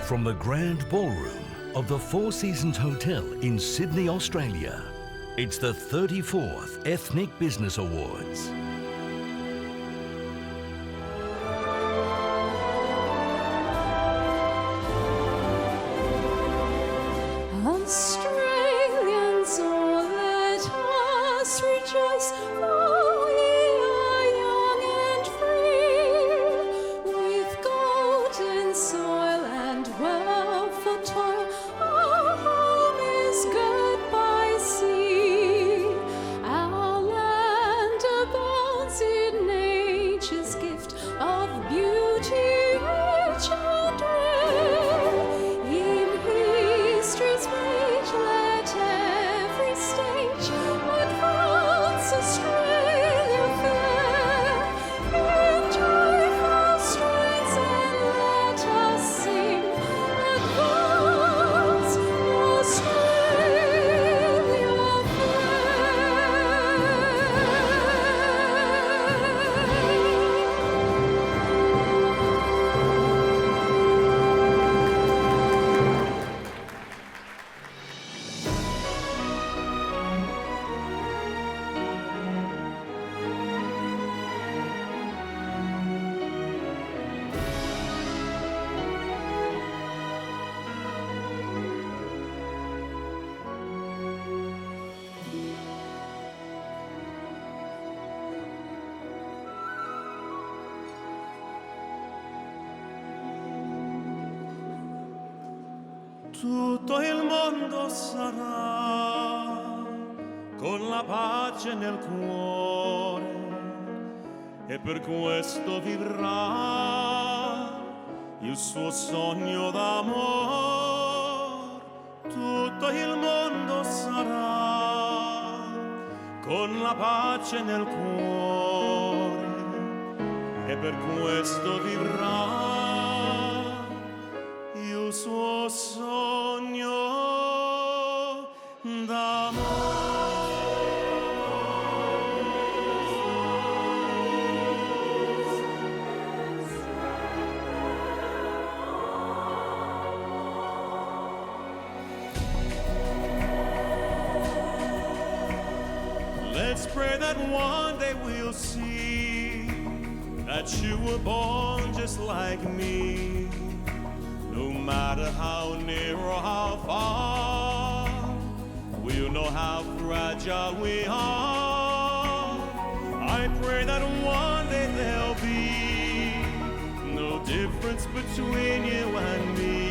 From the Grand Ballroom of the Four Seasons Hotel in Sydney, Australia, it's the 34th Ethnic Business Awards. Australians, oh, let us rejoice, oh, we are young and free, with golden soil and wealth for toil, our home is good by sea, our land abounds in nature's gift of beauty rich and rare, in history's page let every stage advance Australia fair, in joyful strains and let us sing, advance Australia Tutto il mondo sarà con la pace nel cuore e per questo vivrà il suo sogno d'amor. Tutto il mondo sarà con la pace nel cuore e per questo vivrà il suo sogno d'amore. Let's pray that one day we'll see that you were born just like me. No matter how near or how far, we'll know how fragile we are. I pray that one day there'll be no difference between you and me.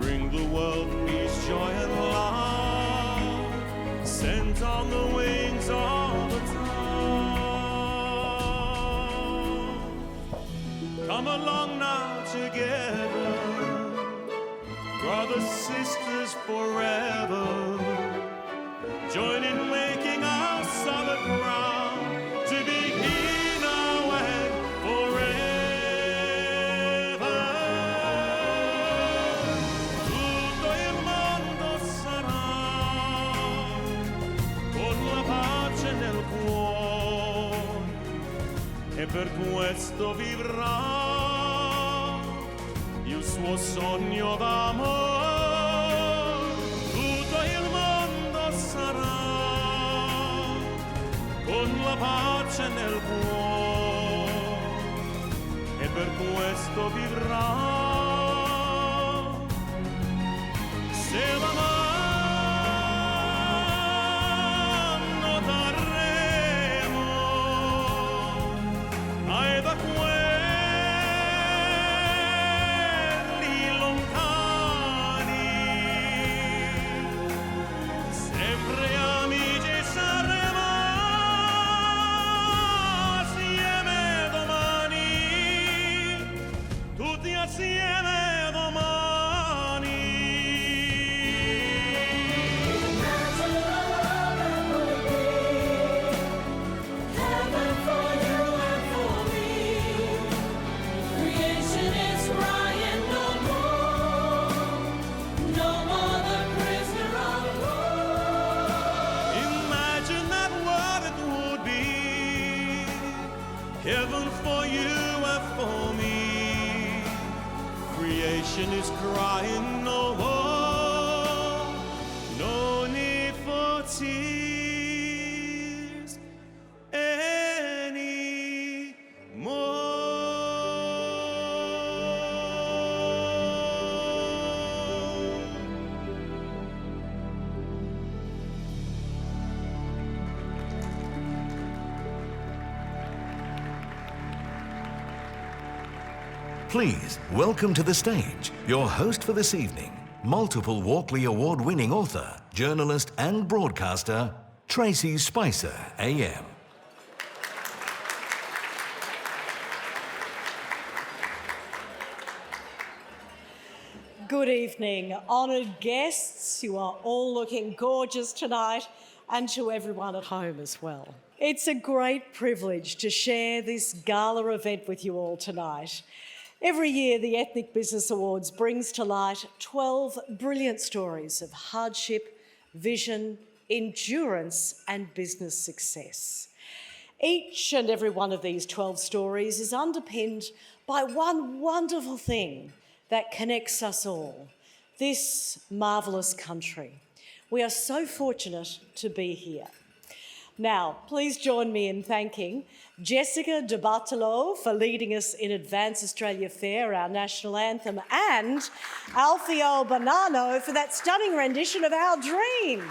Bring the world peace, joy, and love, sent on the wings all the time. Come along now together, brothers, sisters forever, join in making our solid ground to be here now and forever. Tutto il mondo sarà con la pace nel cuore e per questo vivrà il suo sogno d'amor. Tutto il mondo sarà con la pace nel cuore e per questo vivrà. Se la mano daremo ai da assieme domani. Imagine the world that would be, heaven for you and for me. Creation is crying no more, no more the prisoner of war. Imagine that what it would be, heaven for you and for me. creation is crying no more, no need for tears anymore. Please welcome to the stage your host for this evening, multiple Walkley Award-winning author, journalist and broadcaster, Tracey Spicer AM. Good evening, honoured guests. You are all looking gorgeous tonight, and to everyone at home as well. It's a great privilege to share this gala event with you all tonight. Every year, the Ethnic Business Awards brings to light 12 brilliant stories of hardship, vision, endurance and business success. Each and every one of these 12 stories is underpinned by one wonderful thing that connects us all, this marvellous country. We are so fortunate to be here. Now, please join me in thanking Jessica de Bartolo for leading us in Advance Australia Fair, our national anthem, and Alfio Bonanno for that stunning rendition of Our Dream.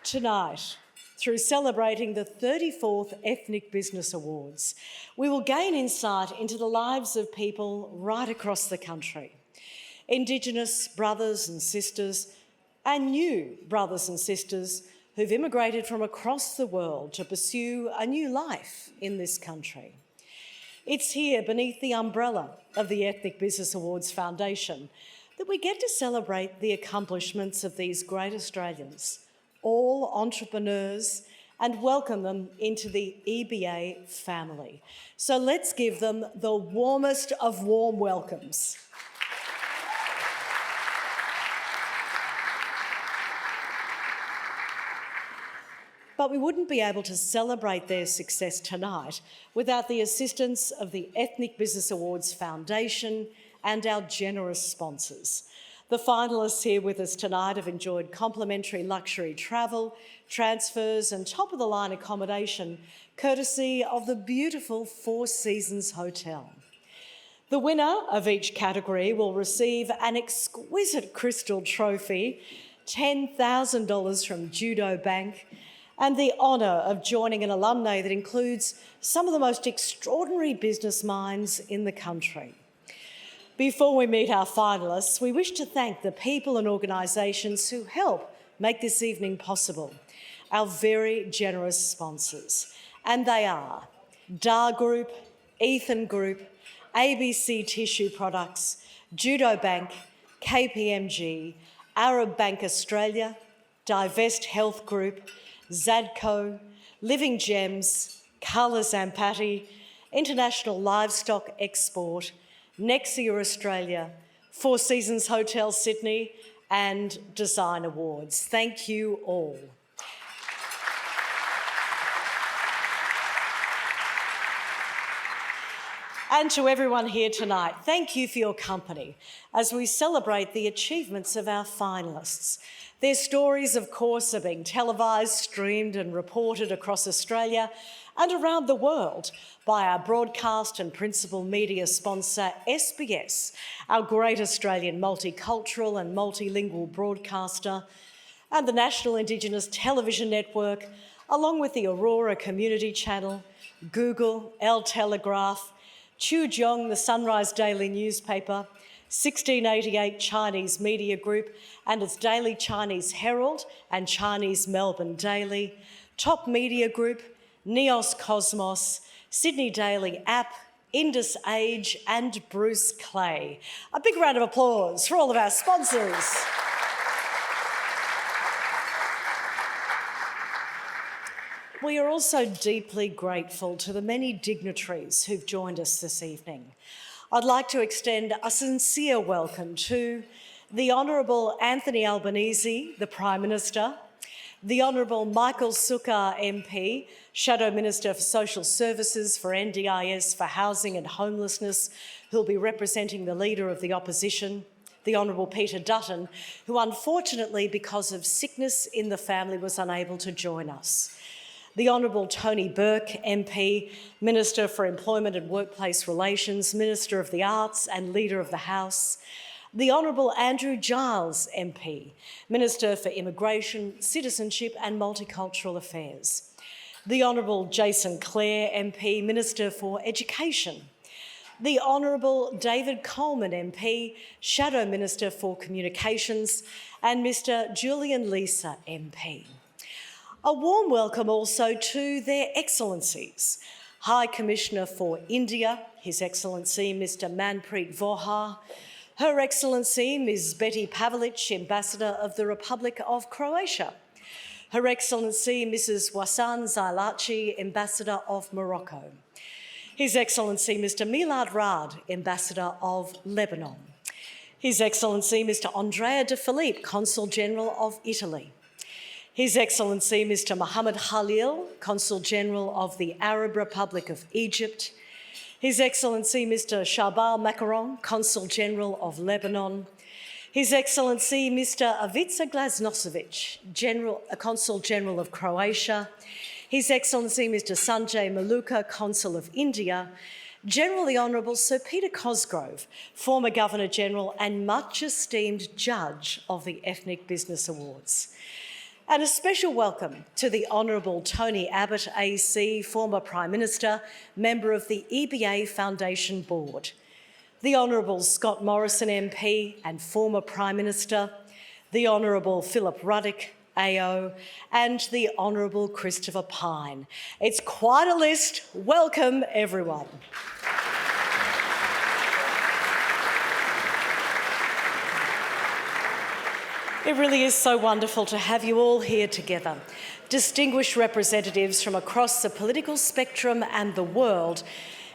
Tonight, through celebrating the 34th Ethnic Business Awards, we will gain insight into the lives of people right across the country. Indigenous brothers and sisters and new brothers and sisters who've immigrated from across the world to pursue a new life in this country. It's here, beneath the umbrella of the Ethnic Business Awards Foundation, that we get to celebrate the accomplishments of these great Australians, all entrepreneurs, and welcome them into the EBA family. So let's give them the warmest of warm welcomes. But we wouldn't be able to celebrate their success tonight without the assistance of the Ethnic Business Awards Foundation and our generous sponsors. The finalists here with us tonight have enjoyed complimentary luxury travel, transfers and top-of-the-line accommodation courtesy of the beautiful Four Seasons Hotel. The winner of each category will receive an exquisite crystal trophy, $10,000 from Judo Bank, and the honour of joining an alumni that includes some of the most extraordinary business minds in the country. Before we meet our finalists, we wish to thank the people and organisations who help make this evening possible, our very generous sponsors. And they are Dar Group, Ethan Group, ABC Tissue Products, Judo Bank, KPMG, Arab Bank Australia, Divest Health Group, Zadco, Living Gems, Carla Zampatti, International Livestock Export, Nexia Australia, Four Seasons Hotel Sydney and Design Awards. Thank you all. And to everyone here tonight, thank you for your company as we celebrate the achievements of our finalists. Their stories, of course, are being televised, streamed and reported across Australia and around the world by our broadcast and principal media sponsor, SBS, our great Australian multicultural and multilingual broadcaster, and the National Indigenous Television Network, along with the Aurora Community Channel, Google, El Telegraph, Chuzhong, the Sunrise Daily newspaper, 1688 Chinese Media Group and its Daily Chinese Herald and Chinese Melbourne Daily, Top Media Group, Neos Cosmos, Sydney Daily App, Indus Age and Bruce Clay. A big round of applause for all of our sponsors. We are also deeply grateful to the many dignitaries who've joined us this evening. I'd like to extend a sincere welcome to the Honourable Anthony Albanese, the Prime Minister, The Honourable Michael Sukkar MP, Shadow Minister for Social Services, for NDIS, for Housing and Homelessness, who'll be representing the Leader of the Opposition. The Honourable Peter Dutton, who unfortunately, because of sickness in the family, was unable to join us. The Honourable Tony Burke MP, Minister for Employment and Workplace Relations, Minister of the Arts and Leader of the House. The Honourable Andrew Giles MP, Minister for Immigration, Citizenship and Multicultural Affairs. The Honourable Jason Clare MP, Minister for Education. The Honourable David Coleman MP, Shadow Minister for Communications, and Mr Julian Leeser MP. A warm welcome also to their Excellencies, High Commissioner for India, His Excellency Mr Manpreet Vohar, Her Excellency Ms Betty Pavelic, Ambassador of the Republic of Croatia, Her Excellency Mrs Wasan Zailachi, Ambassador of Morocco, His Excellency Mr Milad Rad, Ambassador of Lebanon, His Excellency Mr Andrea de Philippe, Consul General of Italy, His Excellency Mr Mohammed Khalil, Consul General of the Arab Republic of Egypt, His Excellency Mr Shahbal Makaron, Consul General of Lebanon, His Excellency Mr Ivica Glasnosevic, Consul General of Croatia, His Excellency Mr Sanjay Maluka, Consul of India, General the Honourable Sir Peter Cosgrove, former Governor-General and much esteemed Judge of the Ethnic Business Awards. And a special welcome to the Honourable Tony Abbott AC, former Prime Minister, member of the EBA Foundation Board, the Honourable Scott Morrison MP and former Prime Minister, the Honourable Philip Ruddock, AO, and the Honourable Christopher Pyne. It's quite a list. Welcome, everyone. It really is so wonderful to have you all here together, distinguished representatives from across the political spectrum and the world,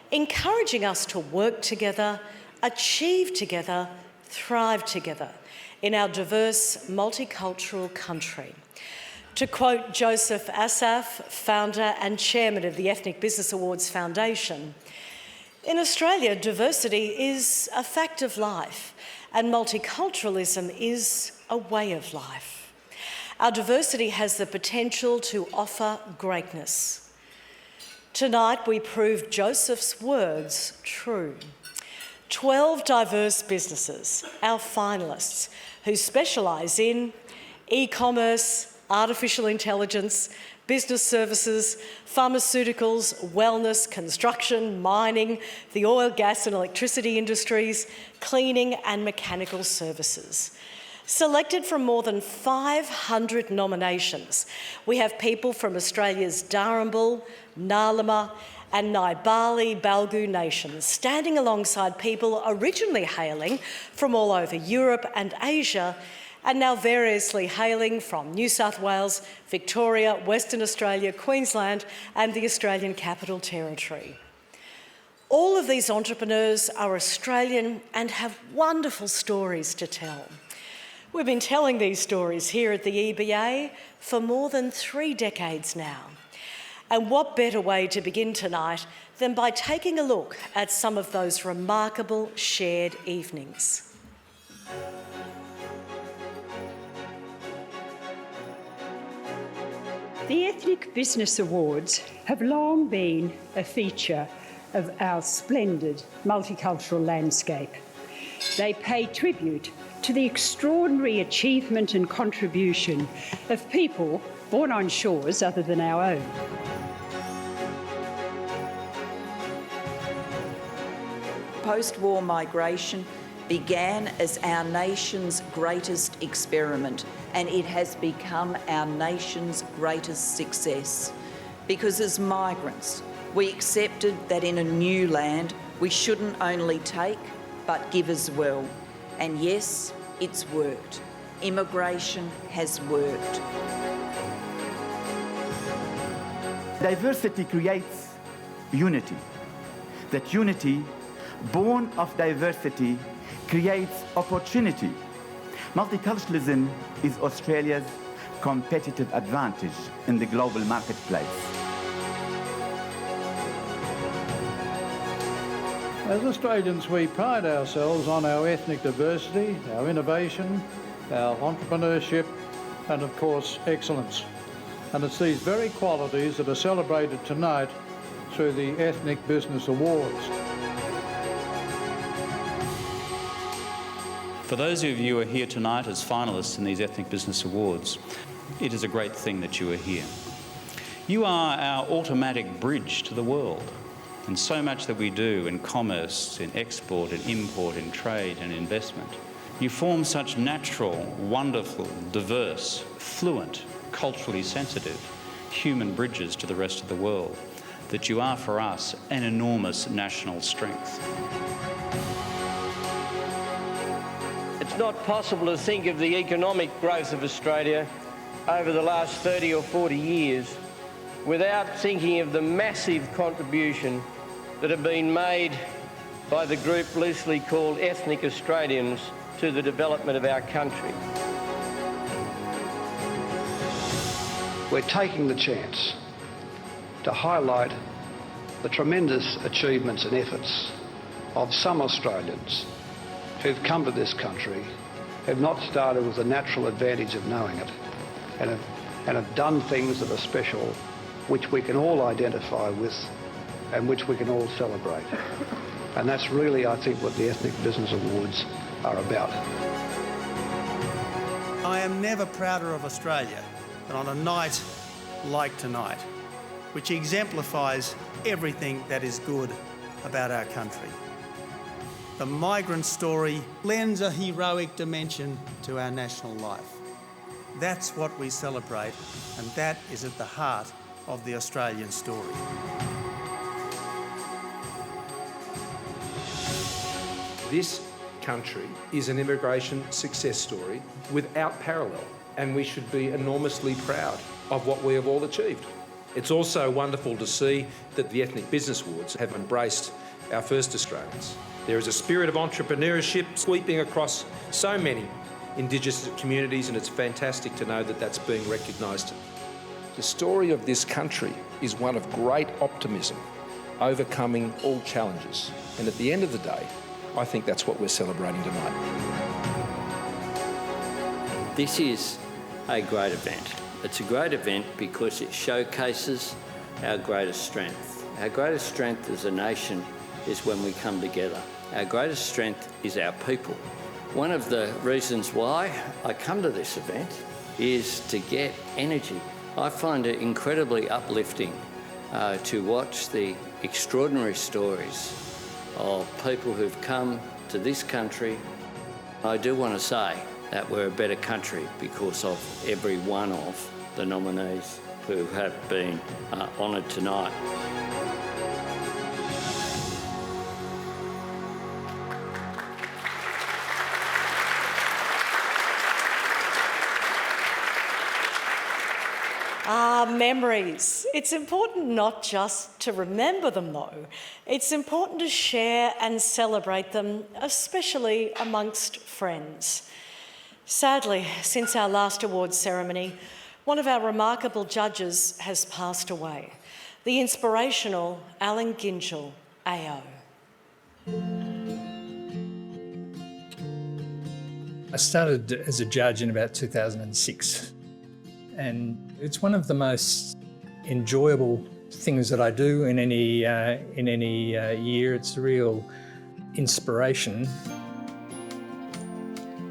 encouraging us to work together, achieve together, thrive together in our diverse, multicultural country. To quote Joseph Asaf, founder and chairman of the Ethnic Business Awards Foundation, in Australia, diversity is a fact of life and multiculturalism is a way of life. Our diversity has the potential to offer greatness. Tonight, we prove Joseph's words true. 12 diverse businesses, our finalists, who specialise in e-commerce, artificial intelligence, business services, pharmaceuticals, wellness, construction, mining, the oil, gas and electricity industries, cleaning and mechanical services. Selected from more than 500 nominations, we have people from Australia's Darumbal, Ngarluma and Nibali Balgu nations, standing alongside people originally hailing from all over Europe and Asia, and now variously hailing from New South Wales, Victoria, Western Australia, Queensland, and the Australian Capital Territory. All of these entrepreneurs are Australian and have wonderful stories to tell. We've been telling these stories here at the EBA for more than 3 decades now. And what better way to begin tonight than by taking a look at some of those remarkable shared evenings. The Ethnic Business Awards have long been a feature of our splendid multicultural landscape. They pay tribute to the extraordinary achievement and contribution of people born on shores other than our own. Post-war migration began as our nation's greatest experiment, and it has become our nation's greatest success. Because as migrants, we accepted that in a new land, we shouldn't only take, but give as well. And yes, it's worked. Immigration has worked. Diversity creates unity. That unity, born of diversity, creates opportunity. Multiculturalism is Australia's competitive advantage in the global marketplace. As Australians, we pride ourselves on our ethnic diversity, our innovation, our entrepreneurship, and of course, excellence. And it's these very qualities that are celebrated tonight through the Ethnic Business Awards. For those of you who are here tonight as finalists in these Ethnic Business Awards, it is a great thing that you are here. You are our automatic bridge to the world, and so much that we do in commerce, in export, in import, in trade and investment. You form such natural, wonderful, diverse, fluent, culturally sensitive human bridges to the rest of the world that you are for us an enormous national strength. It's not possible to think of the economic growth of Australia over the last 30 or 40 years without thinking of the massive contribution that have been made by the group loosely called ethnic Australians to the development of our country. We're taking the chance to highlight the tremendous achievements and efforts of some Australians who've come to this country, have not started with the natural advantage of knowing it, and have done things that are special, which we can all identify with and which we can all celebrate. And that's really, I think, what the Ethnic Business Awards are about. I am never prouder of Australia than on a night like tonight, which exemplifies everything that is good about our country. The migrant story lends a heroic dimension to our national life. That's what we celebrate, and that is at the heart of the Australian story. This country is an immigration success story without parallel, and we should be enormously proud of what we have all achieved. It's also wonderful to see that the Ethnic Business Awards have embraced our first Australians. There is a spirit of entrepreneurship sweeping across so many Indigenous communities, and it's fantastic to know that that's being recognised. The story of this country is one of great optimism, overcoming all challenges. And at the end of the day, I think that's what we're celebrating tonight. This is a great event. It's a great event because it showcases our greatest strength. Our greatest strength as a nation is when we come together. Our greatest strength is our people. One of the reasons why I come to this event is to get energy. I find it incredibly uplifting to watch the extraordinary stories of people who've come to this country. I do want to say that we're a better country because of every one of the nominees who have been honoured tonight. Memories. It's important not just to remember them though. It's important to share and celebrate them, especially amongst friends. Sadly, since our last awards ceremony, one of our remarkable judges has passed away, the inspirational Alan Ginchell, AO. I started as a judge in about 2006, and it's one of the most enjoyable things that I do in any year. It's a real inspiration.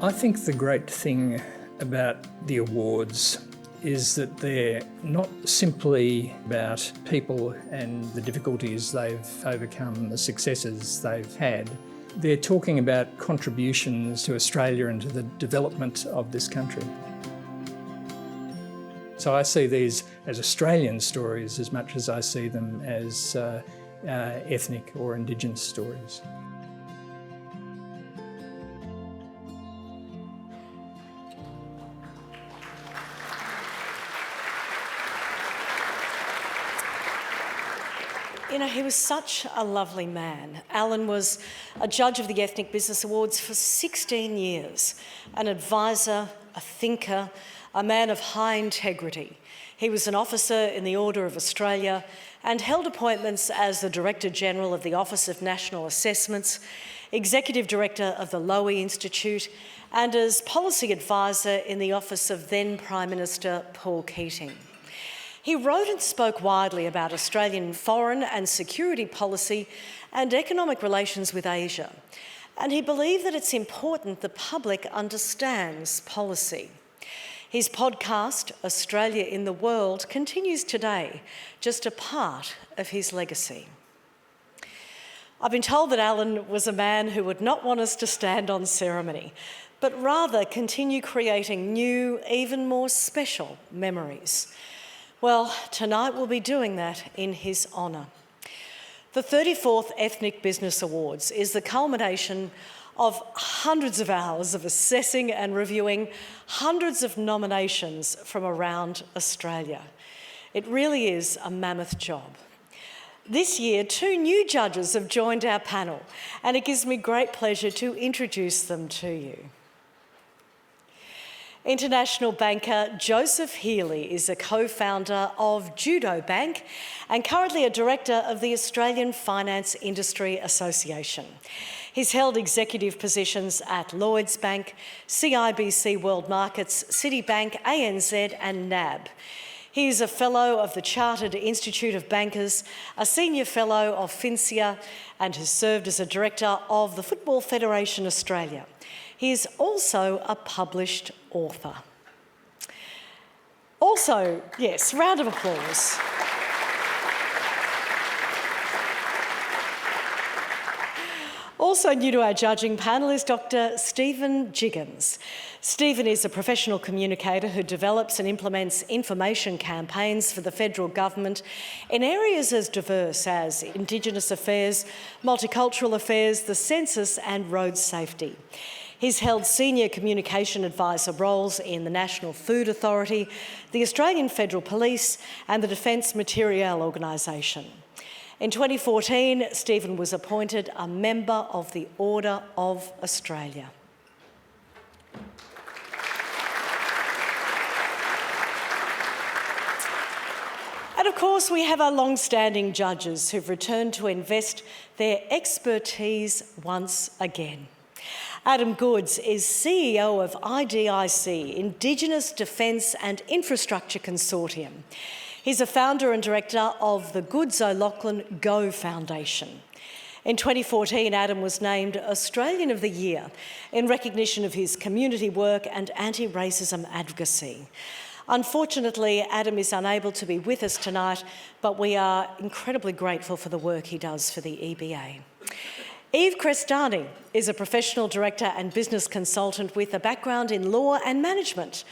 I think the great thing about the awards is that they're not simply about people and the difficulties they've overcome, the successes they've had. They're talking about contributions to Australia and to the development of this country. So I see these as Australian stories as much as I see them as ethnic or Indigenous stories. You know, he was such a lovely man. Alan was a judge of the Ethnic Business Awards for 16 years, an advisor, a thinker, a man of high integrity. He was an officer in the Order of Australia and held appointments as the Director General of the Office of National Assessments, Executive Director of the Lowy Institute, and as Policy Advisor in the office of then Prime Minister Paul Keating. He wrote and spoke widely about Australian foreign and security policy and economic relations with Asia, and he believed that it's important the public understands policy. His podcast, Australia in the World, continues today, just a part of his legacy. I've been told that Alan was a man who would not want us to stand on ceremony, but rather continue creating new, even more special memories. Well, tonight we'll be doing that in his honour. The 34th Ethnic Business Awards is the culmination of hundreds of hours of assessing and reviewing hundreds of nominations from around Australia. It really is a mammoth job. This year, 2 new judges have joined our panel, and it gives me great pleasure to introduce them to you. International banker Joseph Healy is a co-founder of Judo Bank and currently a director of the Australian Finance Industry Association. He's held executive positions at Lloyds Bank, CIBC World Markets, Citibank, ANZ and NAB. He is a Fellow of the Chartered Institute of Bankers, a Senior Fellow of FINSIA, and has served as a Director of the Football Federation Australia. He is also a published author. Also, yes, round of applause. Also new to our judging panel is Dr. Stephen Jiggins. Stephen is a professional communicator who develops and implements information campaigns for the federal government in areas as diverse as Indigenous affairs, multicultural affairs, the census and road safety. He's held senior communication advisor roles in the National Food Authority, the Australian Federal Police and the Defence Materiel Organisation. In 2014, Stephen was appointed a member of the Order of Australia. And of course, we have our long-standing judges who've returned to invest their expertise once again. Adam Goods is CEO of IDIC, Indigenous Defence and Infrastructure Consortium. He's a founder and director of the Goods O'Loughlin Go Foundation. In 2014, Adam was named Australian of the Year in recognition of his community work and anti-racism advocacy. Unfortunately, Adam is unable to be with us tonight, but we are incredibly grateful for the work he does for the EBA. Eve Crestani is a professional director and business consultant with a background in law and management.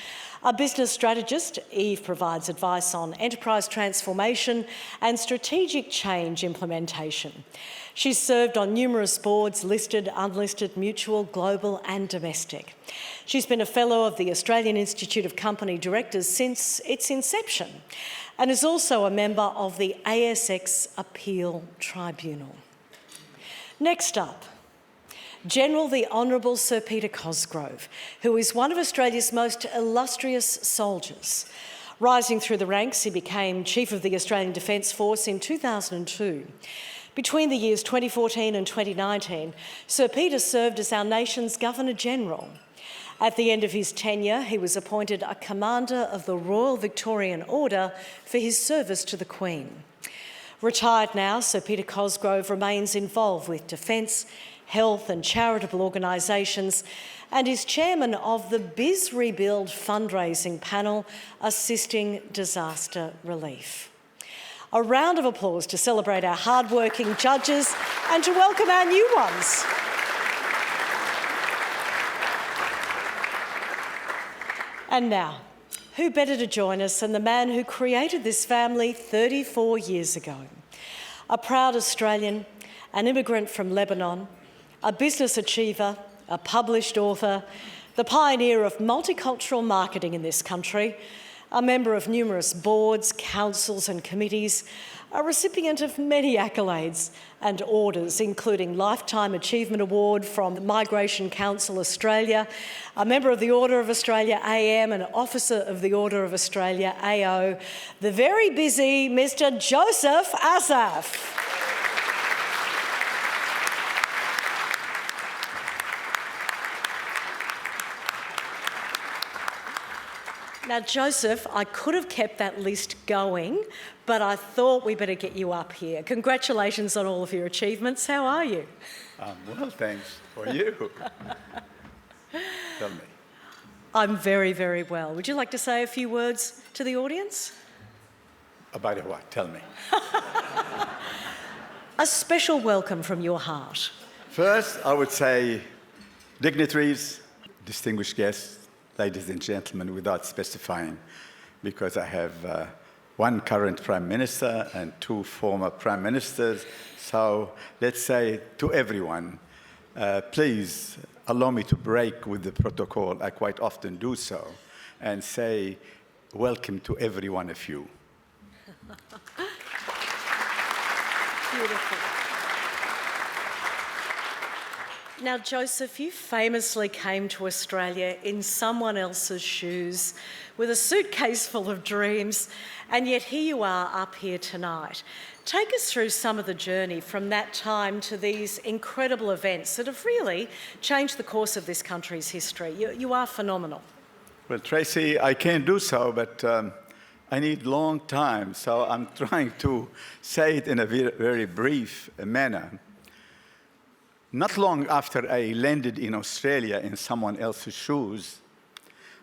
A business strategist, Eve provides advice on enterprise transformation and strategic change implementation. She's served on numerous boards, listed, unlisted, mutual, global and domestic. She's been a Fellow of the Australian Institute of Company Directors since its inception and is also a member of the ASX Appeal Tribunal. Next up, General the Honourable Sir Peter Cosgrove, who is one of Australia's most illustrious soldiers. Rising through the ranks, he became Chief of the Australian Defence Force in 2002. Between the years 2014 and 2019, Sir Peter served as our nation's Governor-General. At the end of his tenure, he was appointed a Commander of the Royal Victorian Order for his service to the Queen. Retired now, Sir Peter Cosgrove remains involved with defence, health and charitable organisations and is chairman of the Biz Rebuild fundraising panel assisting disaster relief. A round of applause to celebrate our hard-working judges and to welcome our new ones. And now, who better to join us than the man who created this family 34 years ago? A proud Australian, an immigrant from Lebanon, a business achiever, a published author, the pioneer of multicultural marketing in this country, a member of numerous boards, councils and committees, a recipient of many accolades and orders, including Lifetime Achievement Award from the Migration Council Australia, a member of the Order of Australia AM, and an Officer of the Order of Australia AO, the very busy Mr. Joseph Asaf. Now, Joseph, I could have kept that list going, but I thought we better get you up here. Congratulations on all of your achievements. How are you? Well, thanks. For you? Tell me. I'm very, very well. Would you like to say a few words to the audience? About what? Tell me. A special welcome from your heart. First, I would say dignitaries, distinguished guests, ladies and gentlemen, without specifying, because I have one current Prime Minister and two former Prime Ministers. So let's say to everyone, please allow me to break with the protocol. I quite often do so, and say welcome to every one of you. Beautiful. Now, Joseph, you famously came to Australia in someone else's shoes with a suitcase full of dreams, and yet here you are up here tonight. Take us through some of the journey from that time to these incredible events that have really changed the course of this country's history. You are phenomenal. Well, Tracey, I can do so, but I need long time, so I'm trying to say it in a very brief manner. Not long after I landed in Australia in someone else's shoes,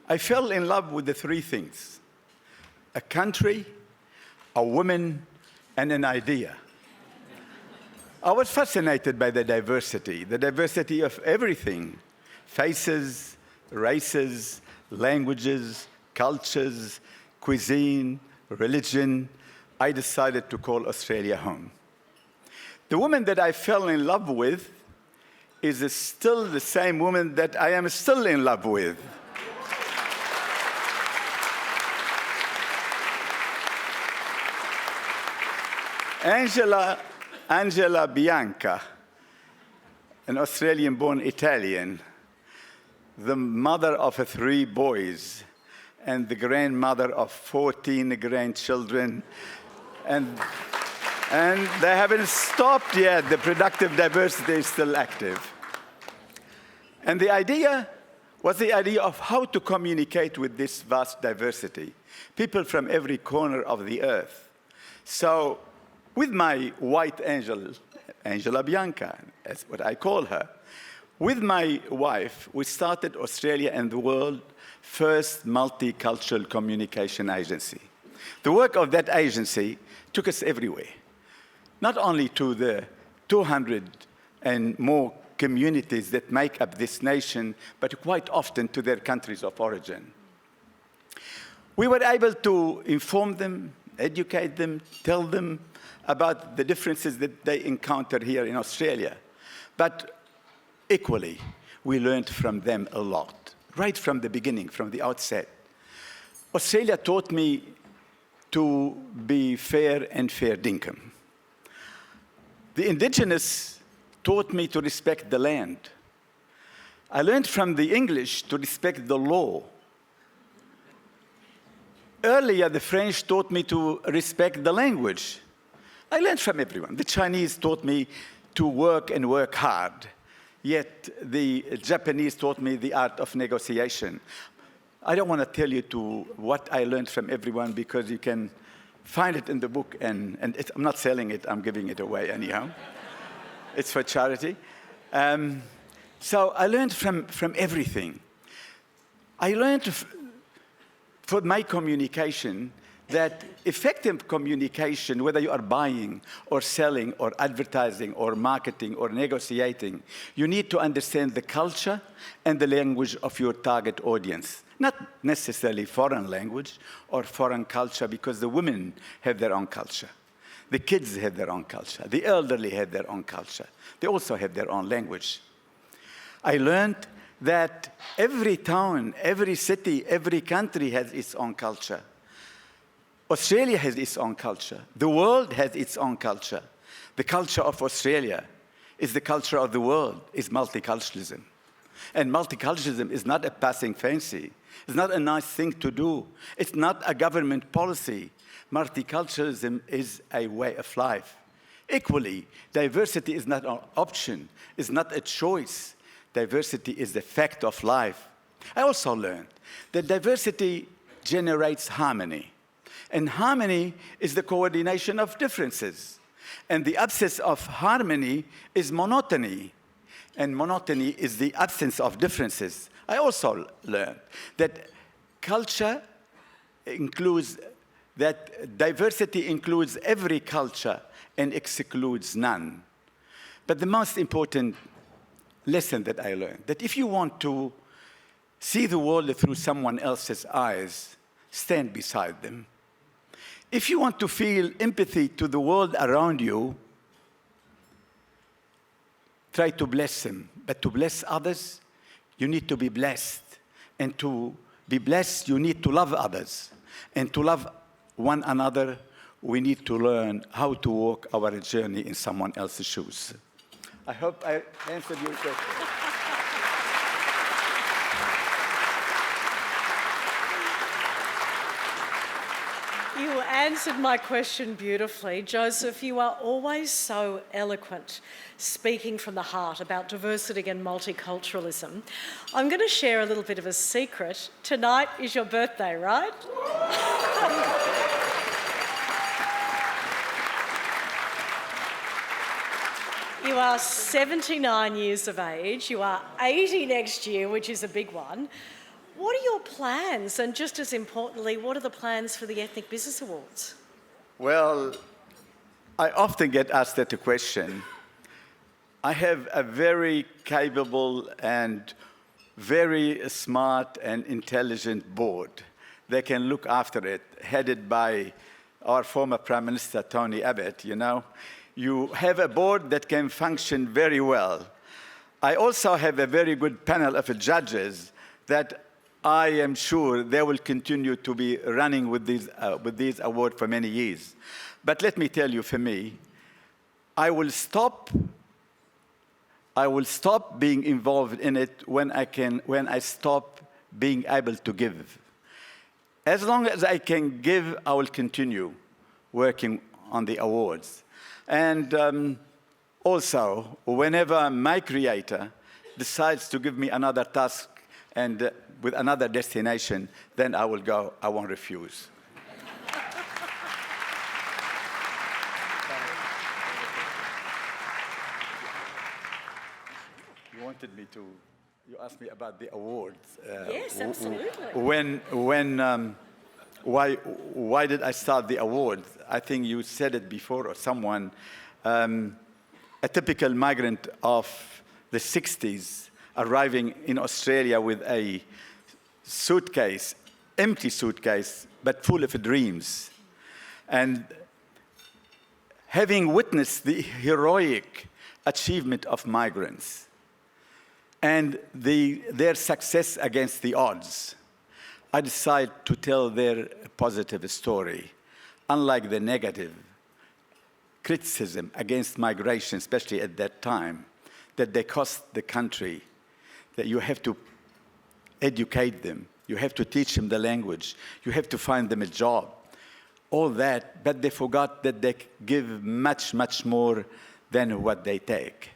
I fell in love with the three things: a country, a woman, and an idea. I was fascinated by the diversity of everything: faces, races, languages, cultures, cuisine, religion. I decided to call Australia home. The woman that I fell in love with is still the same woman that I am still in love with. Angela Bianca, an Australian-born Italian, the mother of 3 boys, and the grandmother of 14 grandchildren, and they haven't stopped yet. The productive diversity is still active. And the idea was the idea of how to communicate with this vast diversity, people from every corner of the earth. So with my white angel, Angela Bianca, that's what I call her, with my wife, we started Australia and the world's first multicultural communication agency. The work of that agency took us everywhere, not only to the 200 and more communities that make up this nation, but quite often to their countries of origin. We were able to inform them, educate them, tell them about the differences that they encounter here in Australia. But equally, we learned from them a lot, right from the beginning, from the outset. Australia taught me to be fair and fair dinkum. The Indigenous taught me to respect the land. I learned from the English to respect the law. Earlier, the French taught me to respect the language. I learned from everyone. The Chinese taught me to work and work hard, yet the Japanese taught me the art of negotiation. I don't want to tell you what I learned from everyone, because you can find it in the book, and I'm not selling it, I'm giving it away anyhow. It's for charity. So I learned from everything. I learned for my communication that effective communication, whether you are buying or selling or advertising or marketing or negotiating, you need to understand the culture and the language of your target audience. Not necessarily foreign language or foreign culture, because the women have their own culture. The kids have their own culture. The elderly have their own culture. They also have their own language. I learned that every town, every city, every country has its own culture. Australia has its own culture. The world has its own culture. The culture of Australia is the culture of the world, is multiculturalism. And multiculturalism is not a passing fancy. It's not a nice thing to do. It's not a government policy. Multiculturalism is a way of life. Equally, diversity is not an option. It's not a choice. Diversity is the fact of life. I also learned that diversity generates harmony. And harmony is the coordination of differences. And the absence of harmony is monotony. And monotony is the absence of differences. I also learned that culture includes, that diversity includes every culture and excludes none. But the most important lesson that I learned, that if you want to see the world through someone else's eyes, stand beside them. If you want to feel empathy to the world around you, try to bless them. But to bless others, you need to be blessed. And to be blessed, you need to love others. And to love one another, we need to learn how to walk our journey in someone else's shoes. I hope I answered your question. You answered my question beautifully. Joseph, you are always so eloquent, speaking from the heart about diversity and multiculturalism. I'm going to share a little bit of a secret. Tonight is your birthday, right? You are 79 years of age. You are 80 next year, which is a big one. What are your plans? And just as importantly, what are the plans for the Ethnic Business Awards? Well, I often get asked that question. I have a very capable and very smart and intelligent board that can look after it, headed by our former Prime Minister, Tony Abbott, you know. You have a board that can function very well. I also have a very good panel of judges that I am sure they will continue to be running with these awards for many years. But let me tell you, for me, I will stop being involved in it when I stop being able to give. As long as I can give, I will continue working on the awards. And also, whenever my creator decides to give me another task and with another destination, then I will go. I won't refuse. You wanted me to, you asked me about the awards. Yes, absolutely. Why did I start the awards? I think you said it before, or someone. A typical migrant of the 60s arriving in Australia with a suitcase, empty suitcase, but full of dreams. And having witnessed the heroic achievement of migrants and their success against the odds, I decided to tell their positive story, unlike the negative criticism against migration, especially at that time, that they cost the country, that you have to educate them, you have to teach them the language, you have to find them a job, all that, but they forgot that they give much, much more than what they take.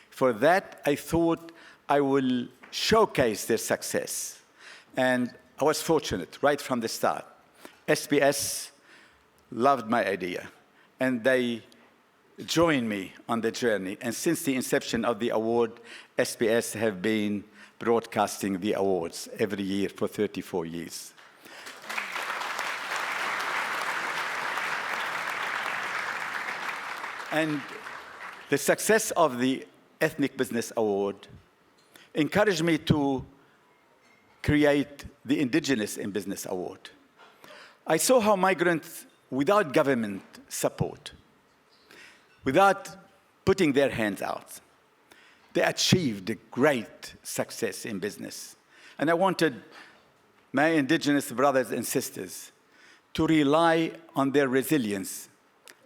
For that, I thought I will showcase their success. And I was fortunate right from the start. SBS loved my idea, and they joined me on the journey. And since the inception of the award, SBS have been broadcasting the awards every year for 34 years. And the success of the Ethnic Business Award encouraged me to create the Indigenous in Business Award. I saw how migrants, without government support, without putting their hands out, they achieved a great success in business. And I wanted my Indigenous brothers and sisters to rely on their resilience.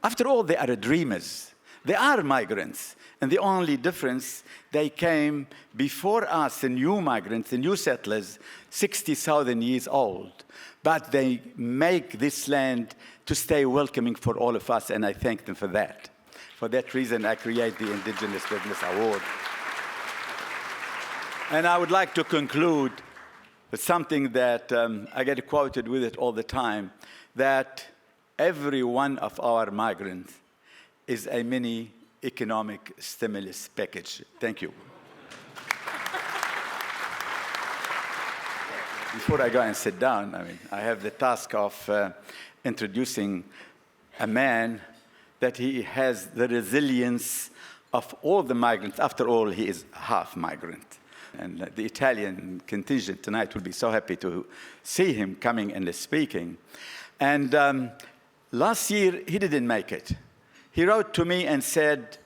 After all, they are dreamers. They are migrants. And the only difference, they came before us, the new migrants, the new settlers, 60,000 years old. But they make this land to stay welcoming for all of us, and I thank them for that. For that reason, I create the Indigenous Business Award. And I would like to conclude with something that I get quoted with it all the time, that every one of our migrants is a mini economic stimulus package. Thank you. Before I go and sit down, I have the task of introducing a man that he has the resilience of all the migrants. After all, he is half migrant. And the Italian contingent tonight will be so happy to see him coming and speaking. And last year, he didn't make it. He wrote to me and said,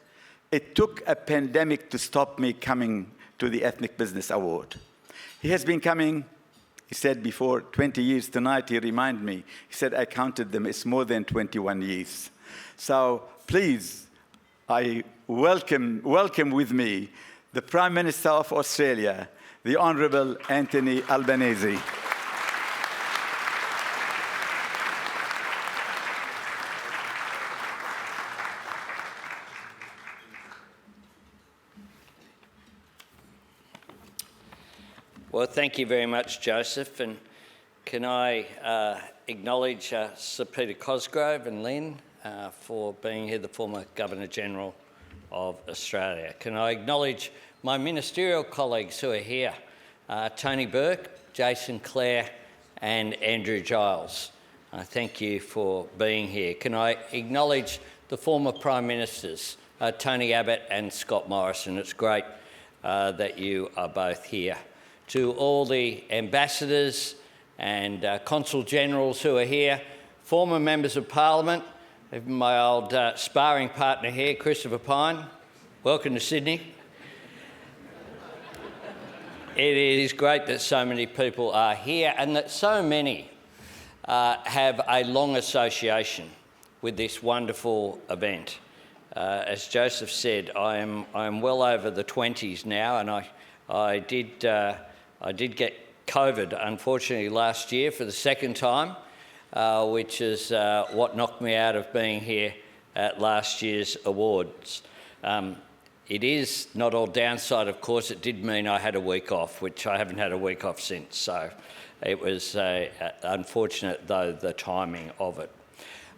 it took a pandemic to stop me coming to the Ethnic Business Award. He has been coming, he said before, 20 years. Tonight, he reminded me. He said, I counted them. It's more than 21 years. So please, I welcome with me the Prime Minister of Australia, the Honourable Anthony Albanese. Well, thank you very much, Joseph. And can I acknowledge Sir Peter Cosgrove and Lynn for being here, the former Governor-General of Australia. Can I acknowledge my ministerial colleagues who are here, Tony Burke, Jason Clare and Andrew Giles. I thank you for being here. Can I acknowledge the former Prime Ministers, Tony Abbott and Scott Morrison. It's great that you are both here. To all the ambassadors and consul generals who are here, former members of Parliament, even my old sparring partner here, Christopher Pyne, welcome to Sydney. It is great that so many people are here and that so many have a long association with this wonderful event. As Joseph said, I am well over the 20s now, and I did get COVID, unfortunately, last year for the second time, which is what knocked me out of being here at last year's awards. It is not all downside, of course. It did mean I had a week off, which I haven't had a week off since. So it was unfortunate, though, the timing of it.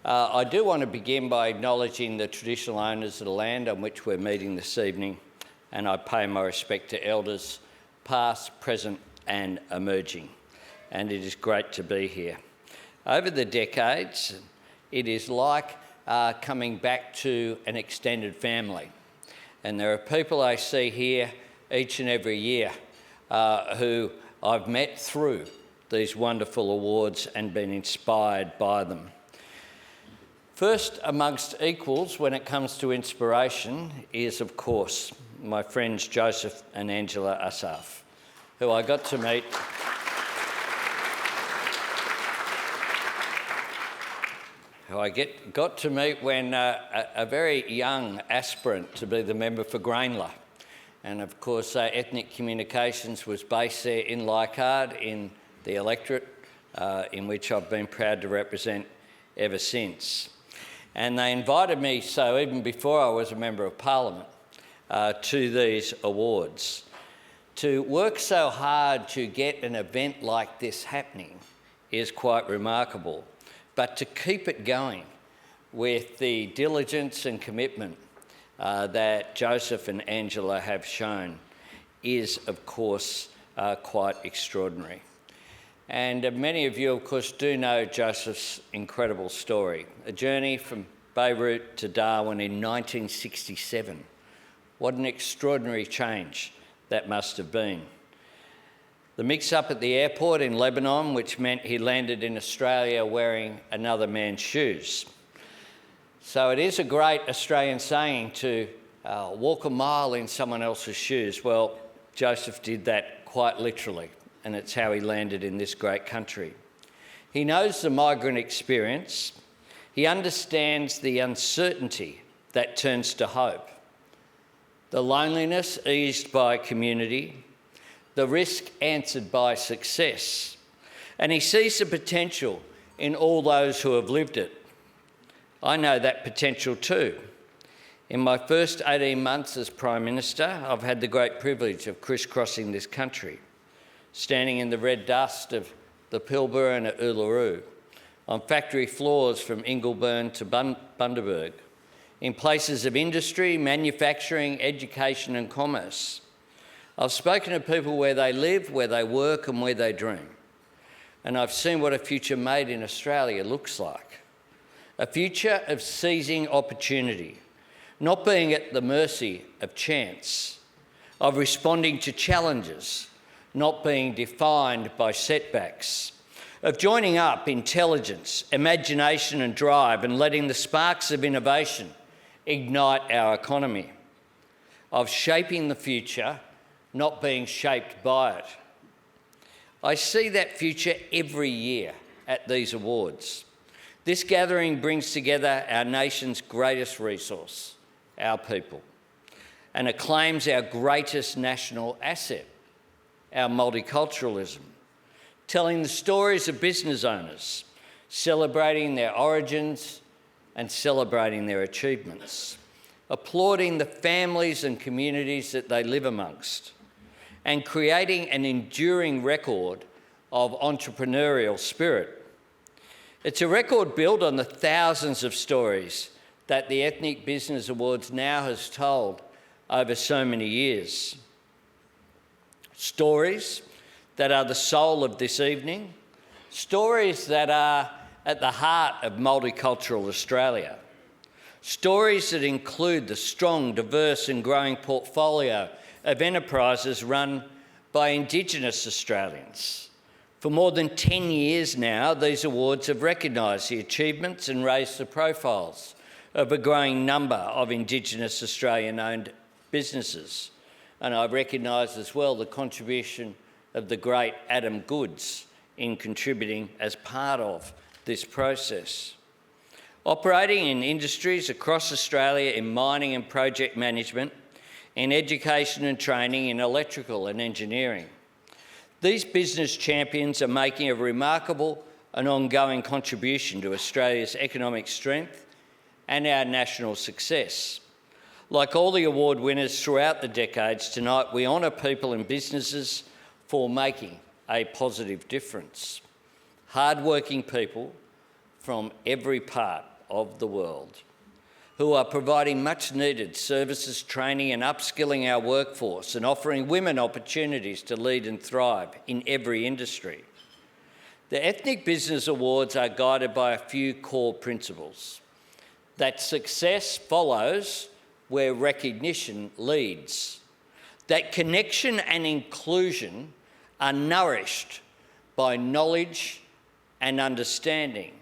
I do want to begin by acknowledging the traditional owners of the land on which we're meeting this evening, and I pay my respect to elders past, present and emerging. And it is great to be here. Over the decades, it is like coming back to an extended family. And there are people I see here each and every year who I've met through these wonderful awards and been inspired by them. First amongst equals when it comes to inspiration is, of course, my friends Joseph and Angela Asaf, who I got to meet got to meet when a very young aspirant to be the member for Grainler. And of course, Ethnic Communications was based there in Leichhardt in the electorate, in which I've been proud to represent ever since. And they invited me, so even before I was a Member of Parliament, to these awards. To work so hard to get an event like this happening is quite remarkable. But to keep it going with the diligence and commitment that Joseph and Angela have shown is, of course, quite extraordinary. And many of you, of course, do know Joseph's incredible story, a journey from Beirut to Darwin in 1967. What an extraordinary change that must have been. The mix-up at the airport in Lebanon, which meant he landed in Australia wearing another man's shoes. So it is a great Australian saying to walk a mile in someone else's shoes. Well, Joseph did that quite literally, and it's how he landed in this great country. He knows the migrant experience. He understands the uncertainty that turns to hope, the loneliness eased by community, the risk answered by success, and he sees the potential in all those who have lived it. I know that potential too. In my first 18 months as Prime Minister, I've had the great privilege of crisscrossing this country, standing in the red dust of the Pilbara and at Uluru, on factory floors from Ingleburn to Bundaberg, in places of industry, manufacturing, education and commerce. I've spoken to people where they live, where they work and where they dream. And I've seen what a future made in Australia looks like. A future of seizing opportunity, not being at the mercy of chance, of responding to challenges, not being defined by setbacks, of joining up intelligence, imagination and drive and letting the sparks of innovation ignite our economy, of shaping the future, not being shaped by it. I see that future every year at these awards. This gathering brings together our nation's greatest resource, our people, and acclaims our greatest national asset, our multiculturalism, telling the stories of business owners, celebrating their origins and celebrating their achievements, applauding the families and communities that they live amongst, and creating an enduring record of entrepreneurial spirit. It's a record built on the thousands of stories that the Ethnic Business Awards now has told over so many years. Stories that are the soul of this evening, stories that are at the heart of multicultural Australia, stories that include the strong, diverse and growing portfolio of enterprises run by Indigenous Australians. For more than 10 years now, these awards have recognised the achievements and raised the profiles of a growing number of Indigenous Australian-owned businesses. And I recognise as well the contribution of the great Adam Goodes in contributing as part of this process. Operating in industries across Australia in mining and project management, in education and training, in electrical and engineering. These business champions are making a remarkable and ongoing contribution to Australia's economic strength and our national success. Like all the award winners throughout the decades, tonight we honour people and businesses for making a positive difference. Hard-working people from every part of the world who are providing much-needed services, training and upskilling our workforce and offering women opportunities to lead and thrive in every industry. The Ethnic Business Awards are guided by a few core principles: that success follows where recognition leads, that connection and inclusion are nourished by knowledge and understanding,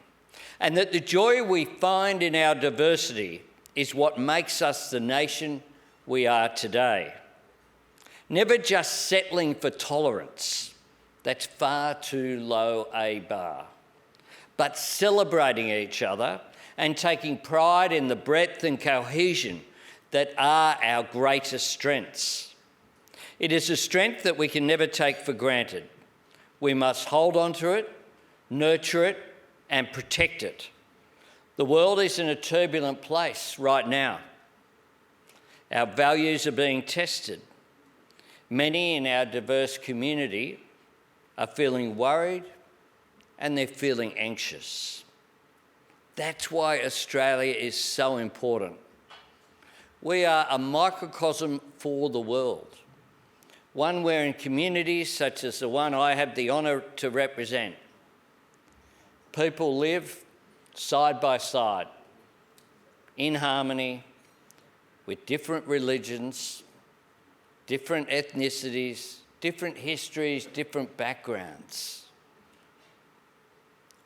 and that the joy we find in our diversity is what makes us the nation we are today. Never just settling for tolerance, that's far too low a bar, but celebrating each other and taking pride in the breadth and cohesion that are our greatest strengths. It is a strength that we can never take for granted. We must hold on to it, nurture it, and protect it. The world is in a turbulent place right now. Our values are being tested. Many in our diverse community are feeling worried and they're feeling anxious. That's why Australia is so important. We are a microcosm for the world, one where in communities such as the one I have the honour to represent, people live side by side, in harmony, with different religions, different ethnicities, different histories, different backgrounds.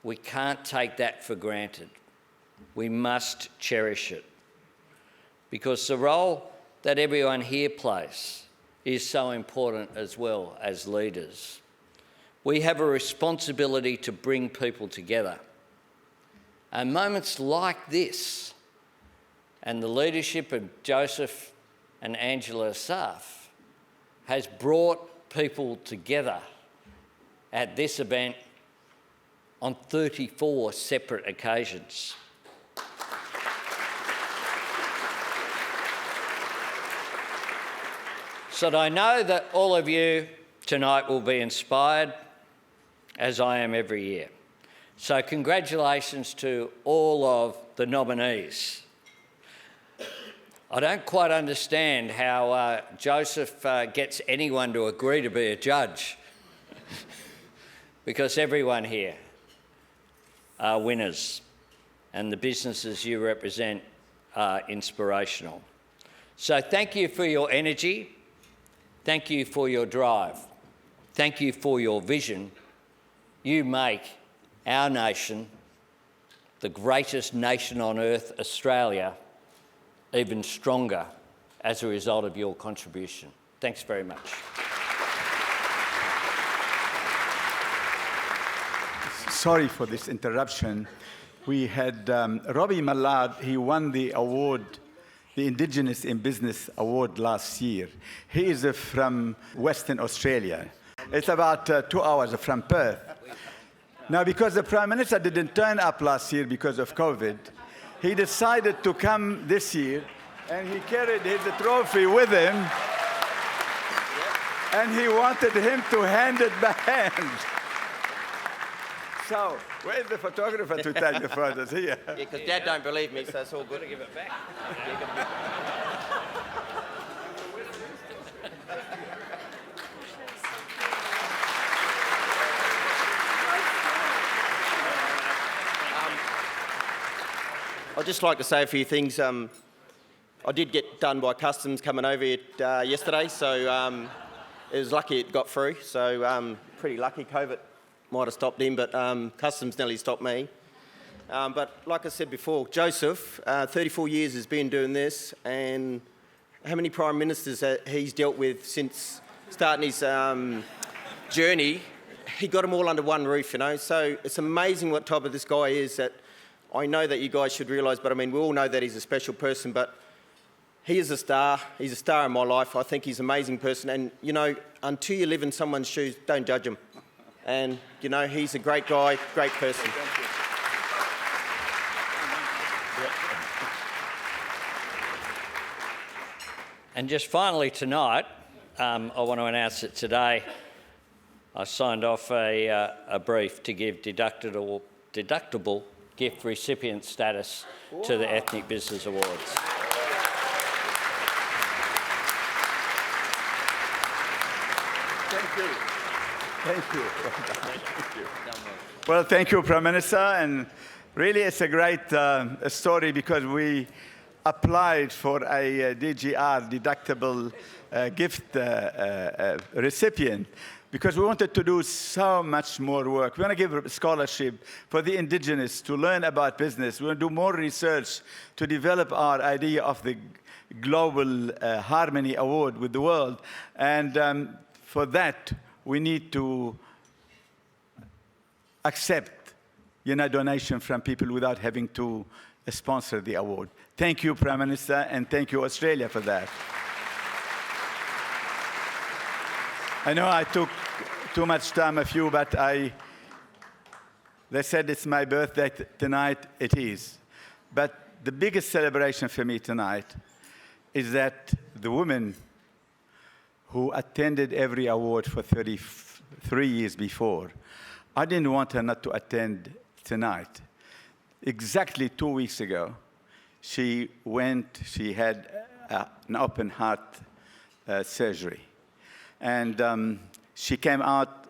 We can't take that for granted. We must cherish it, because the role that everyone here plays is so important as well as leaders. we have a responsibility to bring people together. And moments like this, and the leadership of Joseph and Angela Asaf, has brought people together at this event on 34 separate occasions. So I know that all of you tonight will be inspired, as I am every year. So congratulations to all of the nominees. I don't quite understand how Joseph gets anyone to agree to be a judge, because everyone here are winners and the businesses you represent are inspirational. So thank you for your energy. Thank you for your drive. Thank you for your vision. You make our nation, the greatest nation on earth, Australia, even stronger as a result of your contribution. Thanks very much. Sorry for this interruption. We had Robbie Mallard. He won the award, the Indigenous in Business Award last year. He is from Western Australia. It's about 2 hours from Perth. Now, because the Prime Minister didn't turn up last year because of COVID, he decided to come this year, and he carried his trophy with him, and he wanted him to hand it back. So, where's the photographer to take the photos here? Yeah, because Dad don't believe me, so it's all good. Got to give it back. I'd just like to say a few things. I did get done by customs coming over it yesterday, so it was lucky it got through. So pretty lucky. COVID might have stopped him, but customs nearly stopped me. But like I said before, Joseph, 34 years has been doing this, and how many prime ministers he's dealt with since starting his journey, he got them all under one roof, you know. So it's amazing what type of this guy is. That I know that you guys should realise, but I mean, we all know that he's a special person, but he is a star. He's a star in my life. I think he's an amazing person. And, you know, until you live in someone's shoes, don't judge him. And, you know, he's a great guy, great person. And just finally tonight, I want to announce that today I signed off a brief to give deductible gift recipient status to the Ethnic Business Awards. Thank you. Thank you. Thank you. Well, thank you, Prime Minister. And really, it's a great story because we applied for a DGR, deductible gift recipient, because we wanted to do so much more work. We want to give a scholarship for the Indigenous to learn about business. We want to do more research to develop our idea of the Global Harmony Award with the world. And for that, we need to accept, you know, donation from people without having to sponsor the award. Thank you, Prime Minister, and thank you, Australia, for that. I know I took too much time of you, but they said it's my birthday tonight. It is. But the biggest celebration for me tonight is that the woman who attended every award for 33 years before, I didn't want her not to attend tonight. Exactly 2 weeks ago, she had an open heart surgery. And she came out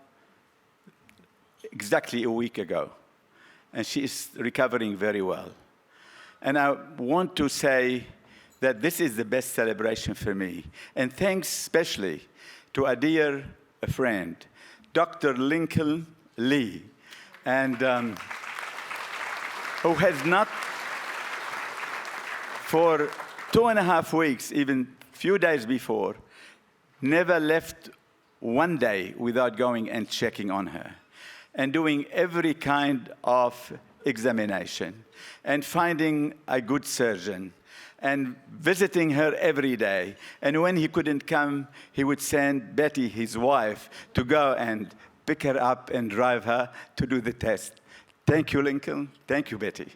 exactly a week ago. And she is recovering very well. And I want to say that this is the best celebration for me. And thanks especially to a dear friend, Dr. Lincoln Lee, and who has not, for 2.5 weeks, even a few days before, never left one day without going and checking on her, and doing every kind of examination, and finding a good surgeon, and visiting her every day. And when he couldn't come, he would send Betty, his wife, to go and pick her up and drive her to do the test. Thank you, Lincoln. Thank you, Betty.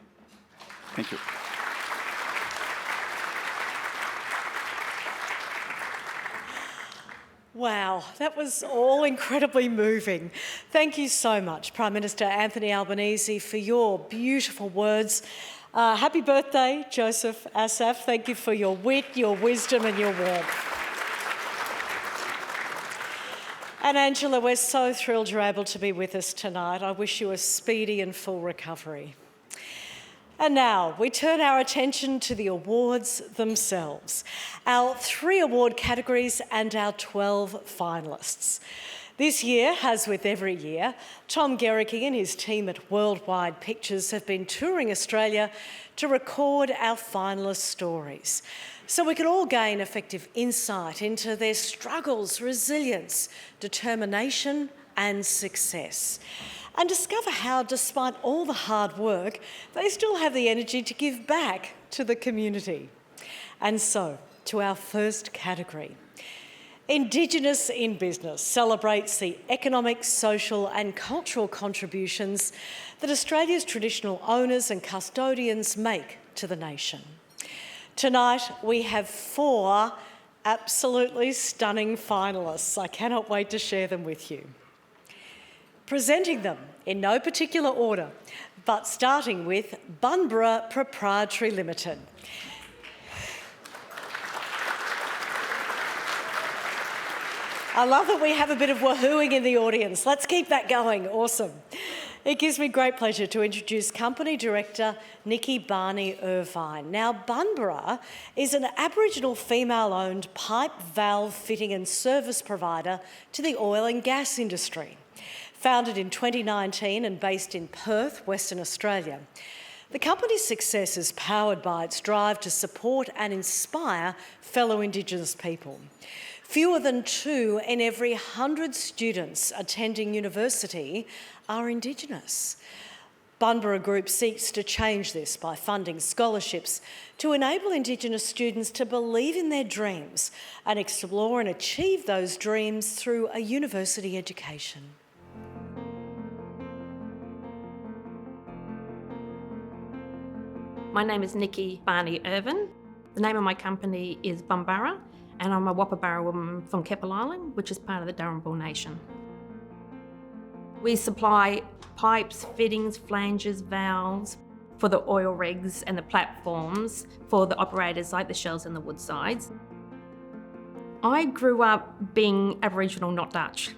Thank you. Wow, that was all incredibly moving. Thank you so much, Prime Minister Anthony Albanese, for your beautiful words. Happy birthday, Joseph Asaf. Thank you for your wit, your wisdom and your warmth. And Angela, we're so thrilled you're able to be with us tonight. I wish you a speedy and full recovery. And now we turn our attention to the awards themselves, our 3 award categories and our 12 finalists. This year, as with every year, Tom GAICD and his team at Worldwide Pictures have been touring Australia to record our finalist stories, so we can all gain effective insight into their struggles, resilience, determination and success, and discover how, despite all the hard work, they still have the energy to give back to the community. And so, to our first category. Indigenous in Business celebrates the economic, social and cultural contributions that Australia's traditional owners and custodians make to the nation. Tonight we have 4 absolutely stunning finalists. I cannot wait to share them with you. Presenting them in no particular order, but starting with Bunbury Proprietary Limited. I love that we have a bit of woohooing in the audience. Let's keep that going. Awesome. It gives me great pleasure to introduce Company Director Nikki Barney Irvine. Now, Bunbury is an Aboriginal female-owned pipe, valve, fitting and service provider to the oil and gas industry. Founded in 2019 and based in Perth, Western Australia, the company's success is powered by its drive to support and inspire fellow Indigenous people. Fewer than 2 in every 100 students attending university are Indigenous. Bunbury Group seeks to change this by funding scholarships to enable Indigenous students to believe in their dreams and explore and achieve those dreams through a university education. My name is Nikki Barney Irvine. The name of my company is Bunbury, and I'm a Wappabarra woman from Keppel Island, which is part of the Darumbal Nation. We supply pipes, fittings, flanges, valves for the oil rigs and the platforms for the operators like the Shells and the Woodsides. I grew up being Aboriginal, not Dutch,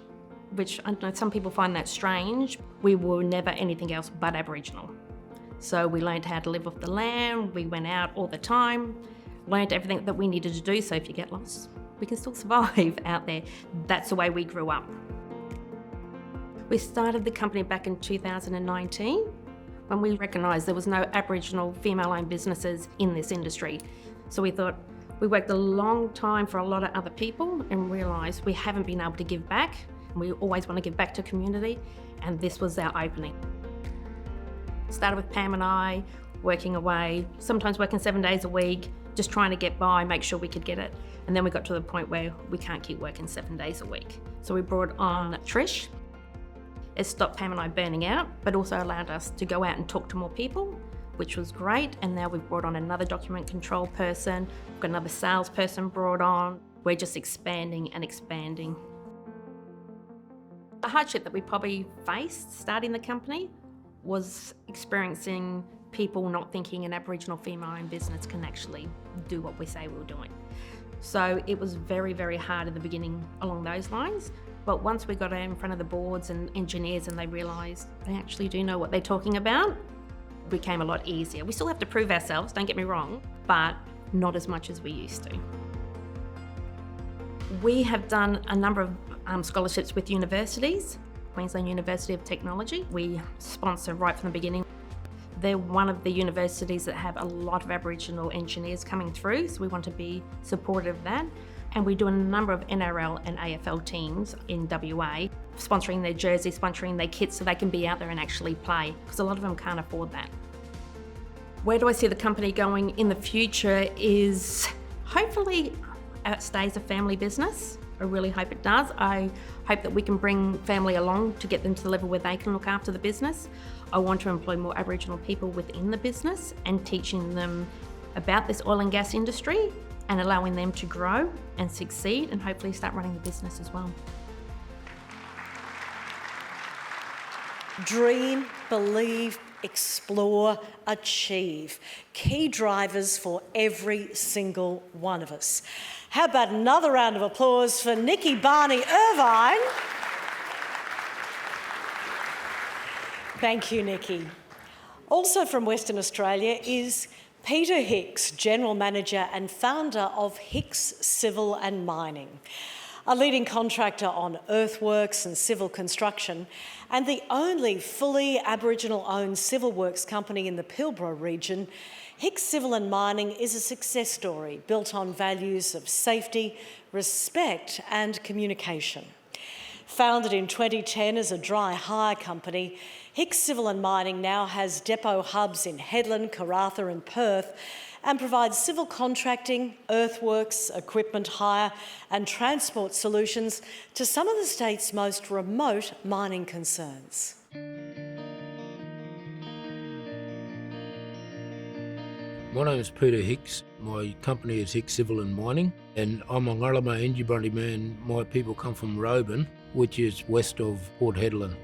which I know some people find that strange. We were never anything else but Aboriginal. So we learned how to live off the land, we went out all the time, learned everything that we needed to do, so if you get lost, we can still survive out there. That's the way we grew up. We started the company back in 2019 when we recognised there was no Aboriginal female-owned businesses in this industry. So we thought, we worked a long time for a lot of other people and realised we haven't been able to give back. We always want to give back to community, and this was our opening. Started with Pam and I, working away, sometimes working 7 days a week, just trying to get by, make sure we could get it. And then we got to the point where we can't keep working 7 days a week. So we brought on Trish. It stopped Pam and I burning out, but also allowed us to go out and talk to more people, which was great. And now we've brought on another document control person, we've got another salesperson brought on. We're just expanding and expanding. The hardship that we probably faced starting the company was experiencing people not thinking an Aboriginal female-owned business can actually do what we say we're doing. So it was very, very hard in the beginning along those lines. But once we got in front of the boards and engineers and they realised they actually do know what they're talking about, it became a lot easier. We still have to prove ourselves, don't get me wrong, but not as much as we used to. We have done a number of scholarships with universities. Queensland University of Technology. We sponsor right from the beginning. They're one of the universities that have a lot of Aboriginal engineers coming through, so we want to be supportive of that. And we do a number of NRL and AFL teams in WA, sponsoring their jerseys, sponsoring their kits so they can be out there and actually play, because a lot of them can't afford that. Where do I see the company going in the future is hopefully it stays a family business. I really hope it does. I hope that we can bring family along to get them to the level where they can look after the business. I want to employ more Aboriginal people within the business and teaching them about this oil and gas industry and allowing them to grow and succeed and hopefully start running the business as well. Dream, believe, explore, achieve. Key drivers for every single one of us. How about another round of applause for Nikki Barney Irvine? Thank you, Nikki. Also from Western Australia is Peter Hicks, General Manager and founder of Hicks Civil and Mining, a leading contractor on earthworks and civil construction, and the only fully Aboriginal-owned civil works company in the Pilbara region. Hicks Civil and Mining is a success story built on values of safety, respect and communication. Founded in 2010 as a dry hire company, Hicks Civil and Mining now has depot hubs in Hedland, Karratha and Perth, and provides civil contracting, earthworks, equipment hire and transport solutions to some of the state's most remote mining concerns. My name is Peter Hicks. My company is Hicks Civil and Mining, and I'm a Ngarlama Injibrundi man. My people come from Roban, which is west of Port Hedland.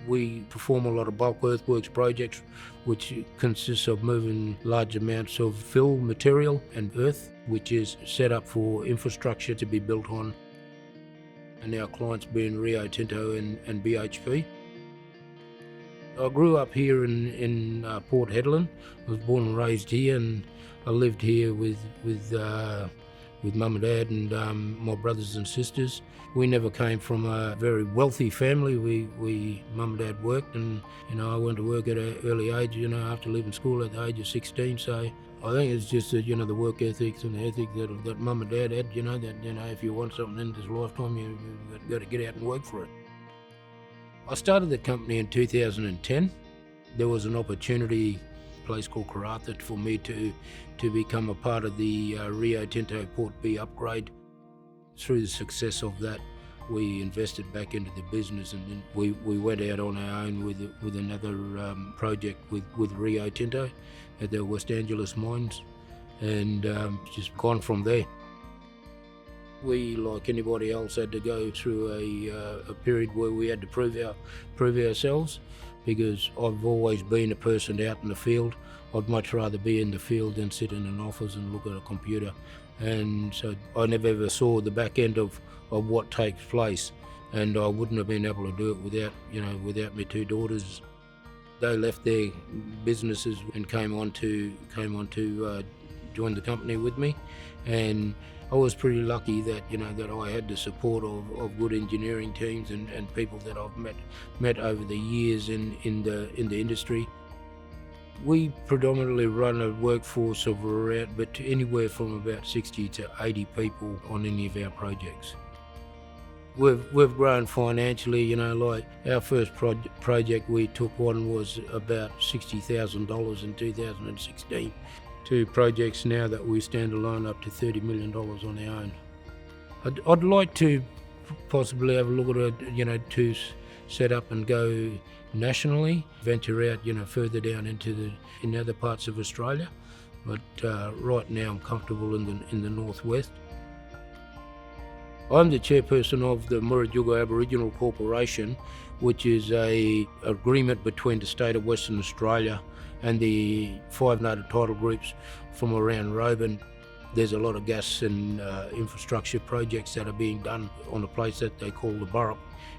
We perform a lot of bulk earthworks projects, which consists of moving large amounts of fill material and earth, which is set up for infrastructure to be built on. And our clients being Rio Tinto and BHP. I grew up here in Port Hedland. I was born and raised here, and I lived here with mum and dad and my brothers and sisters. We never came from a very wealthy family. We mum and dad worked, and I went to work at an early age. After leaving school at the age of 16. So I think it's just that the work ethics and the ethic that mum and dad had. That if you want something in this lifetime, you've got to get out and work for it. I started the company in 2010. There was an opportunity, a place called Karratha, for me to become a part of the Rio Tinto Port B upgrade. Through the success of that, we invested back into the business, and then we went out on our own with another project with Rio Tinto at the West Angeles mines, and just gone from there. We, like anybody else, had to go through a period where we had to prove ourselves, because I've always been a person out in the field. I'd much rather be in the field than sit in an office and look at a computer. And so I never ever saw the back end of what takes place, and I wouldn't have been able to do it without my two daughters. They left their businesses and came on to join the company with me, and I was pretty lucky that that I had the support of good engineering teams and people that I've met over the years in the industry. We predominantly run a workforce of anywhere from about 60 to 80 people on any of our projects. We've grown financially, like our first project we took on was about $60,000 in 2016. To projects now that we stand alone up to $30 million on our own. I'd like to possibly have a look at it, to set up and go nationally, venture out, further down in other parts of Australia. But right now I'm comfortable in the northwest. I'm the chairperson of the Murrujuga Aboriginal Corporation, which is an agreement between the state of Western Australia and the 5 native title groups from around Roban. There's a lot of gas and infrastructure projects that are being done on a place that they call the Burrup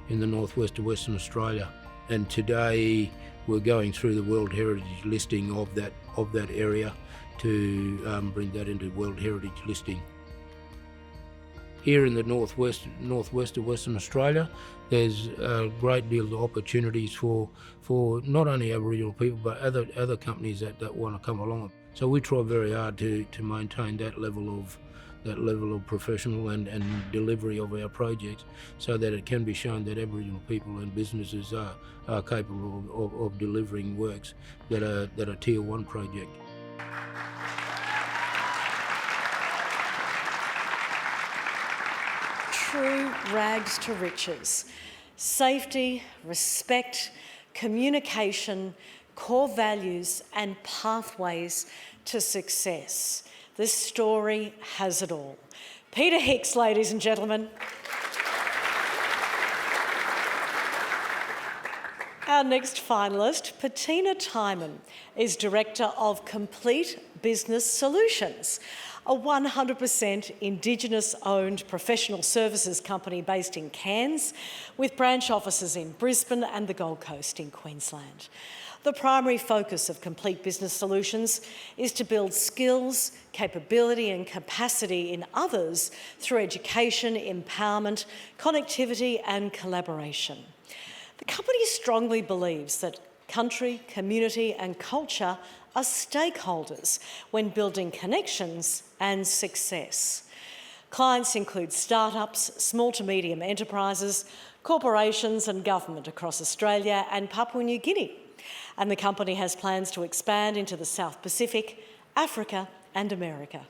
in the northwest of Western Australia. And today we're going through the World Heritage listing of that area to bring that into World Heritage listing. Here in the northwest of Western Australia, there's a great deal of opportunities for not only Aboriginal people but other companies that want to come along. So we try very hard to maintain that level that level of professional and delivery of our projects, so that it can be shown that Aboriginal people and businesses are capable of delivering works that are Tier 1 project. True rags to riches. Safety, respect, communication, core values and pathways to success. This story has it all. Peter Hicks, ladies and gentlemen. Our next finalist, Bettina Timon, is Director of Complete Business Solutions, a 100% Indigenous-owned professional services company based in Cairns, with branch offices in Brisbane and the Gold Coast in Queensland. The primary focus of Complete Business Solutions is to build skills, capability and capacity in others through education, empowerment, connectivity and collaboration. The company strongly believes that country, community and culture are stakeholders when building connections and success. Clients include startups, small to medium enterprises, corporations and government across Australia and Papua New Guinea. And the company has plans to expand into the South Pacific, Africa and America.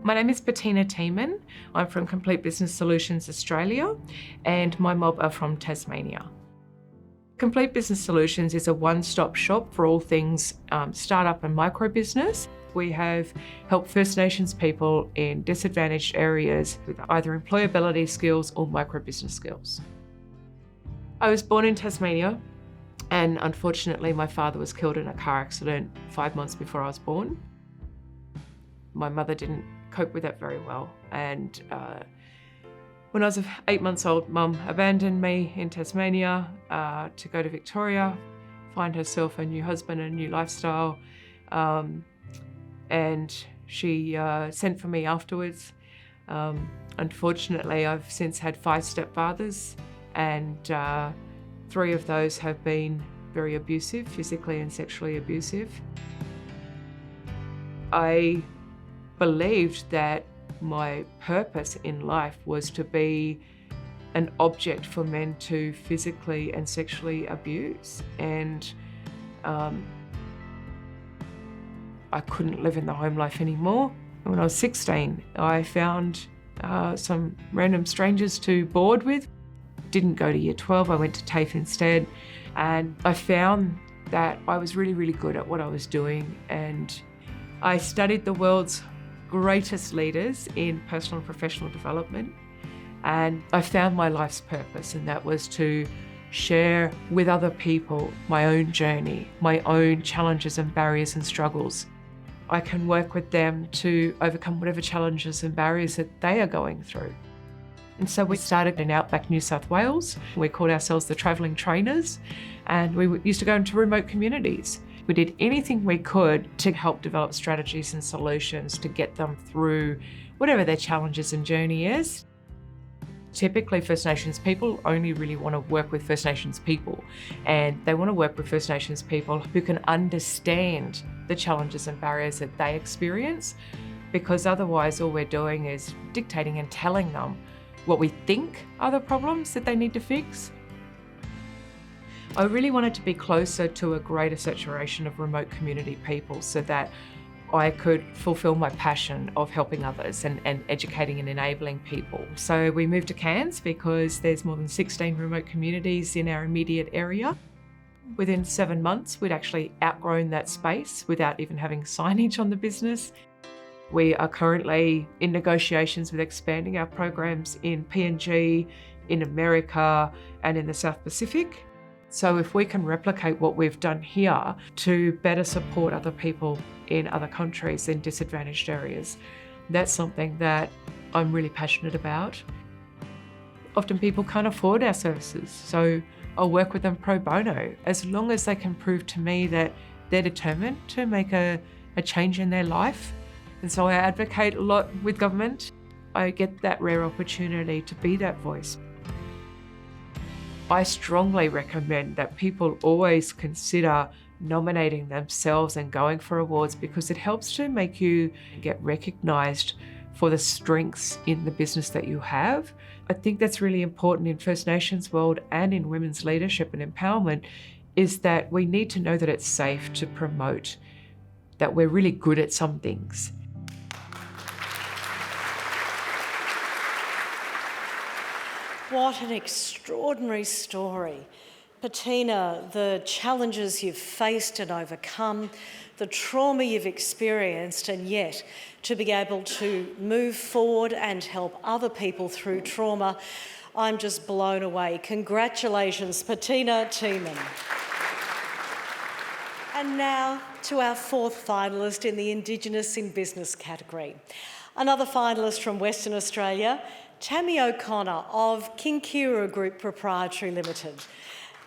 My name is Bettina Timon. I'm from Complete Business Solutions Australia and my mob are from Tasmania. Complete Business Solutions is a one-stop shop for all things startup and micro business. We have helped First Nations people in disadvantaged areas with either employability skills or micro business skills. I was born in Tasmania and unfortunately my father was killed in a car accident 5 months before I was born. My mother didn't cope with that very well and when I was 8 months old, Mum abandoned me in Tasmania to go to Victoria, find herself a new husband and a new lifestyle. And she sent for me afterwards. Unfortunately, I've since had 5 stepfathers and 3 of those have been very abusive, physically and sexually abusive. I believed that my purpose in life was to be an object for men to physically and sexually abuse. And I couldn't live in the home life anymore. When I was 16, I found some random strangers to board with. Didn't go to year 12, I went to TAFE instead. And I found that I was really, really good at what I was doing. And I studied the world's greatest leaders in personal and professional development. And I found my life's purpose, and that was to share with other people my own journey, my own challenges and barriers and struggles. I can work with them to overcome whatever challenges and barriers that they are going through. And so we started in outback New South Wales. We called ourselves the Travelling Trainers, and we used to go into remote communities. We did anything we could to help develop strategies and solutions to get them through whatever their challenges and journey is. Typically, First Nations people only really want to work with First Nations people, and they want to work with First Nations people who can understand the challenges and barriers that they experience, because otherwise all we're doing is dictating and telling them what we think are the problems that they need to fix. I really wanted to be closer to a greater saturation of remote community people so that I could fulfil my passion of helping others and educating and enabling people. So we moved to Cairns because there's more than 16 remote communities in our immediate area. Within 7 months, we'd actually outgrown that space without even having signage on the business. We are currently in negotiations with expanding our programs in PNG, in America, and in the South Pacific. So if we can replicate what we've done here to better support other people in other countries in disadvantaged areas, that's something that I'm really passionate about. Often people can't afford our services, so I'll work with them pro bono as long as they can prove to me that they're determined to make a change in their life. And so I advocate a lot with government. I get that rare opportunity to be that voice. I strongly recommend that people always consider nominating themselves and going for awards, because it helps to make you get recognised for the strengths in the business that you have. I think that's really important in First Nations world and in women's leadership and empowerment, is that we need to know that it's safe to promote, that we're really good at some things. What an extraordinary story. Bettina, the challenges you've faced and overcome, the trauma you've experienced, and yet to be able to move forward and help other people through trauma, I'm just blown away. Congratulations, Bettina Tiemann. And now to our fourth finalist in the Indigenous in Business category. Another finalist from Western Australia, Tammy O'Connor of Kinkira Group Proprietary Limited.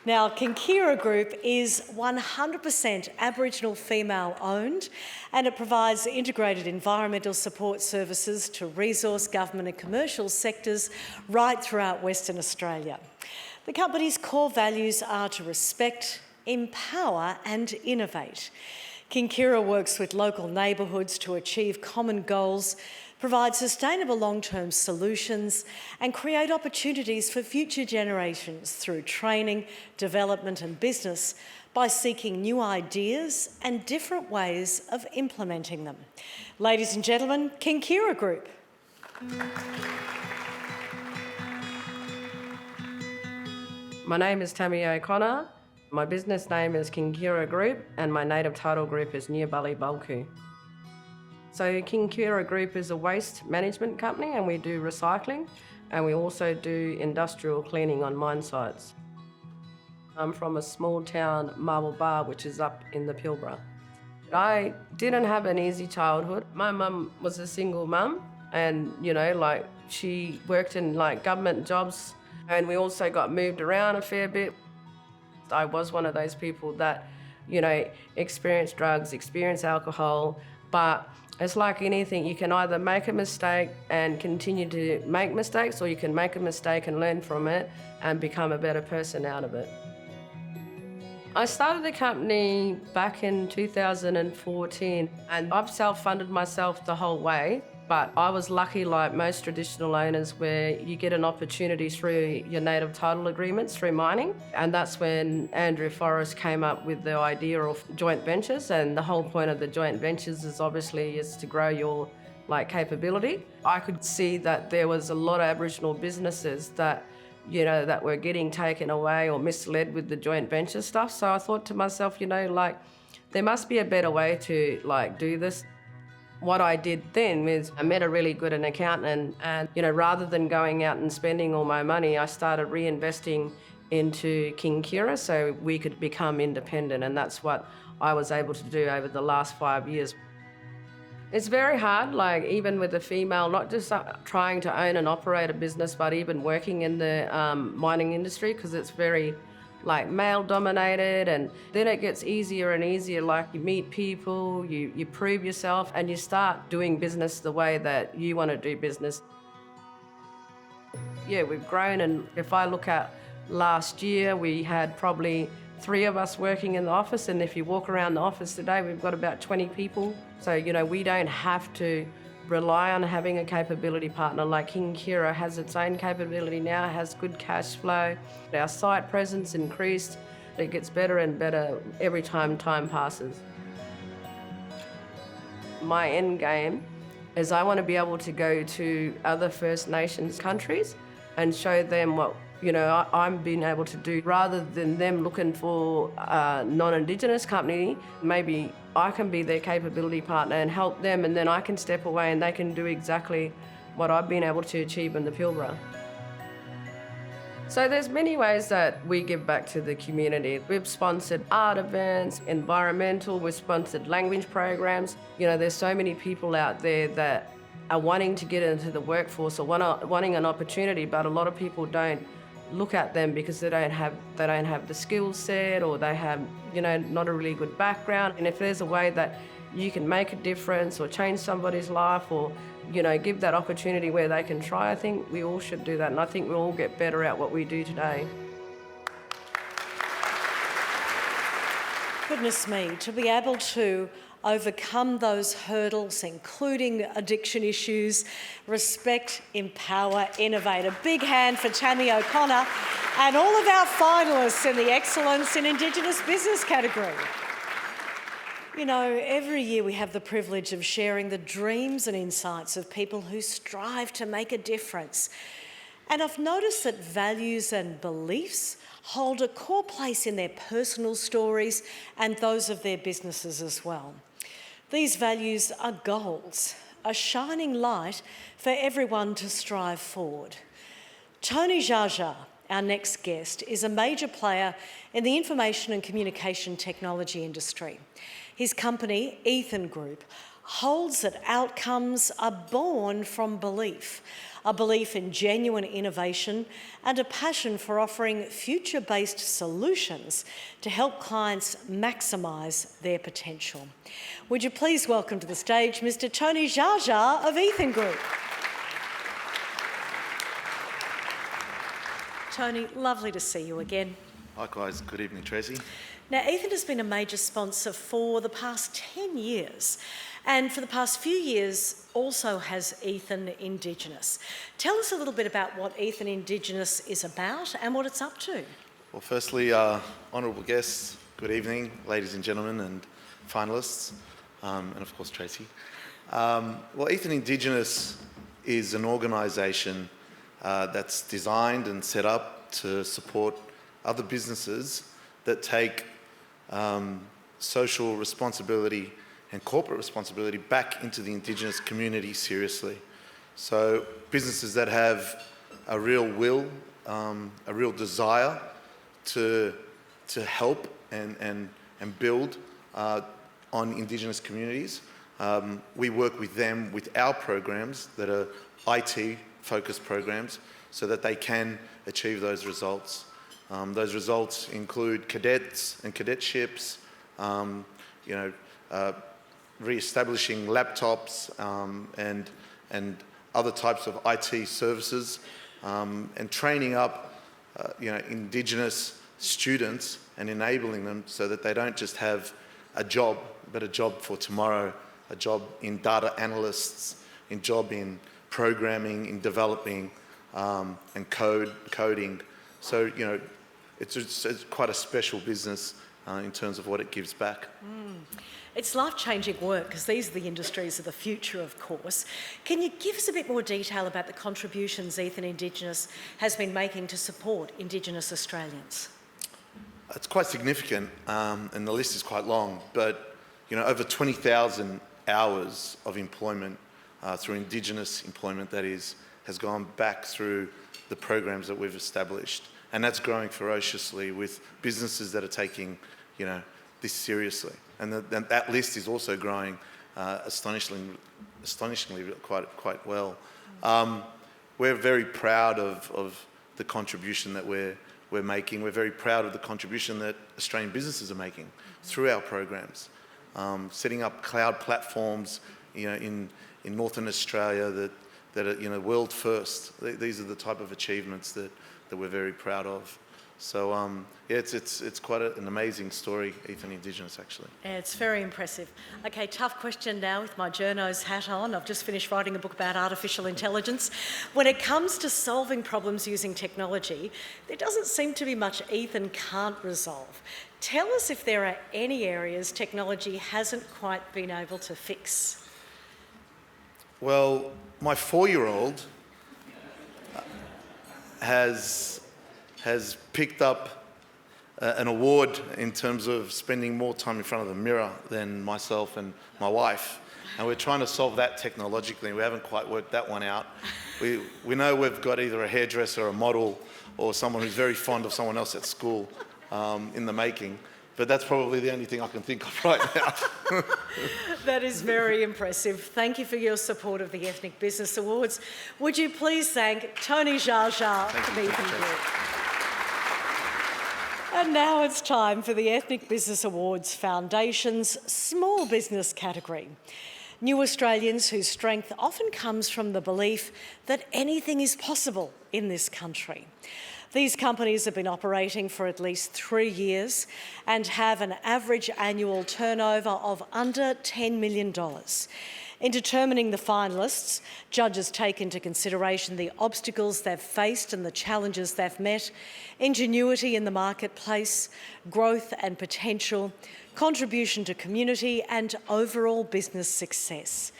Now, Kinkira Group is 100% Aboriginal female owned, and it provides integrated environmental support services to resource, government and commercial sectors right throughout Western Australia. The company's core values are to respect, empower and innovate. Kinkira works with local neighbourhoods to achieve common goals, provide sustainable long-term solutions and create opportunities for future generations through training, development and business by seeking new ideas and different ways of implementing them. Ladies and gentlemen, Kinkira Group. My name is Tammy O'Connor. My business name is Kinkira Group and my native title group is Nyabully Bulku. So Kinkira Group is a waste management company and we do recycling and we also do industrial cleaning on mine sites. I'm from a small town, Marble Bar, which is up in the Pilbara. I didn't have an easy childhood. My mum was a single mum and, she worked in government jobs and we also got moved around a fair bit. I was one of those people that, experienced drugs, experienced alcohol, but it's like anything, you can either make a mistake and continue to make mistakes, or you can make a mistake and learn from it and become a better person out of it. I started the company back in 2014 and I've self-funded myself the whole way, but I was lucky, like most traditional owners, where you get an opportunity through your native title agreements through mining, and that's when Andrew Forrest came up with the idea of joint ventures, and the whole point of the joint ventures is obviously to grow your capability. I could see that there was a lot of Aboriginal businesses that that were getting taken away or misled with the joint venture stuff, so I thought to myself, there must be a better way to do this. What I did then was I met a really good accountant and, rather than going out and spending all my money, I started reinvesting into Kinkira so we could become independent, and that's what I was able to do over the last 5 years. It's very hard, even with a female, not just trying to own and operate a business, but even working in the mining industry, because it's very male dominated, and then it gets easier and easier. You meet people, you prove yourself and you start doing business the way that you want to do business. Yeah, we've grown, and if I look at last year, we had probably 3 of us working in the office, and if you walk around the office today, we've got about 20 people. So, we don't have to rely on having a capability partner. Kinkira has its own capability now, has good cash flow. Our site presence increased. It gets better and better every time passes. My end game is I want to be able to go to other First Nations countries and show them what I'm being able to do, rather than them looking for a non-Indigenous company. Maybe I can be their capability partner and help them, and then I can step away and they can do exactly what I've been able to achieve in the Pilbara. So there's many ways that we give back to the community. We've sponsored art events, environmental, we've sponsored language programs. There's so many people out there that are wanting to get into the workforce or wanting an opportunity, but a lot of people don't look at them because they don't have the skill set, or they have not a really good background. And if there's a way that you can make a difference or change somebody's life, or give that opportunity where they can try, I think we all should do that, and I think we'll all get better at what we do today. Goodness me, to be able to overcome those hurdles, including addiction issues, respect, empower, innovate. A big hand for Tammy O'Connor and all of our finalists in the Excellence in Indigenous Business category. You know, every year we have the privilege of sharing the dreams and insights of people who strive to make a difference. And I've noticed that values and beliefs hold a core place in their personal stories and those of their businesses as well. These values are goals, a shining light for everyone to strive forward. Tony Jaja, our next guest, is a major player in the information and communication technology industry. His company, Ethan Group, holds that outcomes are born from belief, a belief in genuine innovation and a passion for offering future-based solutions to help clients maximise their potential. Would you please welcome to the stage Mr. Tony Jaja of Ethan Group. Tony, lovely to see you again. Likewise, good evening, Tracey. Now, Ethan has been a major sponsor for the past 10 years, and for the past few years also has Ethan Indigenous. Tell us a little bit about what Ethan Indigenous is about and what it's up to. Well, firstly, honourable guests, good evening, ladies and gentlemen and finalists, and of course Tracey. Well, Ethan Indigenous is an organisation that's designed and set up to support other businesses that take social responsibility and corporate responsibility back into the Indigenous community seriously. So businesses that have a real will, a real desire to help and build on Indigenous communities. We work with them with our programs that are IT-focused programs so that they can achieve those results. Those results include cadets and cadetships, re-establishing laptops and other types of IT services, and training up Indigenous students and enabling them so that they don't just have a job, but a job for tomorrow, a job in data analysts, a job in programming, in developing, and coding. So, it's quite a special business in terms of what it gives back. It's life-changing work because these are the industries of the future, of course. Can you give us a bit more detail about the contributions Ethan Indigenous has been making to support Indigenous Australians? It's quite significant, and the list is quite long, but over 20,000 hours of employment through Indigenous employment, that is, has gone back through the programs that we've established. And that's growing ferociously with businesses that are taking, this seriously. And that list is also growing astonishingly quite well. We're very proud of the contribution that we're making. We're very proud of the contribution that Australian businesses are making through our programs, setting up cloud platforms, in Northern Australia that are, world first. These are the type of achievements that we're very proud of. So it's quite an amazing story, Ethan Indigenous, actually. Yeah, it's very impressive. Okay, tough question now with my journo's hat on. I've just finished writing a book about artificial intelligence. When it comes to solving problems using technology, there doesn't seem to be much Ethan can't resolve. Tell us if there are any areas technology hasn't quite been able to fix. Well, my 4-year-old has picked up an award in terms of spending more time in front of the mirror than myself and my wife. And we're trying to solve that technologically. We haven't quite worked that one out. We know we've got either a hairdresser, a model, or someone who's very fond of someone else at school in the making. But that's probably the only thing I can think of right now. That is very impressive. Thank you for your support of the Ethnic Business Awards. Would you please thank Tony Jaja from Ethan Group. And now it's time for the Ethnic Business Awards Foundation's Small Business category. New Australians whose strength often comes from the belief that anything is possible in this country. These companies have been operating for at least 3 years and have an average annual turnover of under $10 million. In determining the finalists, judges take into consideration the obstacles they've faced and the challenges they've met, ingenuity in the marketplace, growth and potential, contribution to community and overall business success.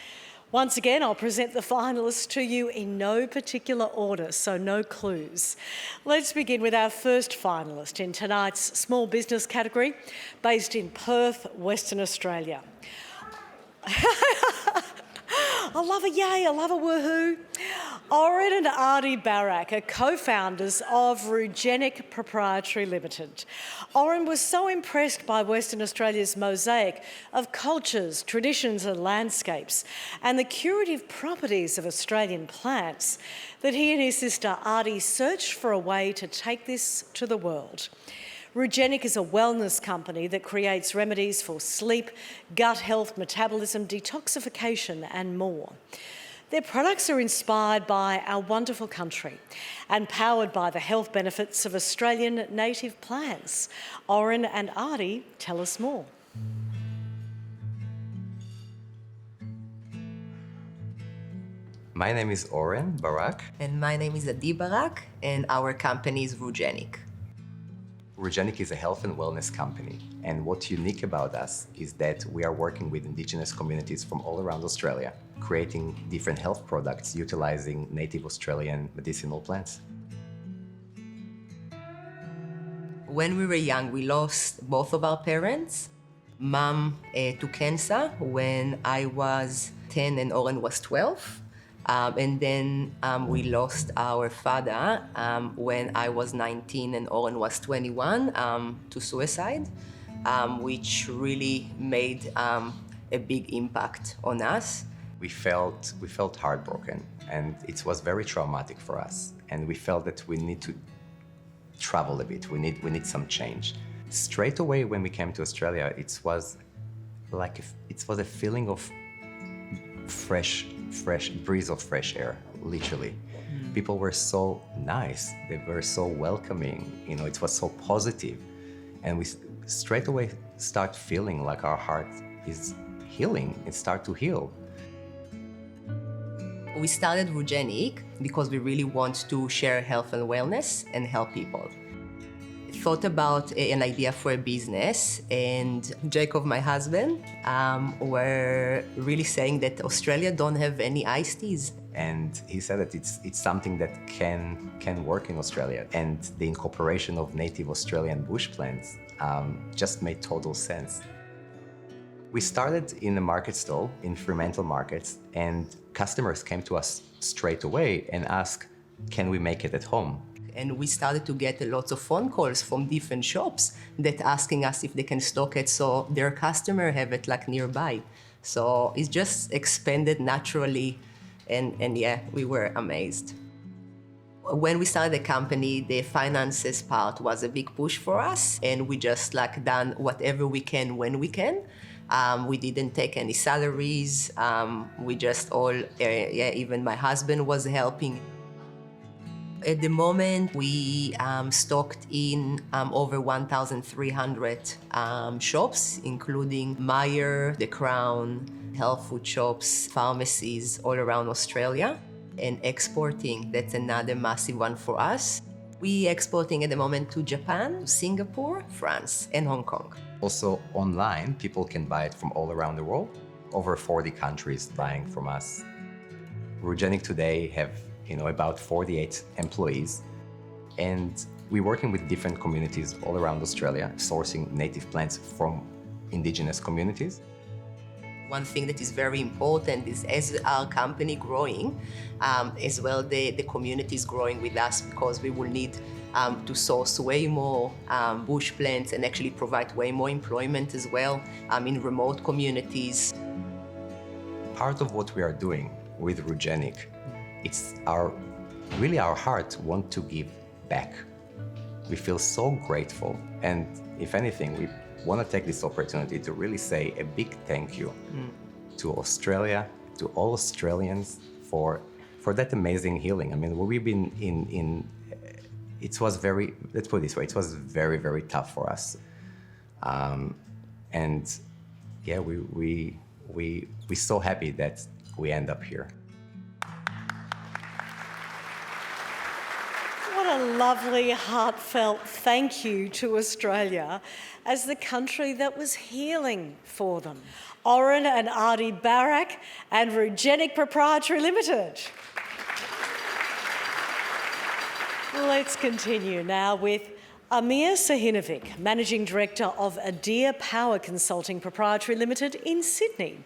Once again, I'll present the finalists to you in no particular order, so no clues. Let's begin with our first finalist in tonight's small business category, based in Perth, Western Australia. I love a yay, I love a woohoo. Oren and Artie Barak are co-founders of Rugenic Proprietary Limited. Oren was so impressed by Western Australia's mosaic of cultures, traditions and landscapes and the curative properties of Australian plants that he and his sister Artie searched for a way to take this to the world. Rugenic is a wellness company that creates remedies for sleep, gut health, metabolism, detoxification and more. Their products are inspired by our wonderful country and powered by the health benefits of Australian native plants. Oren and Artie tell us more. My name is Oren Barak. And my name is Adi Barak, and our company is Rugenic. Rugenic is a health and wellness company, and what's unique about us is that we are working with Indigenous communities from all around Australia, creating different health products utilizing native Australian medicinal plants. When we were young, we lost both of our parents. Mom to cancer when I was 10 and Oren was 12. And then we lost our father when I was 19 and Oren was 21 to suicide, which really made a big impact on us. We felt heartbroken, and it was very traumatic for us. And we felt that we need to travel a bit. We need some change. Straight away when we came to Australia, it was a feeling of fresh breeze of fresh air, literally. People were so nice, they were so welcoming, it was so positive. And we straight away start feeling like our heart is healing, it start to heal. We started Rugenic because we really want to share health and wellness and help people. Thought about an idea for a business, and Jacob, my husband, were really saying that Australia don't have any iced teas. And he said that it's something that can work in Australia, and the incorporation of native Australian bush plants just made total sense. We started in a market stall in Fremantle markets, and customers came to us straight away and asked, can we make it at home? And we started to get lots of phone calls from different shops that asking us if they can stock it so their customer have it nearby. So it just expanded naturally, and yeah, we were amazed. When we started the company, the finances part was a big push for us, and we just done whatever we can when we can. We didn't take any salaries. We just all, even my husband was helping. At the moment, we stocked in over 1,300 shops, including Myer, The Crown, health food shops, pharmacies all around Australia. And exporting, that's another massive one for us. We're exporting at the moment to Japan, Singapore, France, and Hong Kong. Also online, people can buy it from all around the world. Over 40 countries buying from us. Rugenic today have about 48 employees, and we're working with different communities all around Australia, sourcing native plants from Indigenous communities. One thing that is very important is as our company growing, as well the community is growing with us, because we will need to source way more bush plants and actually provide way more employment as well in remote communities. Part of what we are doing with Rugenic, it's really our heart want to give back. We feel so grateful, and if anything, we want to take this opportunity to really say a big thank you to Australia, to all Australians for that amazing healing. I mean, we've been it was very, let's put it this way, it was very, very tough for us. And yeah, we're so happy that we end up here. What a lovely, heartfelt thank you to Australia as the country that was healing for them. Oren and Artie Barak and Rugenic Proprietary Limited. Let's continue now with Amir Sahinovic, Managing Director of Adir Power Consulting Proprietary Limited in Sydney.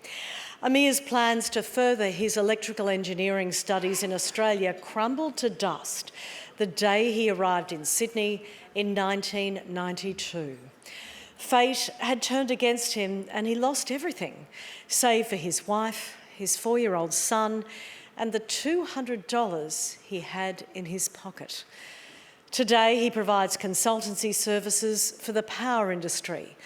Amir's plans to further his electrical engineering studies in Australia crumbled to dust the day he arrived in Sydney in 1992. Fate had turned against him and he lost everything, save for his wife, his 4-year-old son, and the $200 he had in his pocket. Today, he provides consultancy services for the power industry.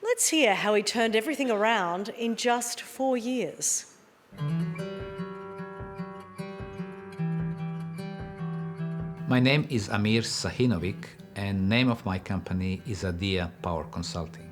Let's hear how he turned everything around in just 4 years. My name is Amir Sahinovic, and name of my company is Adir Power Consulting.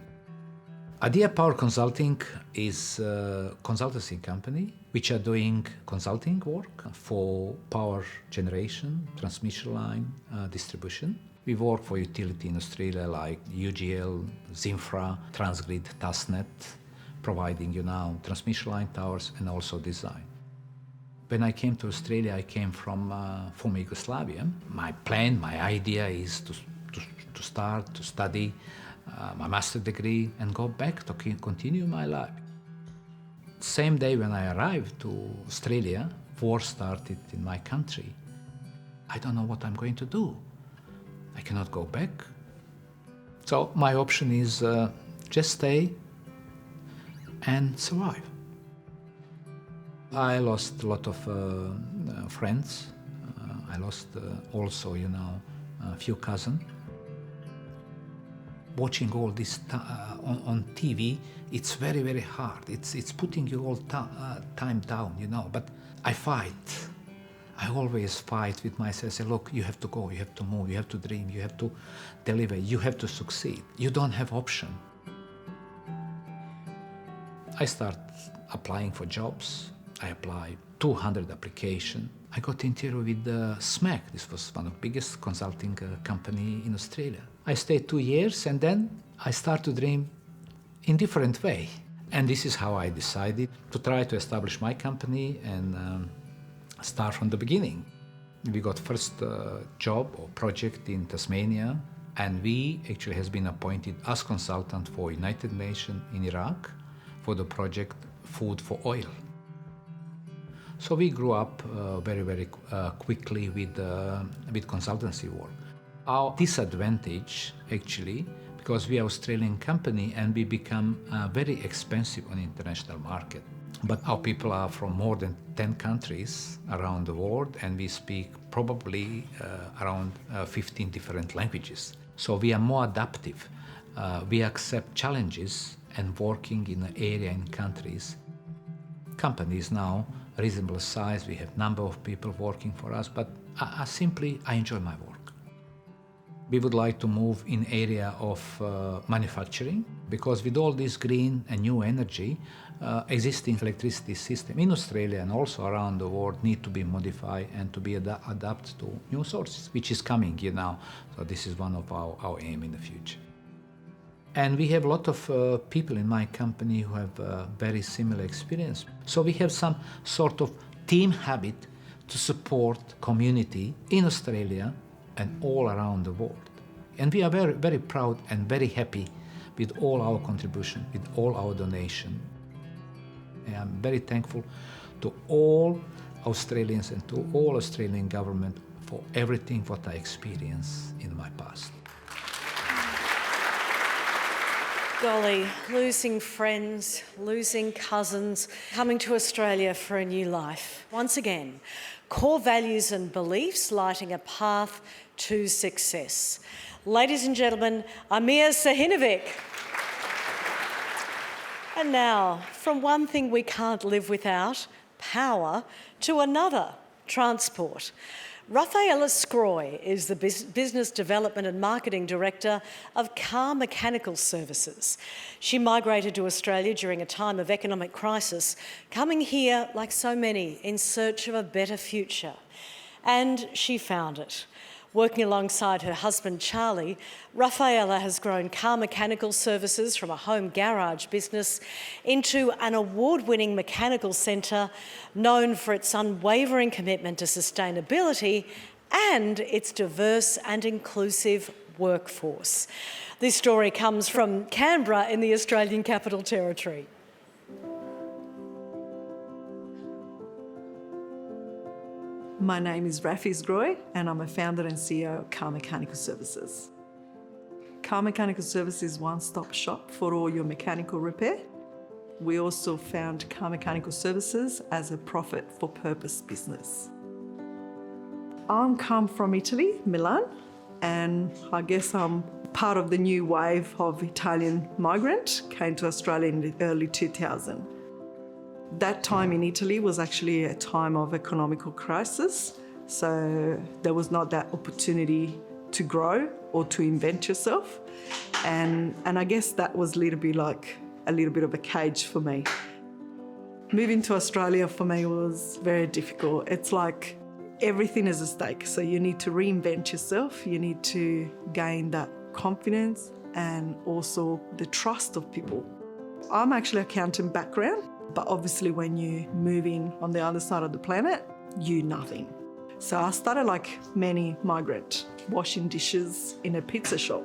Adir Power Consulting is a consultancy company which are doing consulting work for power generation, transmission line, distribution. We work for utility in Australia like UGL, Zinfra, Transgrid, Tasnet, providing transmission line towers and also design. When I came to Australia, I came from former Yugoslavia. My plan, my idea is to start to study my master's degree and go back to continue my life. Same day when I arrived to Australia, war started in my country. I don't know what I'm going to do. I cannot go back. So my option is just stay and survive. I lost a lot of friends. I lost also, a few cousins. Watching all this on TV, it's very, very hard. It's putting you all time down, But I fight. I always fight with myself. Say, look, you have to go, you have to move, you have to dream, you have to deliver, you have to succeed. You don't have option. I start applying for jobs. I applied 200 applications. I got interview with SMAC. This was one of the biggest consulting company in Australia. I stayed 2 years and then I started to dream in different way. And this is how I decided to try to establish my company and start from the beginning. We got first job or project in Tasmania, and we actually has been appointed as consultant for United Nations in Iraq for the project Food for Oil. So we grew up very, very quickly with consultancy work. Our disadvantage, actually, because we are Australian company and we become very expensive on the international market. But our people are from more than 10 countries around the world, and we speak probably around 15 different languages. So we are more adaptive. We accept challenges and working in an area in countries. Companies now reasonable size, we have number of people working for us, but I enjoy my work. We would like to move in area of manufacturing, because with all this green and new energy, existing electricity system in Australia and also around the world need to be modified and to be adapted to new sources, which is coming here now. So this is one of our aim in the future. And we have a lot of people in my company who have very similar experience. So we have some sort of team habit to support community in Australia and all around the world. And we are very, very proud and very happy with all our contribution, with all our donation. And I'm very thankful to all Australians and to all Australian government for everything what I experienced in my past. Golly, losing friends, losing cousins, coming to Australia for a new life. Once again, core values and beliefs lighting a path to success. Ladies and gentlemen, Amir Sahinovic. And now, from one thing we can't live without, power, to another, transport. Rafaela Scroy is the Business Development and Marketing Director of Car Mechanical Services. She migrated to Australia during a time of economic crisis, coming here, like so many, in search of a better future. And she found it. Working alongside her husband, Charlie, Rafaela has grown Car Mechanical Services from a home garage business into an award-winning mechanical centre known for its unwavering commitment to sustainability and its diverse and inclusive workforce. This story comes from Canberra in the Australian Capital Territory. My name is Rafi Scroy and I'm a founder and CEO of Car Mechanical Services. Car Mechanical Services is a one-stop shop for all your mechanical repair. We also found Car Mechanical Services as a profit-for-purpose business. I'm come from Italy, Milan, and I guess I'm part of the new wave of Italian migrant came to Australia in the early 2000s. That time in Italy was actually a time of economical crisis, so there was not that opportunity to grow or to invent yourself. And I guess that was a little bit of a cage for me. Moving to Australia for me was very difficult. It's like everything is at stake, so you need to reinvent yourself, you need to gain that confidence and also the trust of people. I'm actually an accountant background, but obviously when you move in on the other side of the planet, you're nothing. So I started like many migrants, washing dishes in a pizza shop.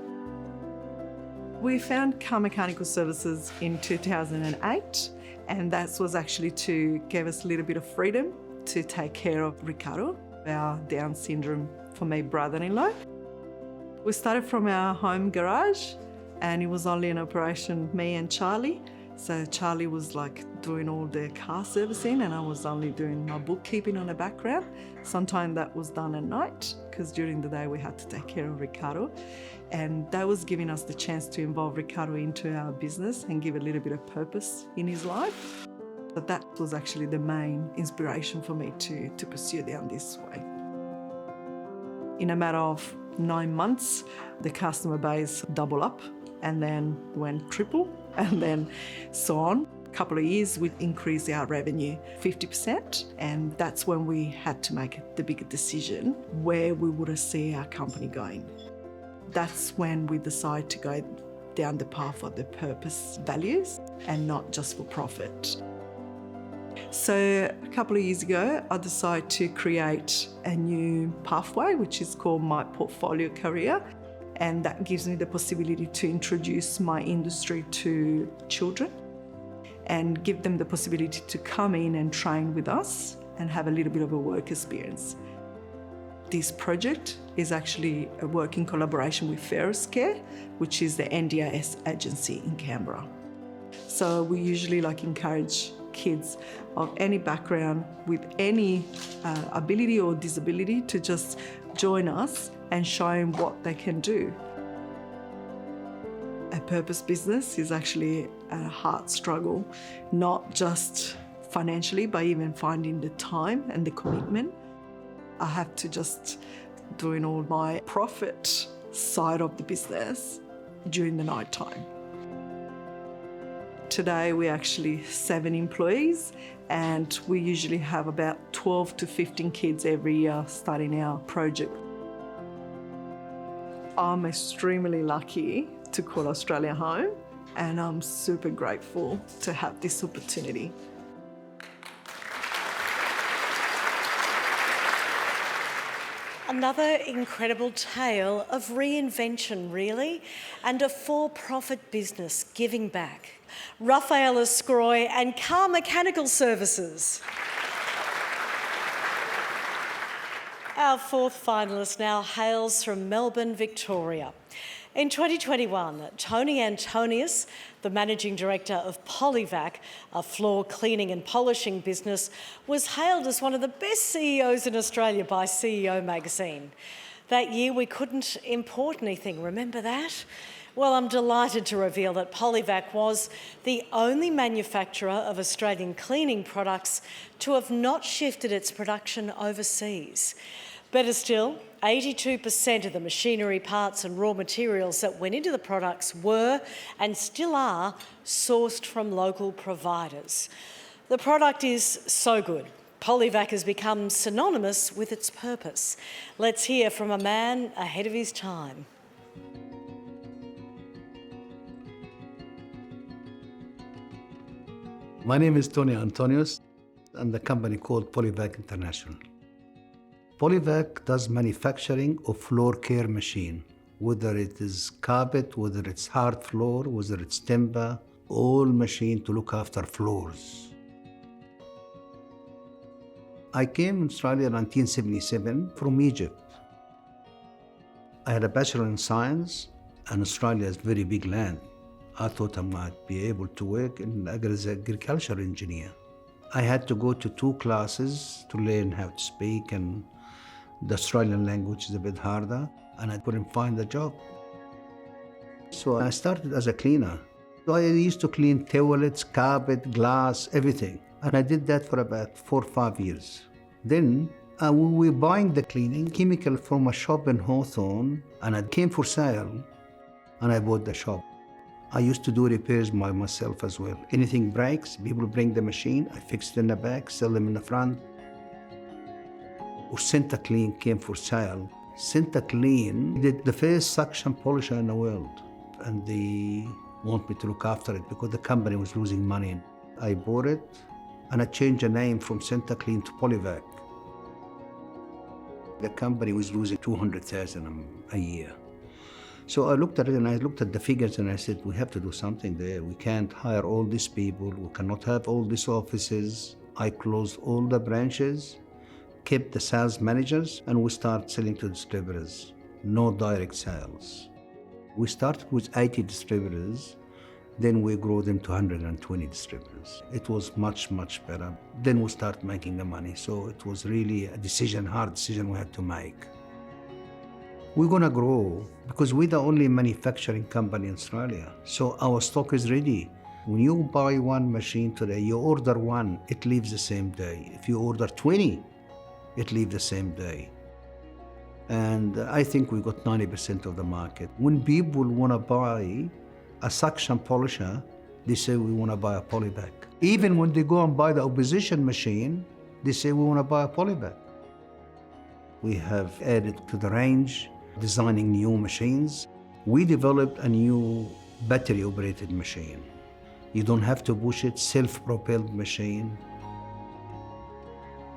We found Car Mechanical Services in 2008, and that was actually to give us a little bit of freedom to take care of Ricardo, our Down syndrome for my brother-in-law. We started from our home garage, and it was only in operation, me and Charlie. So Charlie was like doing all the car servicing and I was only doing my bookkeeping on the background. Sometimes that was done at night because during the day we had to take care of Ricardo. And that was giving us the chance to involve Ricardo into our business and give a little bit of purpose in his life. But that was actually the main inspiration for me to pursue down this way. In a matter of 9 months, the customer base doubled up and then went triple and then so on. A couple of years, we increased our revenue 50%, and that's when we had to make the big decision where we would see our company going. That's when we decided to go down the path of the purpose values and not just for profit. So a couple of years ago, I decided to create a new pathway, which is called My Portfolio Career. And that gives me the possibility to introduce my industry to children and give them the possibility to come in and train with us and have a little bit of a work experience. This project is actually a work in collaboration with Ferris Care, which is the NDIS agency in Canberra. So we usually encourage kids of any background with any ability or disability to just join us and show them what they can do. A purpose business is actually a hard struggle, not just financially, but even finding the time and the commitment. I have to just doing all my profit side of the business during the night time. Today we're actually 7 employees and we usually have about 12 to 15 kids every year starting our project. I'm extremely lucky to call Australia home and I'm super grateful to have this opportunity. Another incredible tale of reinvention, really, and a for-profit business giving back. Rafaela Scroy and Car Mechanical Services. Our fourth finalist now hails from Melbourne, Victoria. In 2021, Tony Antonius, the Managing Director of Polyvac, a floor cleaning and polishing business, was hailed as one of the best CEOs in Australia by CEO magazine. That year we couldn't import anything, remember that? Well, I'm delighted to reveal that Polyvac was the only manufacturer of Australian cleaning products to have not shifted its production overseas. Better still, 82% of the machinery parts and raw materials that went into the products were and still are sourced from local providers. The product is so good. Polyvac has become synonymous with its purpose. Let's hear from a man ahead of his time. My name is Tony Antonius, and the company called Polyvac International. Polyvac does manufacturing of floor care machine, whether it is carpet, whether it's hard floor, whether it's timber, all machine to look after floors. I came to Australia in 1977 from Egypt. I had a bachelor in science, and Australia is a very big land. I thought I might be able to work as an agriculture engineer. I had to go to 2 classes to learn how to speak, and the Australian language is a bit harder, and I couldn't find a job. So I started as a cleaner. So I used to clean toilets, carpet, glass, everything. And I did that for about 4 or 5 years. Then we were buying the cleaning chemical from a shop in Hawthorne, and it came for sale, and I bought the shop. I used to do repairs by myself as well. Anything breaks, people bring the machine, I fix it in the back, sell them in the front. Or Clean came for sale. Clean did the first suction polisher in the world, and they want me to look after it because the company was losing money. I bought it, and I changed the name from Clean to Polyvac. The company was losing $200,000 a year. So I looked at it and I looked at the figures and I said, we have to do something there. We can't hire all these people. We cannot have all these offices. I closed all the branches, kept the sales managers, and we started selling to distributors. No direct sales. We started with 80 distributors. Then we grew them to 120 distributors. It was much, much better. Then we started making the money. So it was really a decision, hard decision we had to make. We're gonna grow because we're the only manufacturing company in Australia. So our stock is ready. When you buy one machine today, you order one, it leaves the same day. If you order 20, it leaves the same day. And I think we got 90% of the market. When people wanna buy a suction polisher, they say we wanna buy a Polyvac. Even when they go and buy the opposition machine, they say we wanna buy a Polyvac. We have added to the range, designing new machines. We developed a new battery-operated machine. You don't have to push it, self-propelled machine.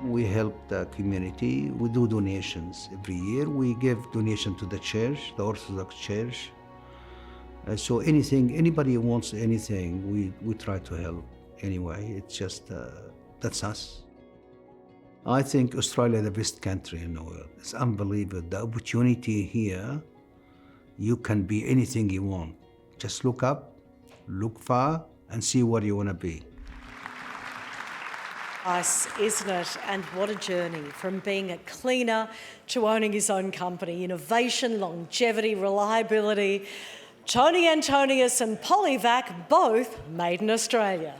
We help the community. We do donations every year. We give donation to the church, the Orthodox Church. So anything, anybody who wants anything, we try to help anyway. It's just, that's us. I think Australia is the best country in the world. It's unbelievable. The opportunity here, you can be anything you want. Just look up, look far, and see what you want to be. Nice, isn't it? And what a journey from being a cleaner to owning his own company. Innovation, longevity, reliability. Tony Antonius and Polyvac, both made in Australia.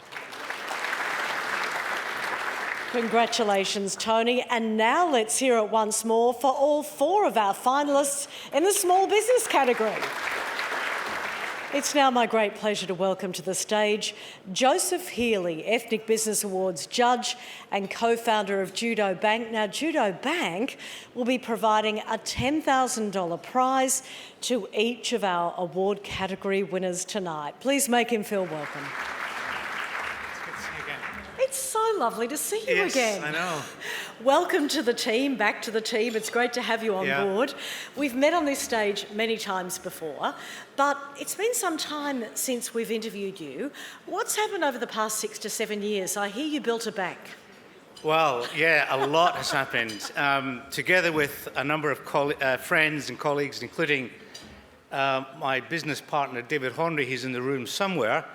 Congratulations, Tony. And now let's hear it once more for all 4 of our finalists in the small business category. It's now my great pleasure to welcome to the stage Joseph Healy, Ethnic Business Awards judge and co-founder of Judo Bank. Now, Judo Bank will be providing a $10,000 prize to each of our award category winners tonight. Please make him feel welcome. It's so lovely to see you again. Yes, I know. Welcome to the team, back to the team. It's great to have you on board. We've met on this stage many times before, but it's been some time since we've interviewed you. What's happened over the past 6 to 7 years? I hear you built a bank. Well, yeah, a lot has happened. Together with a number of friends and colleagues, including my business partner, David Hornery, he's in the room somewhere,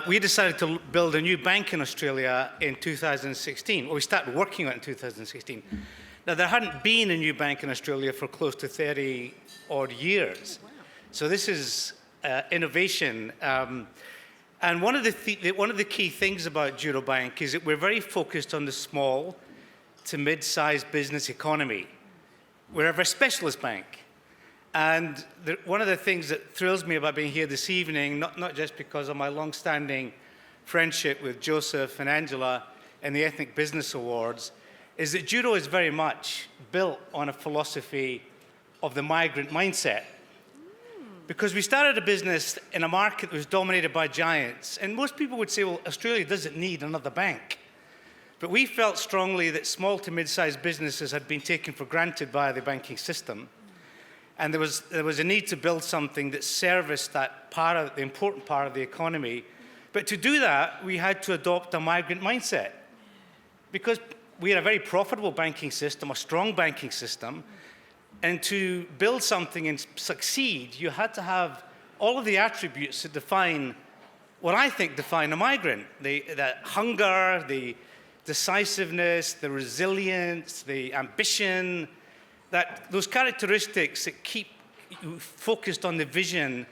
we decided to build a new bank in Australia in 2016. Well, we started working on it in 2016. Now, there hadn't been a new bank in Australia for close to 30-odd years. Wow. So this is innovation. And one of the key things about Judo Bank is that we're very focused on the small to mid-sized business economy. We're a very specialist bank. And one of the things that thrills me about being here this evening, not just because of my long-standing friendship with Joseph and Angela and the Ethnic Business Awards, is that judo is very much built on a philosophy of the migrant mindset. Because we started a business in a market that was dominated by giants, and most people would say, well, Australia doesn't need another bank. But we felt strongly that small to mid-sized businesses had been taken for granted by the banking system. And there was a need to build something that serviced that the important part of the economy. But to do that, we had to adopt a migrant mindset. Because we had a very profitable banking system, a strong banking system, and to build something and succeed, you had to have all of the attributes that define what I think define a migrant. The hunger, the decisiveness, the resilience, the ambition, those characteristics that keep you focused on the vision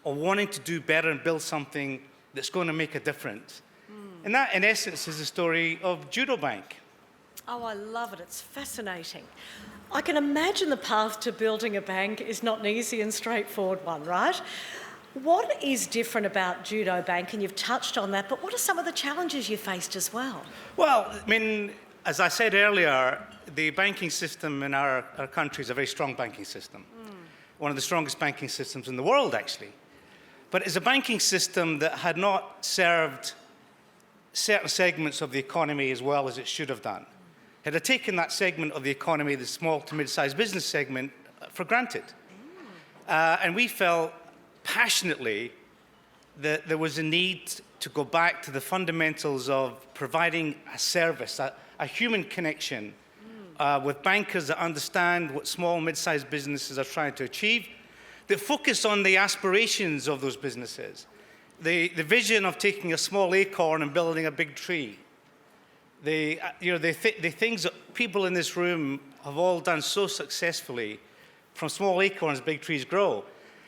of wanting to do better and build something that's going to make a difference. And that, in essence, is the story of Judo Bank. Oh, I love it. It's fascinating. I can imagine the path to building a bank is not an easy and straightforward one, right? What is different about Judo Bank? And you've touched on that, but what are some of the challenges you faced as well? Well, I mean, as I said earlier, the banking system in our country is a very strong banking system. One of the strongest banking systems in the world, actually. But it's a banking system that had not served certain segments of the economy as well as it should have done. It had taken that segment of the economy, the small to mid-sized business segment, for granted. And we felt passionately that there was a need to go back to the fundamentals of providing a service, a human connection with bankers that understand what small and mid-sized businesses are trying to achieve, that focus on the aspirations of those businesses, the vision of taking a small acorn and building a big tree, the things that people in this room have all done so successfully. From small acorns, big trees grow.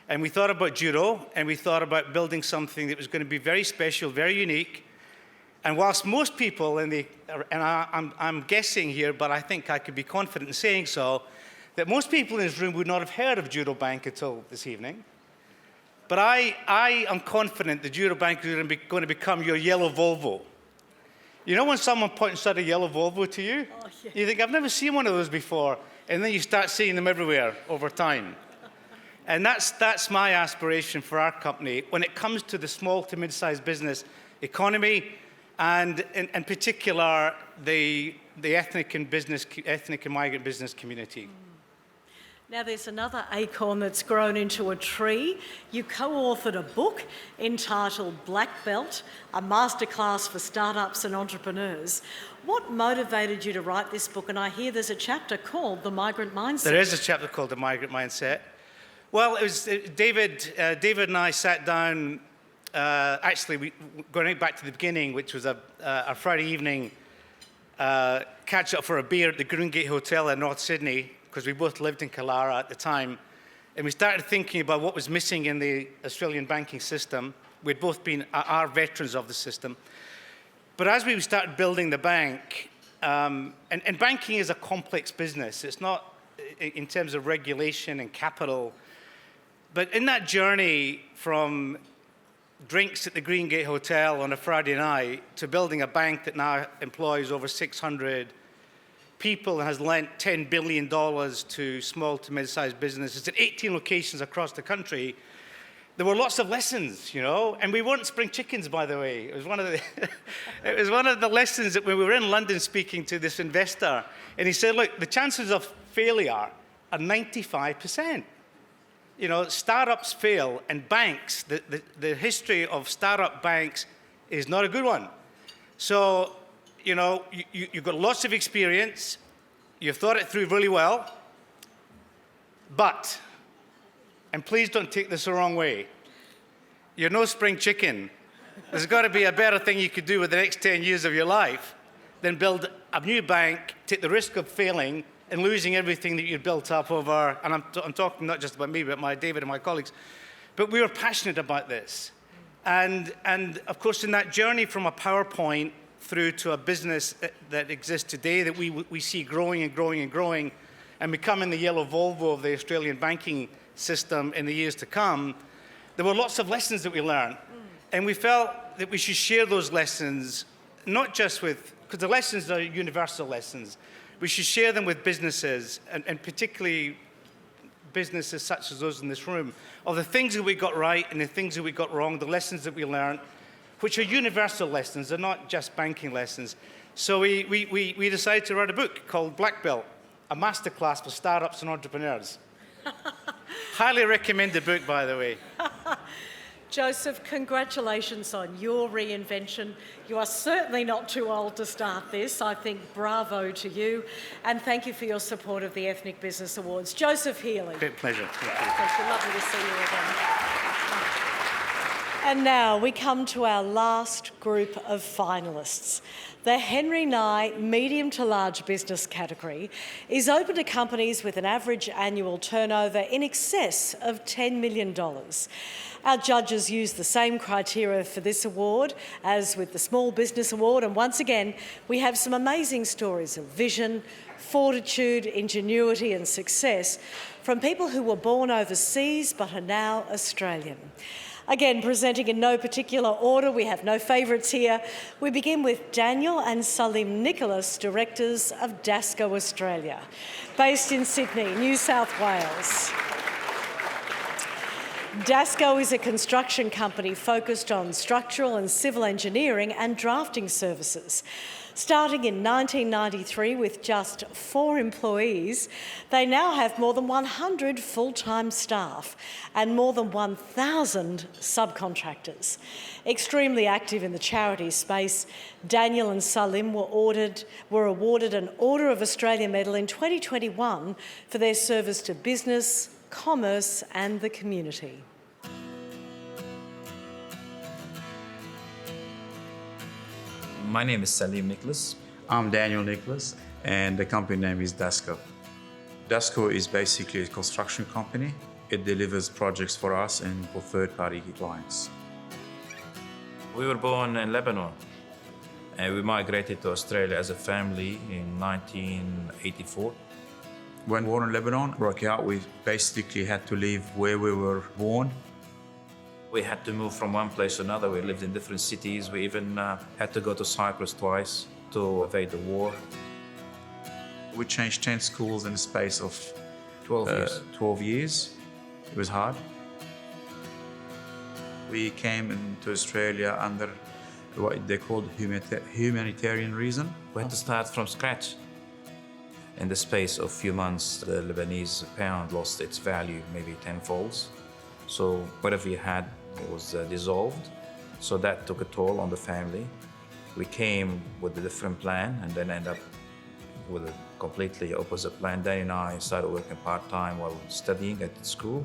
And we thought about judo, and we thought about building something that was going to be very special, very unique. And whilst most people I'm guessing here, but I think I could be confident in saying so, that most people in this room would not have heard of Judo Bank until this evening. But I am confident that Judo Bank is going to become your yellow Volvo. You know when someone points out a yellow Volvo to you? Oh, yeah. You think, I've never seen one of those before. And then you start seeing them everywhere over time. And that's my aspiration for our company when it comes to the small to mid-sized business economy, and in particular, the ethnic and migrant business community. Now there's another acorn that's grown into a tree. You co-authored a book entitled Black Belt, a masterclass for startups and entrepreneurs. What motivated you to write this book? And I hear there's a chapter called The Migrant Mindset. There is a chapter called The Migrant Mindset. Well, it was David and I sat down, actually going back to the beginning, which was a Friday evening catch up for a beer at the Greengate Hotel in North Sydney, because we both lived in Killara at the time. And we started thinking about what was missing in the Australian banking system. We'd both been veterans of the system. But as we started building the bank, and banking is a complex business. It's not in terms of regulation and capital. But in that journey from drinks at the Greengate Hotel on a Friday night to building a bank that now employs over 600 people and has lent $10 billion to small to mid-sized businesses at 18 locations across the country, there were lots of lessons, you know, and we weren't spring chickens, by the way. It was one of the lessons that when we were in London speaking to this investor, and he said, look, the chances of failure are 95%. You know, startups fail, and banks, the history of startup banks is not a good one. So, you know, you've got lots of experience, you've thought it through really well, but, and please don't take this the wrong way, you're no spring chicken. There's got to be a better thing you could do with the next 10 years of your life than build a new bank, take the risk of failing and losing everything that you'd built up over, and I'm talking not just about me, but David and my colleagues. But we were passionate about this. And of course, in that journey from a PowerPoint through to a business that exists today that we see growing and growing and growing, and becoming the yellow Volvo of the Australian banking system in the years to come, there were lots of lessons that we learned. And we felt that we should share those lessons, not just with, because the lessons are universal lessons, we should share them with businesses, and particularly businesses such as those in this room, of the things that we got right and the things that we got wrong, the lessons that we learned, which are universal lessons, they're not just banking lessons. So we decided to write a book called Black Belt, a masterclass for startups and entrepreneurs. Highly recommend the book, by the way. Joseph, congratulations on your reinvention. You are certainly not too old to start this. I think bravo to you. And thank you for your support of the Ethnic Business Awards. Joseph Healy. Great pleasure. Thank you. Lovely to see you again. And now we come to our last group of finalists. The Henry Nye medium to large business category is open to companies with an average annual turnover in excess of $10 million. Our judges use the same criteria for this award as with the Small Business Award, and once again, we have some amazing stories of vision, fortitude, ingenuity and success from people who were born overseas but are now Australian. Again, presenting in no particular order, we have no favourites here. We begin with Daniel and Salim Nicholas, directors of Dasco Australia, based in Sydney, New South Wales. Dasco is a construction company focused on structural and civil engineering and drafting services. Starting in 1993 with just 4 employees, they now have more than 100 full-time staff and more than 1,000 subcontractors. Extremely active in the charity space, Daniel and Salim were awarded an Order of Australia Medal in 2021 for their service to business, commerce and the community. My name is Salim Nicholas. I'm Daniel Nicholas, and the company name is Dasco. Dasco is basically a construction company. It delivers projects for us and for third-party clients. We were born in Lebanon, and we migrated to Australia as a family in 1984. When war in Lebanon broke out, we basically had to leave where we were born. We had to move from one place to another. We lived in different cities. We even had to go to Cyprus twice to evade the war. We changed 10 schools in the space of 12 years. It was hard. We came into Australia under what they called humanitarian reason. We had to start from scratch. In the space of a few months, the Lebanese pound lost its value maybe tenfolds. So whatever you had, it was dissolved. So that took a toll on the family. We came with a different plan and then ended up with a completely opposite plan. Danny and I started working part-time while studying at school.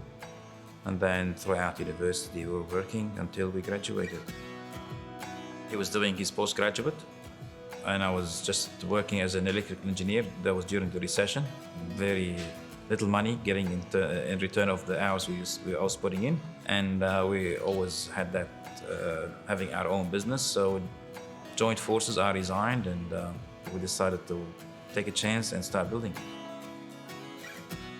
And then throughout university, we were working until we graduated. He was doing his postgraduate, and I was just working as an electrical engineer. That was during the recession. Very little money getting in return of the hours I was putting in. And we always had that, having our own business. So joined forces, I resigned, and we decided to take a chance and start building.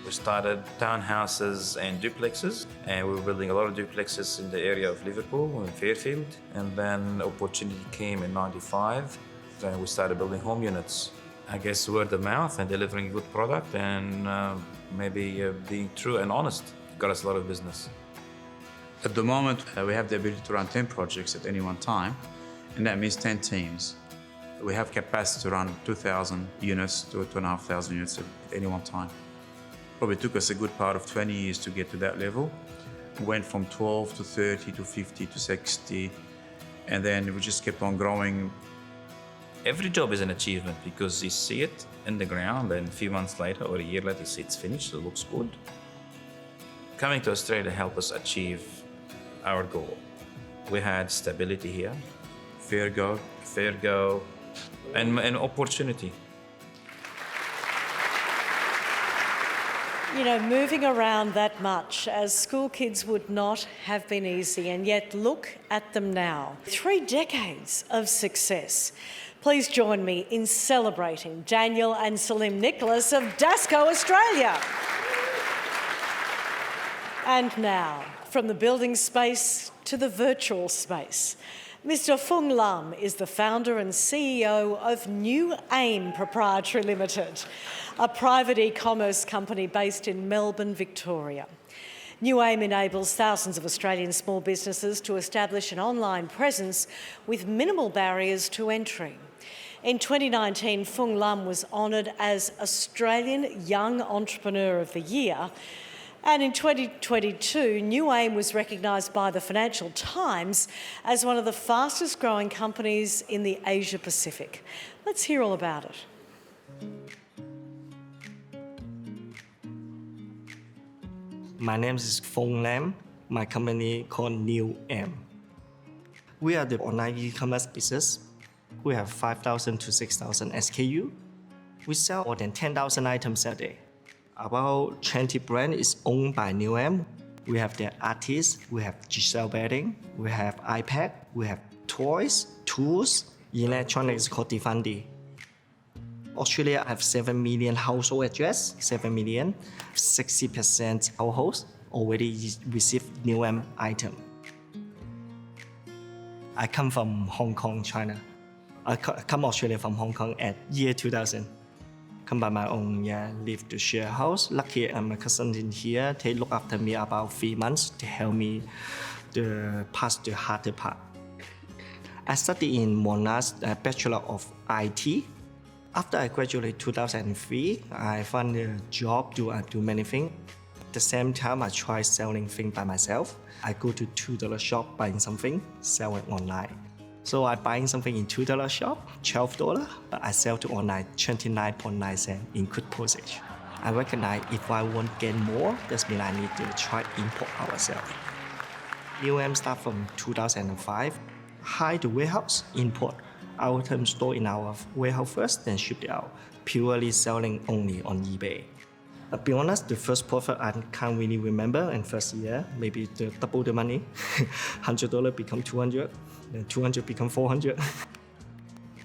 We started townhouses and duplexes, and we were building a lot of duplexes in the area of Liverpool and Fairfield. And then opportunity came in '95, and we started building home units. I guess word of mouth and delivering a good product and maybe being true and honest got us a lot of business. At the moment, we have the ability to run 10 projects at any one time, and that means 10 teams. We have capacity to run 2,000 units to 2,500 units at any one time. Probably took us a good part of 20 years to get to that level. We went from 12 to 30 to 50 to 60, and then we just kept on growing. Every job is an achievement because you see it in the ground, and a few months later or a year later, you see it's finished, it looks good. Coming to Australia helped us achieve our goal. We had stability here, fair go, and opportunity. You know, moving around that much as school kids would not have been easy, and yet look at them now. 3 decades of success. Please join me in celebrating Daniel and Salim Nicholas of Dasco, Australia. And now, from the building space to the virtual space, Mr. Fung Lam is the founder and CEO of New Aim Proprietary Limited, a private e-commerce company based in Melbourne, Victoria. New Aim enables thousands of Australian small businesses to establish an online presence with minimal barriers to entry. In 2019, Fung Lam was honoured as Australian Young Entrepreneur of the Year, and in 2022, New Aim was recognised by the Financial Times as one of the fastest growing companies in the Asia Pacific. Let's hear all about it. My name is Fung Lam. My company called New Aim. We are the online e-commerce business. We have 5,000 to 6,000 SKU. We sell more than 10,000 items a day. About 20 brands is owned by New Aim. We have the artists, we have Giselle bedding, we have iPad, we have toys, tools, electronics called Defandi. Australia have 7 million household address, 7 million, 60% households already receive New Aim item. I come from Hong Kong, China. I come Australia from Hong Kong at year 2000. Come by my own, live to share house. Lucky my cousin in here, they look after me about 3 months to help me to pass the harder part. I studied in Monash, Bachelor of IT. After I graduated 2003, I found a job, do many things. At the same time, I tried selling things by myself. I go to $2 shop, buying something, sell it online. So I buying something in $2 shop, $12, but I sell to online 29.9 cents, include postage. I recognize if I want to get more, that means I need to try import ourselves. New Aim start from 2005. Hide the warehouse, import. Our item store in our warehouse first, then ship it out. Purely selling only on eBay. To be honest, the first profit I can't really remember in first year. Maybe double the money. $100 become 200, then 200 become 400.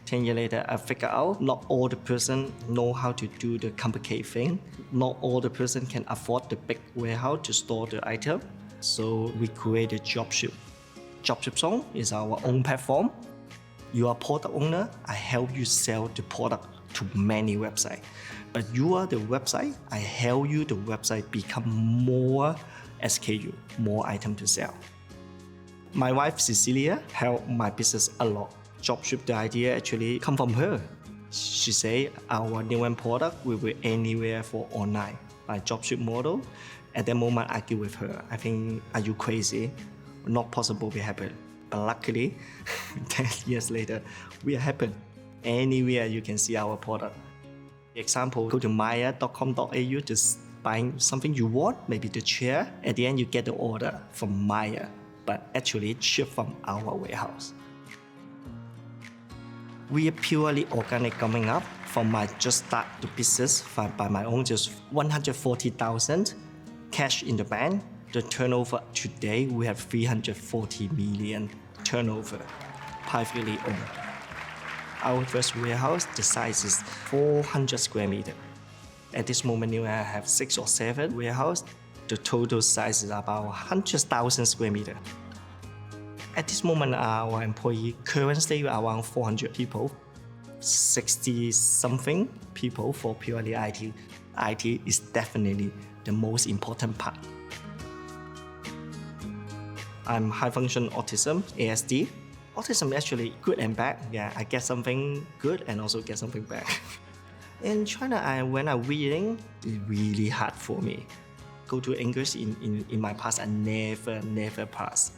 10 years later, I figure out not all the person know how to do the complicated thing. Not all the person can afford the big warehouse to store the item. So we created Dropship. Dropship Zone is our own platform. You are product owner, I help you sell the product to many websites. But you are the website, I help you the website become more SKU, more item to sell. My wife Cecilia helped my business a lot. Dropship, the idea actually come from her. She say our New Aim product will be anywhere for online. My Dropship model, at that moment I argue with her. I think, are you crazy? Not possible will happen. But luckily, 10 years later, we are happy. Anywhere you can see our product. Example, go to maya.com.au to buy something you want, maybe the chair. At the end, you get the order from Maya, but actually shipped from our warehouse. We are purely organic coming up from my just start the business by my own, just 140,000 cash in the bank. The turnover today, we have 340 million turnover, privately owned. Our first warehouse, the size is 400 square meters. At this moment, I have 6 or 7 warehouses. The total size is about 100,000 square meters. At this moment, our employee currently around 400 people, 60-something people for purely IT. IT is definitely the most important part. I'm high-function autism, ASD. Autism actually good and bad. Yeah, I get something good and also get something bad. In China, when I'm reading, it's really hard for me. Go to English in my past, I never pass.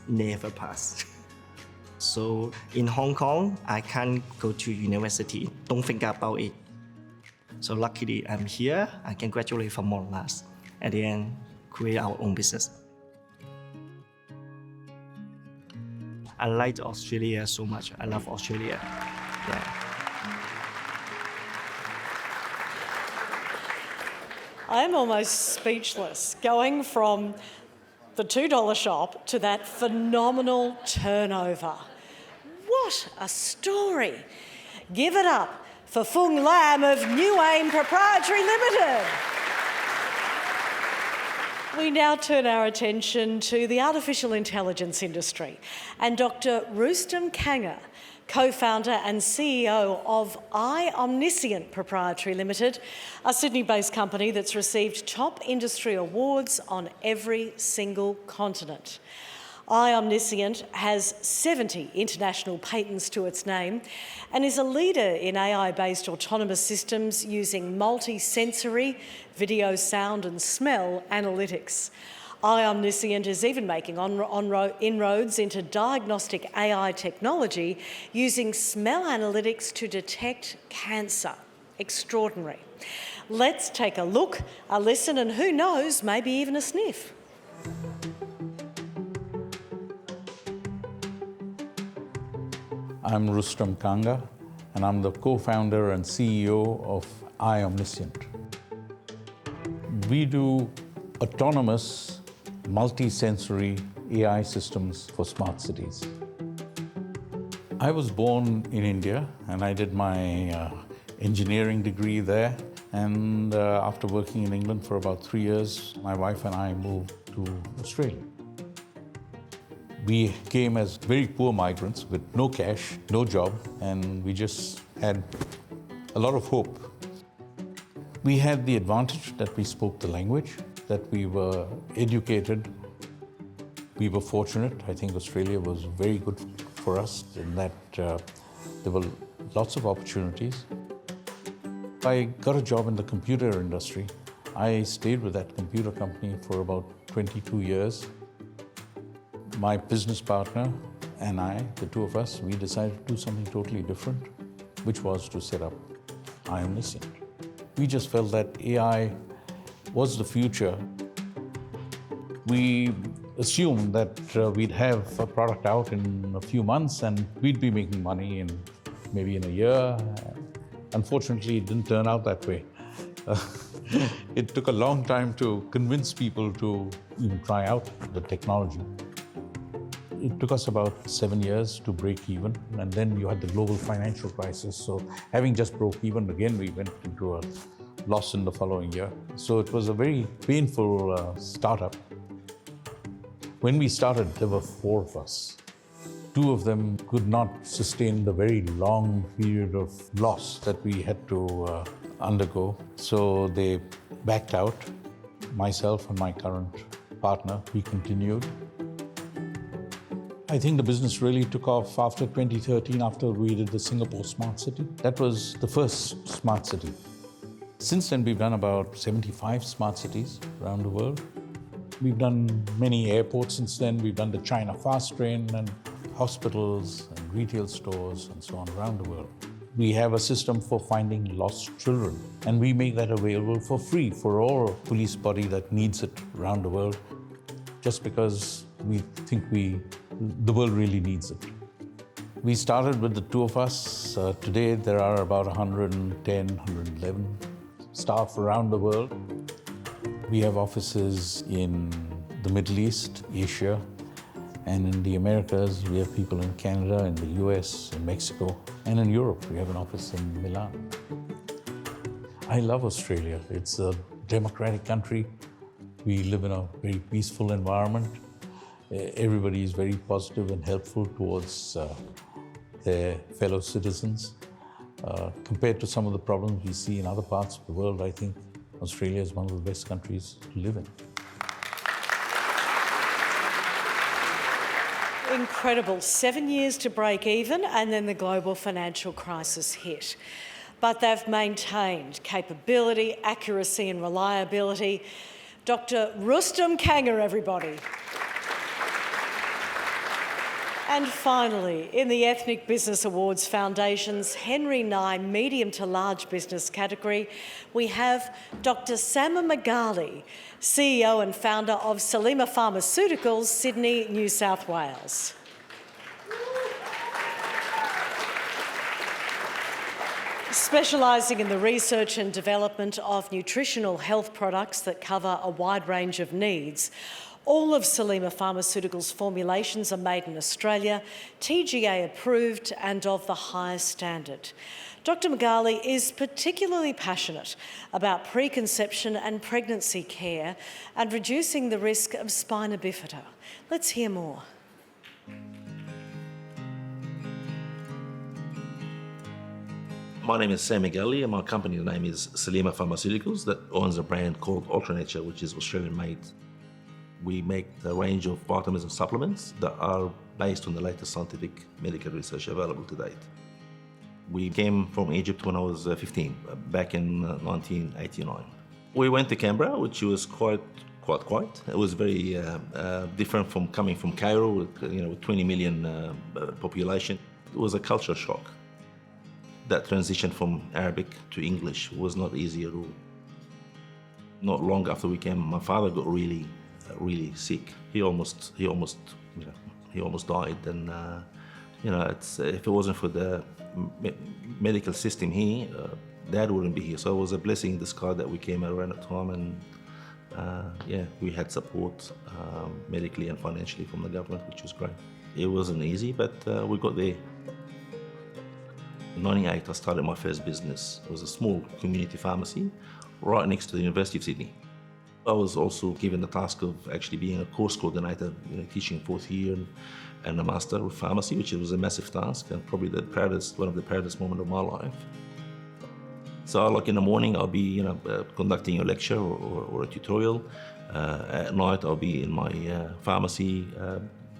So in Hong Kong, I can't go to university. Don't think about it. So luckily, I'm here. I can graduate from Monash. At the end, create our own business. I like Australia so much. I love Australia. Yeah. I'm almost speechless, going from the $2 shop to that phenomenal turnover. What a story. Give it up for Fung Lam of New Aim Proprietary Limited. We now turn our attention to the artificial intelligence industry and Dr. Rustam Kanga, co-founder and CEO of iOmniscient Proprietary Limited, a Sydney-based company that's received top industry awards on every single continent. iOmniscient has 70 international patents to its name and is a leader in AI-based autonomous systems using multi-sensory video, sound and smell analytics. iOmniscient is even making inroads into diagnostic AI technology using smell analytics to detect cancer. Extraordinary. Let's take a look, a listen, and who knows, maybe even a sniff. I'm Rustam Kanga, and I'm the co-founder and CEO of iOmniscient. We do autonomous, multi-sensory AI systems for smart cities. I was born in India, and I did my engineering degree there. And after working in England for about 3 years, my wife and I moved to Australia. We came as very poor migrants with no cash, no job, and we just had a lot of hope. We had the advantage that we spoke the language, that we were educated. We were fortunate. I think Australia was very good for us in that there were lots of opportunities. I got a job in the computer industry. I stayed with that computer company for about 22 years. My business partner and I, the two of us, we decided to do something totally different, which was to set up iOmniscient. We just felt that AI was the future. We assumed that we'd have a product out in a few months and we'd be making money in maybe in a year. Unfortunately, it didn't turn out that way. It took a long time to convince people to even try out the technology. It took us about 7 years to break even, and then you had the global financial crisis. So having just broke even, again, we went into a loss in the following year. So it was a very painful startup. When we started, there were 4 of us. 2 of them could not sustain the very long period of loss that we had to undergo. So they backed out. Myself and my current partner, we continued. I think the business really took off after 2013, after we did the Singapore Smart City. That was the first smart city. Since then, we've done about 75 smart cities around the world. We've done many airports since then. We've done the China Fast Train and hospitals and retail stores and so on around the world. We have a system for finding lost children, and we make that available for free for all police body that needs it around the world, just because we think the world really needs it. We started with the 2 of us. Today, there are about 110, 111 staff around the world. We have offices in the Middle East, Asia, and in the Americas. We have people in Canada, in the US, in Mexico, and in Europe. We have an office in Milan. I love Australia. It's a democratic country. We live in a very peaceful environment. Everybody is very positive and helpful towards their fellow citizens. Compared to some of the problems we see in other parts of the world, I think Australia is one of the best countries to live in. Incredible. 7 years to break even, and then the global financial crisis hit. But they've maintained capability, accuracy and reliability. Dr. Rustam Kanga, everybody. And finally, in the Ethnic Business Awards Foundation's Henry Nye Medium to Large Business category, we have Dr. Sama Magali, CEO and founder of Salima Pharmaceuticals, Sydney, New South Wales. Specialising in the research and development of nutritional health products that cover a wide range of needs, all of Salima Pharmaceuticals' formulations are made in Australia, TGA approved and of the highest standard. Dr Magali is particularly passionate about preconception and pregnancy care and reducing the risk of spina bifida. Let's hear more. My name is Sam Magali and my company's name is Salima Pharmaceuticals that owns a brand called Ultranature, which is Australian made. We make a range of vitamins and supplements that are based on the latest scientific medical research available to date. We came from Egypt when I was 15, back in 1989. We went to Canberra, which was quite. It was very different from coming from Cairo, with 20 million population. It was a culture shock. That transition from Arabic to English was not easy at all. Not long after we came, my father got really sick. He almost died. And if it wasn't for the medical system here, Dad wouldn't be here. So it was a blessing in disguise that we came around at time, and we had support medically and financially from the government, which was great. It wasn't easy, but we got there. In 1998, I started my first business. It was a small community pharmacy right next to the University of Sydney. I was also given the task of actually being a course coordinator, teaching fourth year and a master of pharmacy, which was a massive task and probably one of the proudest moments of my life. So like in the morning, I'll be conducting a lecture or a tutorial. At night, I'll be in my pharmacy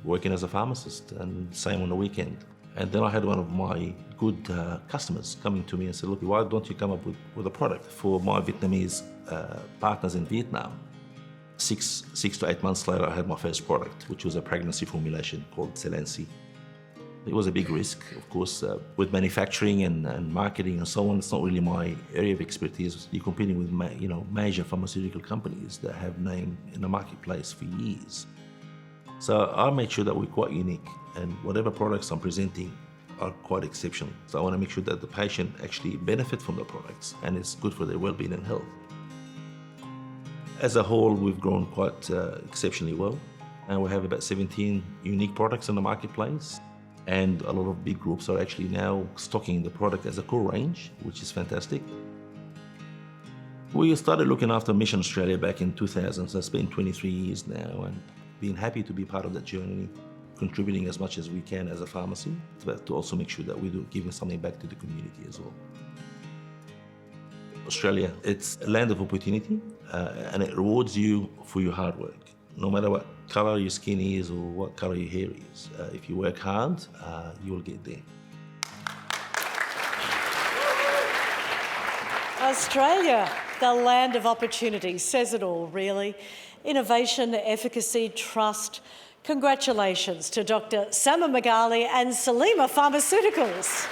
working as a pharmacist, and same on the weekend. And then I had one of my good customers coming to me and said, look, why don't you come up with a product for my Vietnamese partners in Vietnam? 6 to 8 months later, I had my first product, which was a pregnancy formulation called Selency. It was a big risk, of course, with manufacturing and marketing and so on. It's not really my area of expertise. You're competing with major pharmaceutical companies that have name in the marketplace for years. So I made sure that we're quite unique, and whatever products I'm presenting are quite exceptional. So I want to make sure that the patient actually benefit from the products and it's good for their well-being and health. As a whole, we've grown quite exceptionally well, and we have about 17 unique products in the marketplace, and a lot of big groups are actually now stocking the product as a core range, which is fantastic. We started looking after Mission Australia back in 2000, so it's been 23 years now, and been happy to be part of that journey, contributing as much as we can as a pharmacy, but to also make sure that we're giving something back to the community as well. Australia, it's a land of opportunity, and it rewards you for your hard work. No matter what colour your skin is or what colour your hair is, if you work hard, you will get there. Australia, the land of opportunity, says it all, really. Innovation, efficacy, trust. Congratulations to Dr. Sama Magali and Salima Pharmaceuticals.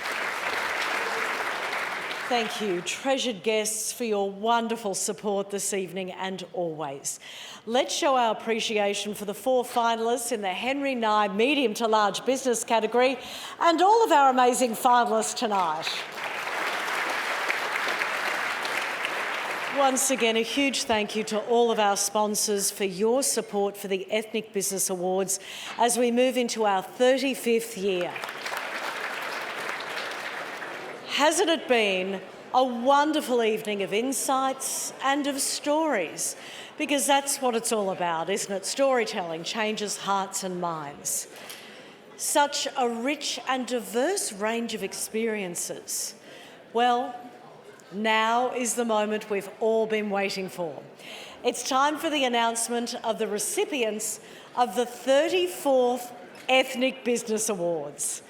Thank you, treasured guests, for your wonderful support this evening and always. Let's show our appreciation for the 4 finalists in the Henry Nye medium to large business category and all of our amazing finalists tonight. Once again, a huge thank you to all of our sponsors for your support for the Ethnic Business Awards as we move into our 35th year. Hasn't it been a wonderful evening of insights and of stories? Because that's what it's all about, isn't it? Storytelling changes hearts and minds. Such a rich and diverse range of experiences. Well, now is the moment we've all been waiting for. It's time for the announcement of the recipients of the 34th Ethnic Business Awards.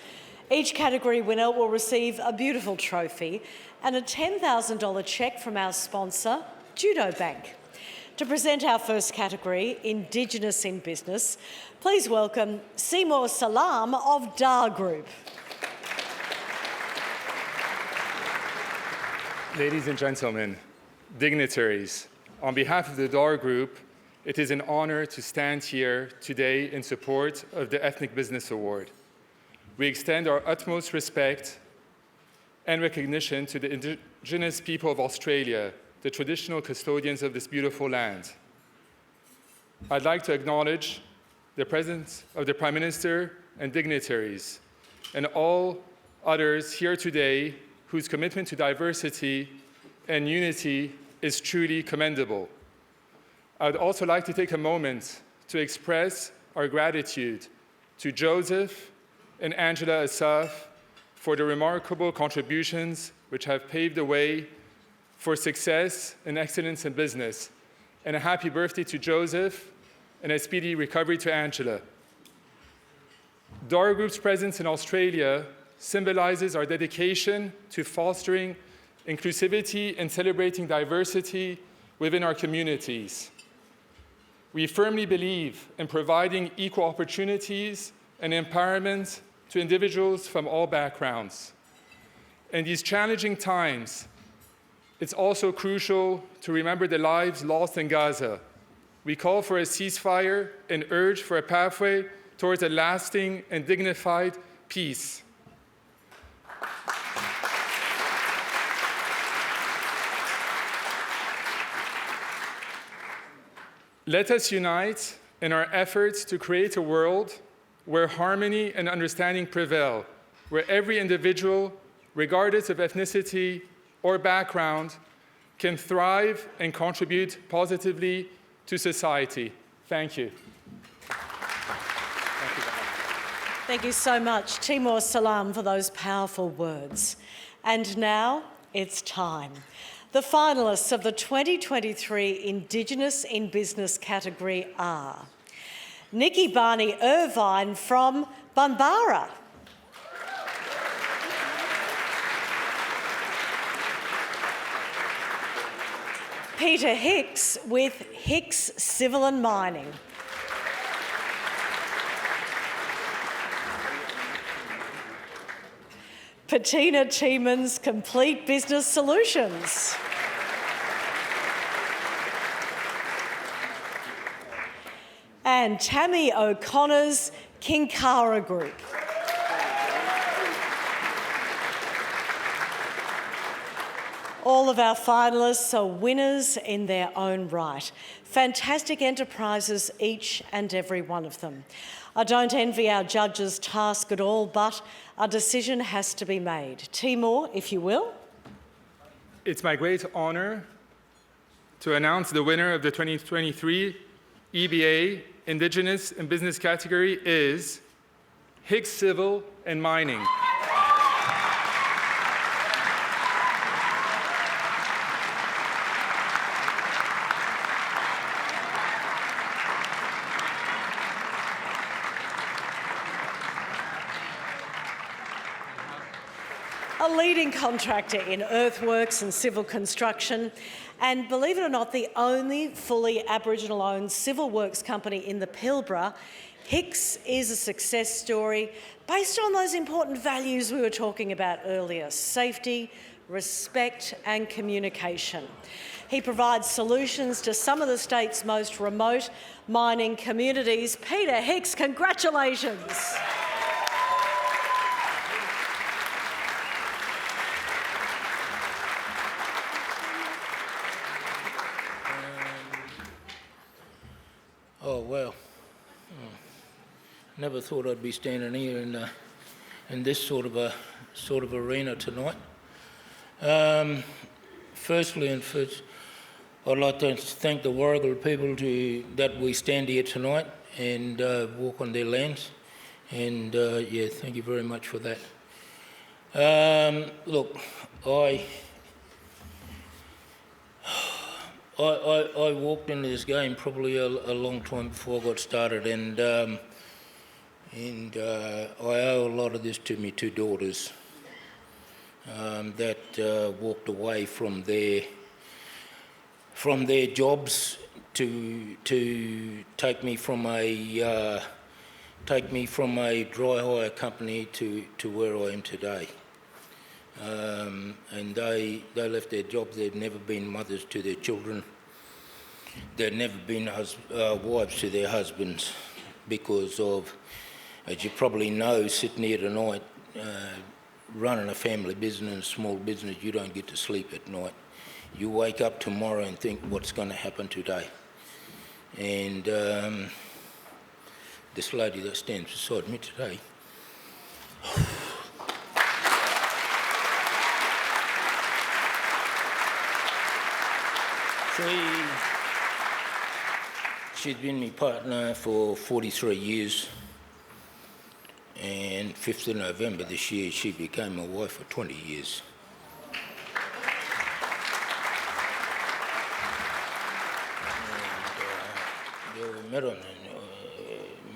Each category winner will receive a beautiful trophy and a $10,000 cheque from our sponsor, Judo Bank. To present our first category, Indigenous in Business, please welcome Seymour Salam of Dar Group. Ladies and gentlemen, dignitaries, on behalf of the Dar Group, it is an honor to stand here today in support of the Ethnic Business Award. We extend our utmost respect and recognition to the Indigenous people of Australia, the traditional custodians of this beautiful land. I'd like to acknowledge the presence of the Prime Minister and dignitaries and all others here today whose commitment to diversity and unity is truly commendable. I would also like to take a moment to express our gratitude to Joseph and Angela Asaf for the remarkable contributions which have paved the way for success and excellence in business. And a happy birthday to Joseph and a speedy recovery to Angela. Dara Group's presence in Australia symbolizes our dedication to fostering inclusivity and celebrating diversity within our communities. We firmly believe in providing equal opportunities and empowerment to individuals from all backgrounds. In these challenging times, it's also crucial to remember the lives lost in Gaza. We call for a ceasefire and urge for a pathway towards a lasting and dignified peace. Let us unite in our efforts to create a world where harmony and understanding prevail, where every individual, regardless of ethnicity or background, can thrive and contribute positively to society. Thank you. Thank you so much, Timur Salam, for those powerful words. And now it's time. The finalists of the 2023 Indigenous in Business category are Nikki Barney Irvine from Bunbarra, Peter Hicks with Hicks Civil and Mining, Patina Tiemans Complete Business Solutions, and Tammy O'Connor's Kinkara Group. All of our finalists are winners in their own right. Fantastic enterprises, each and every one of them. I don't envy our judges' task at all, but a decision has to be made. Timur, if you will. It's my great honour to announce the winner of the 2023 EBA Indigenous in Business category is Hicks Civil and Mining. A leading contractor in earthworks and civil construction, and believe it or not, the only fully Aboriginal-owned civil works company in the Pilbara, Hicks is a success story based on those important values we were talking about earlier: safety, respect and communication. He provides solutions to some of the state's most remote mining communities. Peter Hicks, congratulations. Oh, well, never thought I'd be standing here in this sort of arena tonight. Firstly, I'd like to thank the Warrigal people that we stand here tonight and walk on their lands. And yeah, thank you very much for that. Look, I walked into this game probably a long time before I got started, and I owe a lot of this to my two daughters that walked away from their jobs to take me from a dry hire company to where I am today. And they left their jobs. They'd never been mothers to their children. They'd never been wives to their husbands because of, as you probably know, sitting here tonight, running a family business, small business, you don't get to sleep at night. You wake up tomorrow and think, what's going to happen today? And this lady that stands beside me today, she's been my partner for 43 years. And 5th of November this year, she became my wife for 20 years. And, we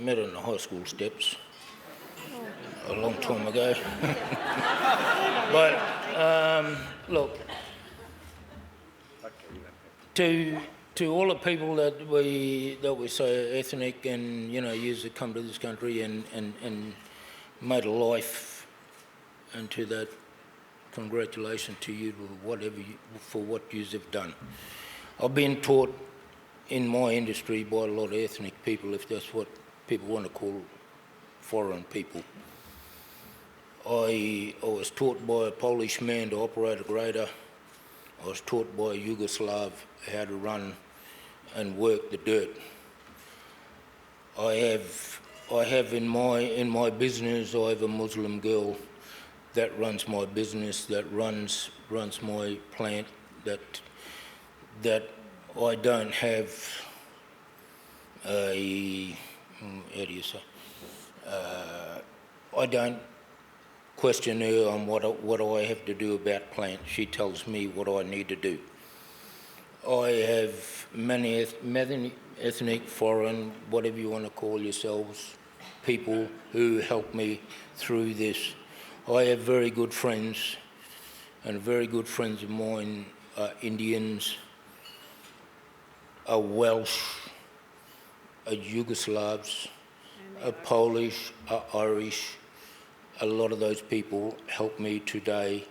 met on the high school steps a long time ago. But look, to all the people that we say ethnic and used to come to this country and made a life into that, congratulations to you for what you have done. I've been taught in my industry by a lot of ethnic people, if that's what people want to call foreign people. I was taught by a Polish man to operate a grader. I was taught by a Yugoslav how to run and work the dirt. I have in my business, I have a Muslim girl that runs my business, that runs my plant, that I don't have a, how do you say, I don't question her on what I have to do about plant. She tells me what I need to do. I have many ethnic, foreign, whatever you want to call yourselves, people who help me through this. I have very good friends, and very good friends of mine are Indians, are Welsh, are Yugoslavs, are Polish, are Irish. A lot of those people help me today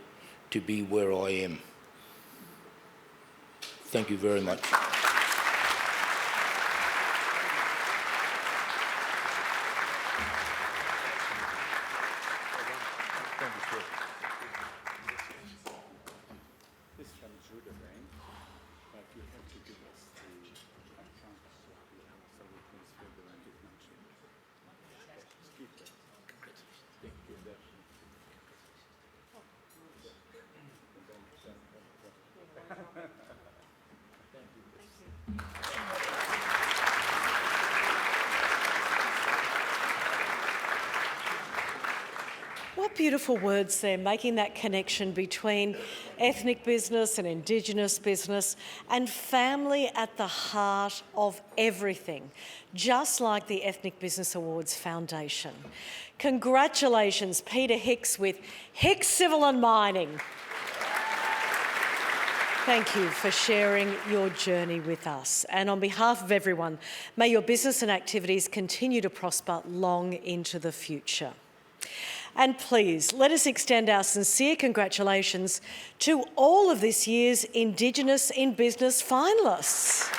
to be where I am. Thank you very much. What beautiful words there, making that connection between ethnic business and Indigenous business and family at the heart of everything, just like the Ethnic Business Awards Foundation. Congratulations, Peter Hicks with Hicks Civil and Mining. Thank you for sharing your journey with us. And on behalf of everyone, may your business and activities continue to prosper long into the future. And please, let us extend our sincere congratulations to all of this year's Indigenous in Business finalists.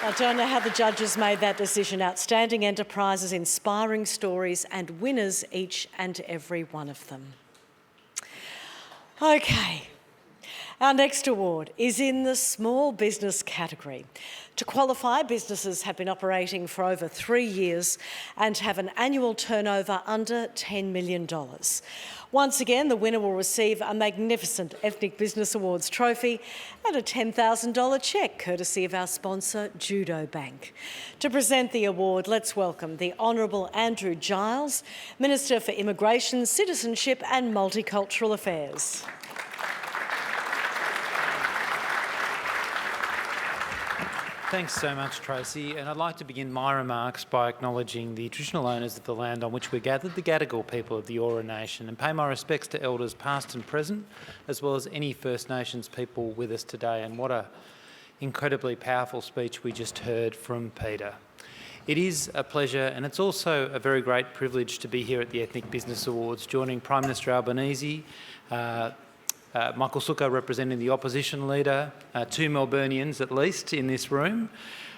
I don't know how the judges made that decision. Outstanding enterprises, inspiring stories, and winners, each and every one of them. Okay. Our next award is in the small business category. To qualify, businesses have been operating for over 3 years and have an annual turnover under $10 million. Once again, the winner will receive a magnificent Ethnic Business Awards trophy and a $10,000 cheque, courtesy of our sponsor, Judo Bank. To present the award, let's welcome the Honourable Andrew Giles, Minister for Immigration, Citizenship and Multicultural Affairs. Thanks so much, Tracey, and I'd like to begin my remarks by acknowledging the traditional owners of the land on which we're gathered, the Gadigal people of the Eora Nation, and pay my respects to Elders past and present, as well as any First Nations people with us today. And what an incredibly powerful speech we just heard from Peter. It is a pleasure, and it's also a very great privilege to be here at the Ethnic Business Awards, joining Prime Minister Albanese, Michael Sukkar representing the opposition leader, 2 Melburnians at least in this room,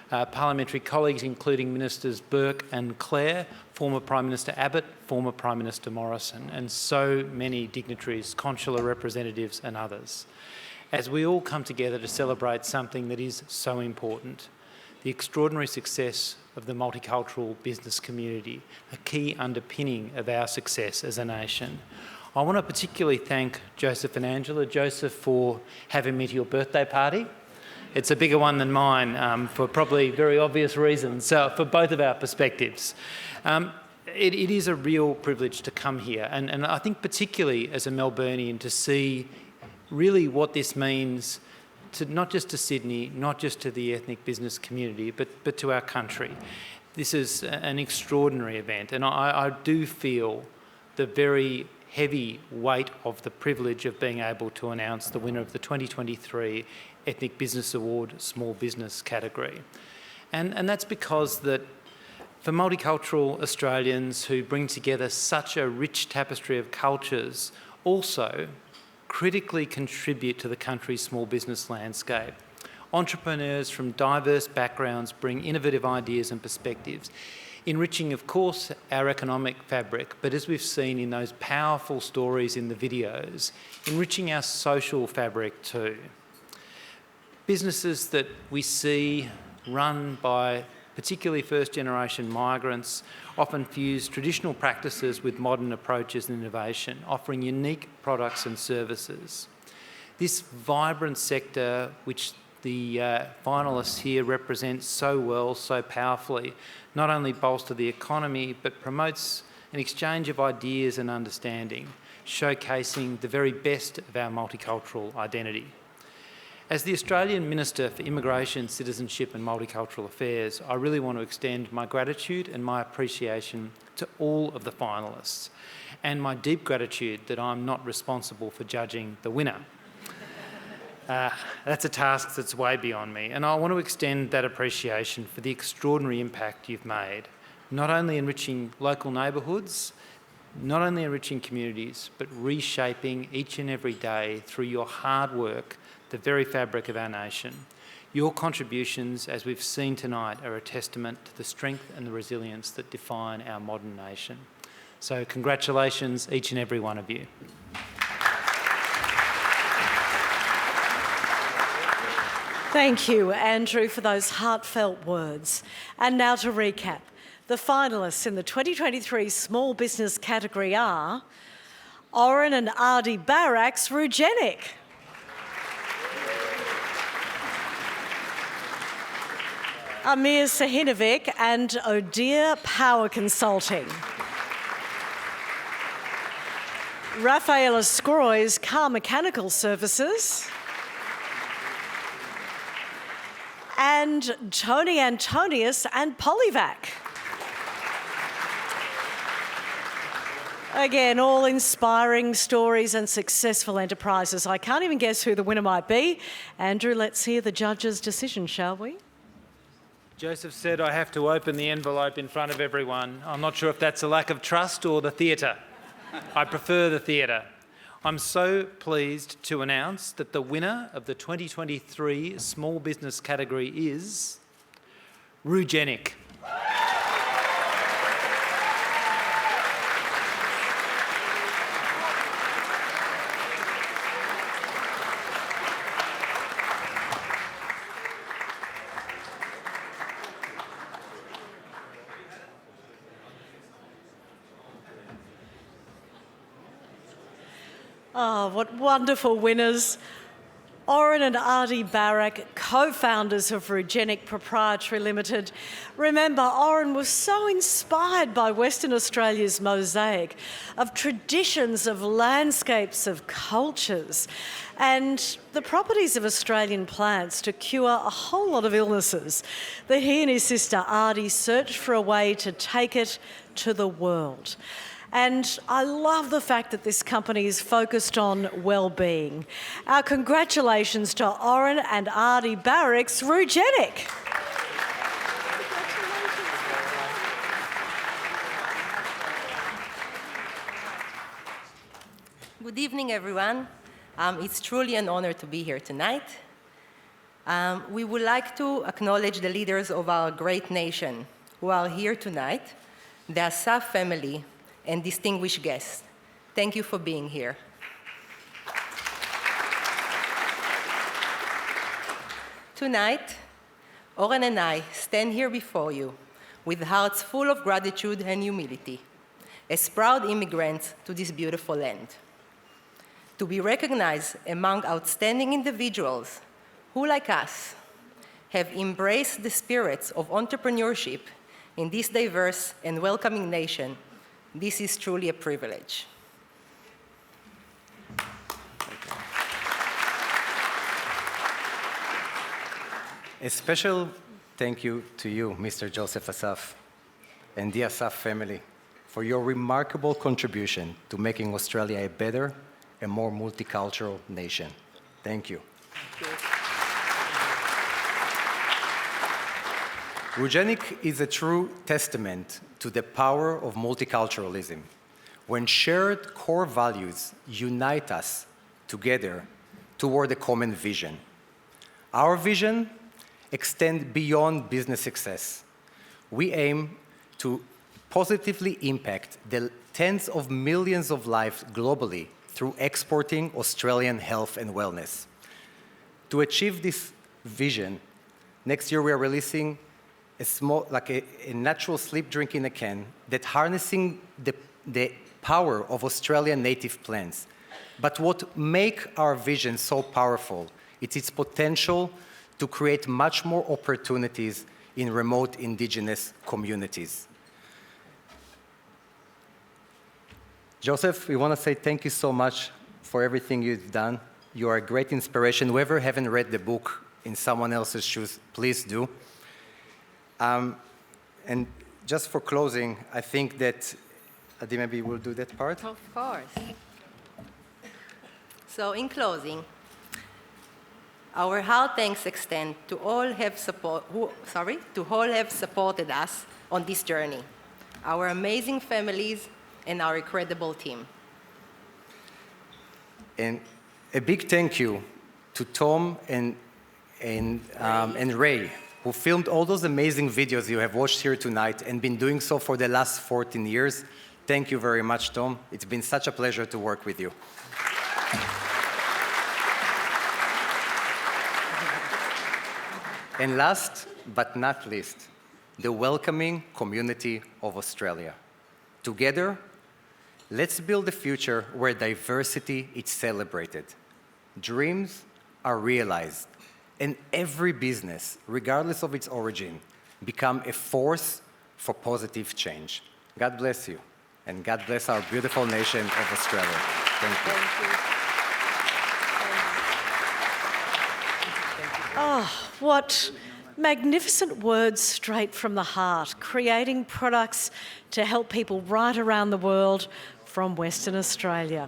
parliamentary colleagues including Ministers Burke and Clare former Prime Minister Abbott, former Prime Minister Morrison, and so many dignitaries, consular representatives and others, as we all come together to celebrate something that is so important, the extraordinary success of the multicultural business community, a key underpinning of our success as a nation. I want to particularly thank Joseph and Angela. Joseph, for having me to your birthday party. It's a bigger one than mine for probably very obvious reasons, for both of our perspectives. It is a real privilege to come here, and I think particularly as a Melburnian to see really what this means to not just to Sydney, not just to the ethnic business community, but to our country. This is an extraordinary event, and I do feel the very heavy weight of the privilege of being able to announce the winner of the 2023 Ethnic Business Award Small Business category. And that's because that for multicultural Australians who bring together such a rich tapestry of cultures also critically contribute to the country's small business landscape. Entrepreneurs from diverse backgrounds bring innovative ideas and perspectives, enriching, of course, our economic fabric, but as we've seen in those powerful stories in the videos, enriching our social fabric too. Businesses that we see run by particularly first-generation migrants often fuse traditional practices with modern approaches and innovation, offering unique products and services. This vibrant sector, which the finalists here represent so well, so powerfully, not only bolster the economy, but promotes an exchange of ideas and understanding, showcasing the very best of our multicultural identity. As the Australian Minister for Immigration, Citizenship and Multicultural Affairs, I really want to extend my gratitude and my appreciation to all of the finalists, and my deep gratitude that I'm not responsible for judging the winner. That's a task that's way beyond me, and I want to extend that appreciation for the extraordinary impact you've made, not only enriching local neighbourhoods, not only enriching communities, but reshaping each and every day through your hard work the very fabric of our nation. Your contributions, as we've seen tonight, are a testament to the strength and the resilience that define our modern nation. So congratulations, each and every one of you. Thank you, Andrew, for those heartfelt words. And now to recap. The finalists in the 2023 Small Business category are Oren and Ardi Baraks, Rugenic. Amir Sahinovic and Odir Power Consulting. Rafaela Scroy's Car Mechanical Services. And Tony Antonius and Polyvac. Again, all inspiring stories and successful enterprises. I can't even guess who the winner might be. Andrew, let's hear the judge's decision, shall we? Joseph said I have to open the envelope in front of everyone. I'm not sure if that's a lack of trust or the theatre. I prefer the theatre. I'm so pleased to announce that the winner of the 2023 Small Business category is Rugenic. Oh, what wonderful winners. Oren and Ardi Barak, co-founders of Rugenic Proprietary Limited. Remember, Oren was so inspired by Western Australia's mosaic of traditions, of landscapes, of cultures, and the properties of Australian plants to cure a whole lot of illnesses that he and his sister Ardi searched for a way to take it to the world. And I love the fact that this company is focused on well-being. Our congratulations to Oren and Ardi Barracks, Rugenic. Good evening, everyone. It's truly an honor to be here tonight. We would like to acknowledge the leaders of our great nation who are here tonight the Asaf family, and distinguished guests, thank you for being here. Tonight, Oren and I stand here before you with hearts full of gratitude and humility, as proud immigrants to this beautiful land. To be recognized among outstanding individuals who, like us, have embraced the spirits of entrepreneurship in this diverse and welcoming nation, this is truly a privilege. A special thank you to you, Mr. Joseph Asaf, and the Asaf family, for your remarkable contribution to making Australia a better and more multicultural nation. Thank you. Rugenic is a true testament to the power of multiculturalism, when shared core values unite us together toward a common vision. Our vision extends beyond business success. We aim to positively impact the tens of millions of lives globally through exporting Australian health and wellness. To achieve this vision, next year we are releasing a small, like a natural sleep drink in a can that harnessing the power of Australian native plants. But what makes our vision so powerful, it's its potential to create much more opportunities in remote Indigenous communities. Joseph, we want to say thank you so much for everything you've done. You are a great inspiration. Whoever haven't read the book in someone else's shoes, please do. And just for closing, I think that Adi maybe will do that part. Of course. So in closing, our heart thanks extend to all have supported us on this journey, our amazing families and our incredible team. And a big thank you to Tom and Ray, who filmed all those amazing videos you have watched here tonight and been doing so for the last 14 years. Thank you very much, Tom. It's been such a pleasure to work with you. And last but not least, the welcoming community of Australia. Together, let's build a future where diversity is celebrated, dreams are realized, and every business, regardless of its origin, become a force for positive change. God bless you, and God bless our beautiful nation of Australia. Thank you. Oh, what magnificent words straight from the heart, creating products to help people right around the world from Western Australia.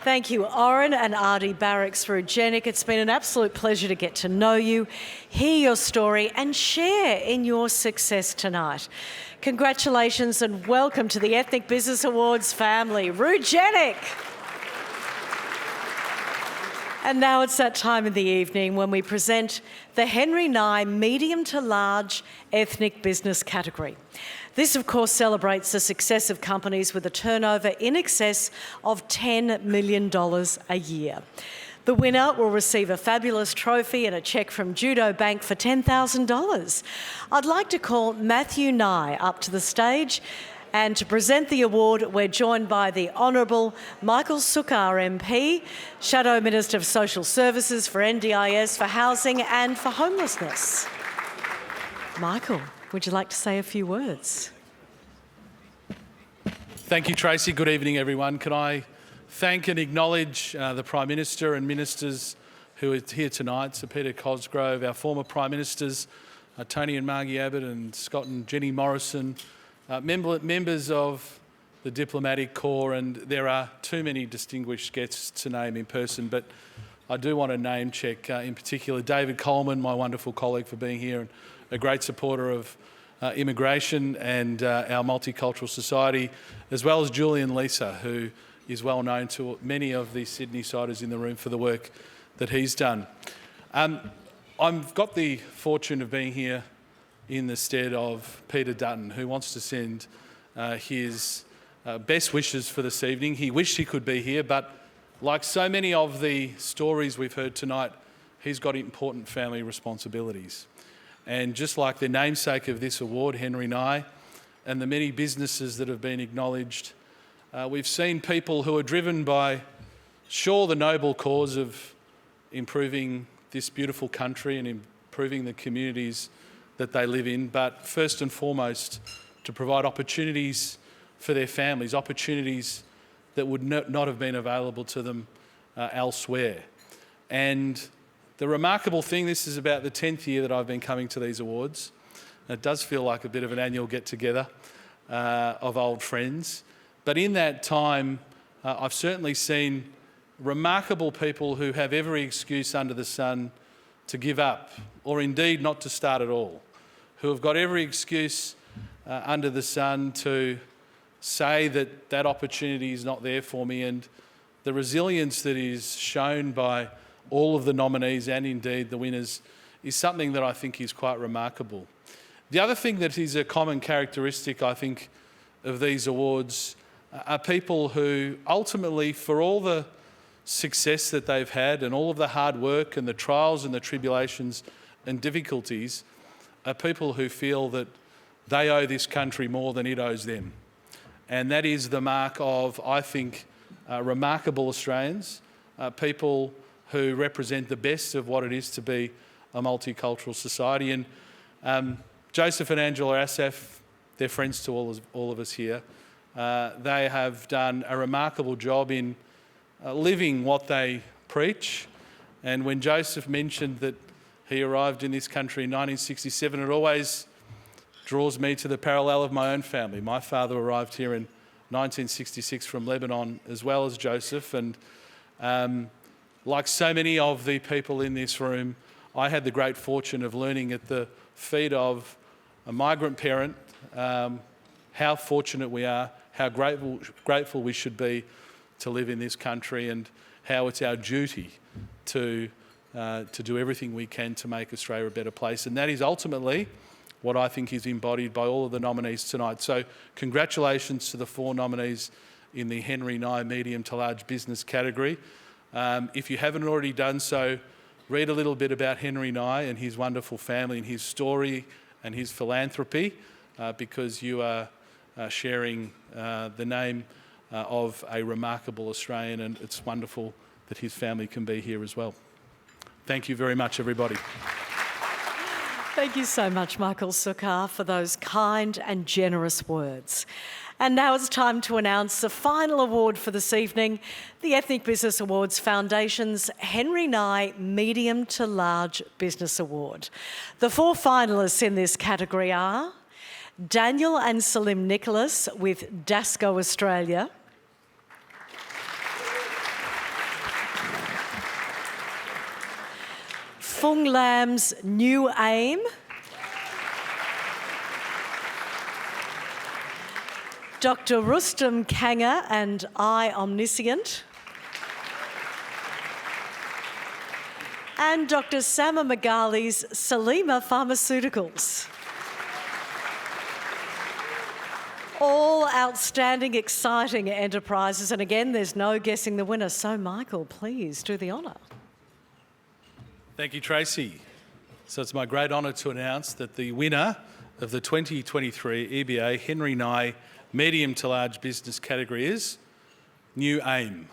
Thank you, Oren and Adi Barracks for Rugenic. It's been an absolute pleasure to get to know you, hear your story and share in your success tonight. Congratulations and welcome to the Ethnic Business Awards family, Rugenic. And now it's that time of the evening when we present the Henry Nye Medium to Large Ethnic Business category. This, of course, celebrates the success of companies with a turnover in excess of $10 million a year. The winner will receive a fabulous trophy and a cheque from Judo Bank for $10,000. I'd like to call Matthew Nye up to the stage, and to present the award, we're joined by the Honourable Michael Sukkar MP, Shadow Minister of Social Services for NDIS, for Housing and for Homelessness. Michael, would you like to say a few words? Thank you, Tracey. Good evening, everyone. Can I thank and acknowledge the Prime Minister and ministers who are here tonight, Sir Peter Cosgrove, our former Prime Ministers, Tony and Margie Abbott and Scott and Jenny Morrison, members of the Diplomatic Corps, and there are too many distinguished guests to name in person, but I do want to name check in particular David Coleman, my wonderful colleague, for being here and a great supporter of immigration and our multicultural society, as well as Julian Lisa, who is well known to many of the Sydney-siders in the room for the work that he's done. I've got the fortune of being here in the stead of Peter Dutton, who wants to send his best wishes for this evening. He wished he could be here, but like so many of the stories we've heard tonight, he's got important family responsibilities. And just like the namesake of this award, Henry Nye, and the many businesses that have been acknowledged, we've seen people who are driven by, sure, the noble cause of improving this beautiful country and improving the communities that they live in, but first and foremost, to provide opportunities for their families, opportunities that would not have been available to them elsewhere. And the remarkable thing, this is about the 10th year that I've been coming to these awards. It does feel like a bit of an annual get-together of old friends. But in that time, I've certainly seen remarkable people who have every excuse under the sun to give up, or indeed not to start at all, who have got every excuse under the sun to say that that opportunity is not there for me, and the resilience that is shown by all of the nominees and indeed the winners is something that I think is quite remarkable. The other thing that is a common characteristic, I think, of these awards are people who ultimately, for all the success that they've had and all of the hard work and the trials and the tribulations and difficulties, are people who feel that they owe this country more than it owes them. And that is the mark of, I think, remarkable Australians, people who represent the best of what it is to be a multicultural society. And Joseph and Angela Asaf, they're friends to all of us here. They have done a remarkable job in living what they preach. And when Joseph mentioned that he arrived in this country in 1967, it always draws me to the parallel of my own family. My father arrived here in 1966 from Lebanon, as well as Joseph. And like so many of the people in this room, I had the great fortune of learning at the feet of a migrant parent how fortunate we are, how grateful we should be to live in this country, and how it's our duty to do everything we can to make Australia a better place. And that is ultimately what I think is embodied by all of the nominees tonight. So congratulations to the 4 nominees in the Henry Nye medium to large business category. If you haven't already done so, read a little bit about Henry Nye and his wonderful family and his story and his philanthropy, because you are sharing the name of a remarkable Australian, and it's wonderful that his family can be here as well. Thank you very much, everybody. Thank you so much, Michael Sukkar, for those kind and generous words. And now it's time to announce the final award for this evening, the Ethnic Business Awards Foundation's Henry Nye Medium to Large Business Award. The 4 finalists in this category are Daniel and Salim Nicholas with Dasco Australia, Fung Lam's New Aim, Dr. Rustam Kanga and I Omniscient, and Dr. Sama Magali's Salima Pharmaceuticals. All outstanding, exciting enterprises, and again, there's no guessing the winner. So, Michael, please do the honour. Thank you, Tracey. So it's my great honour to announce that the winner of the 2023 EBA Henry Nye Medium to Large Business category is New Aim.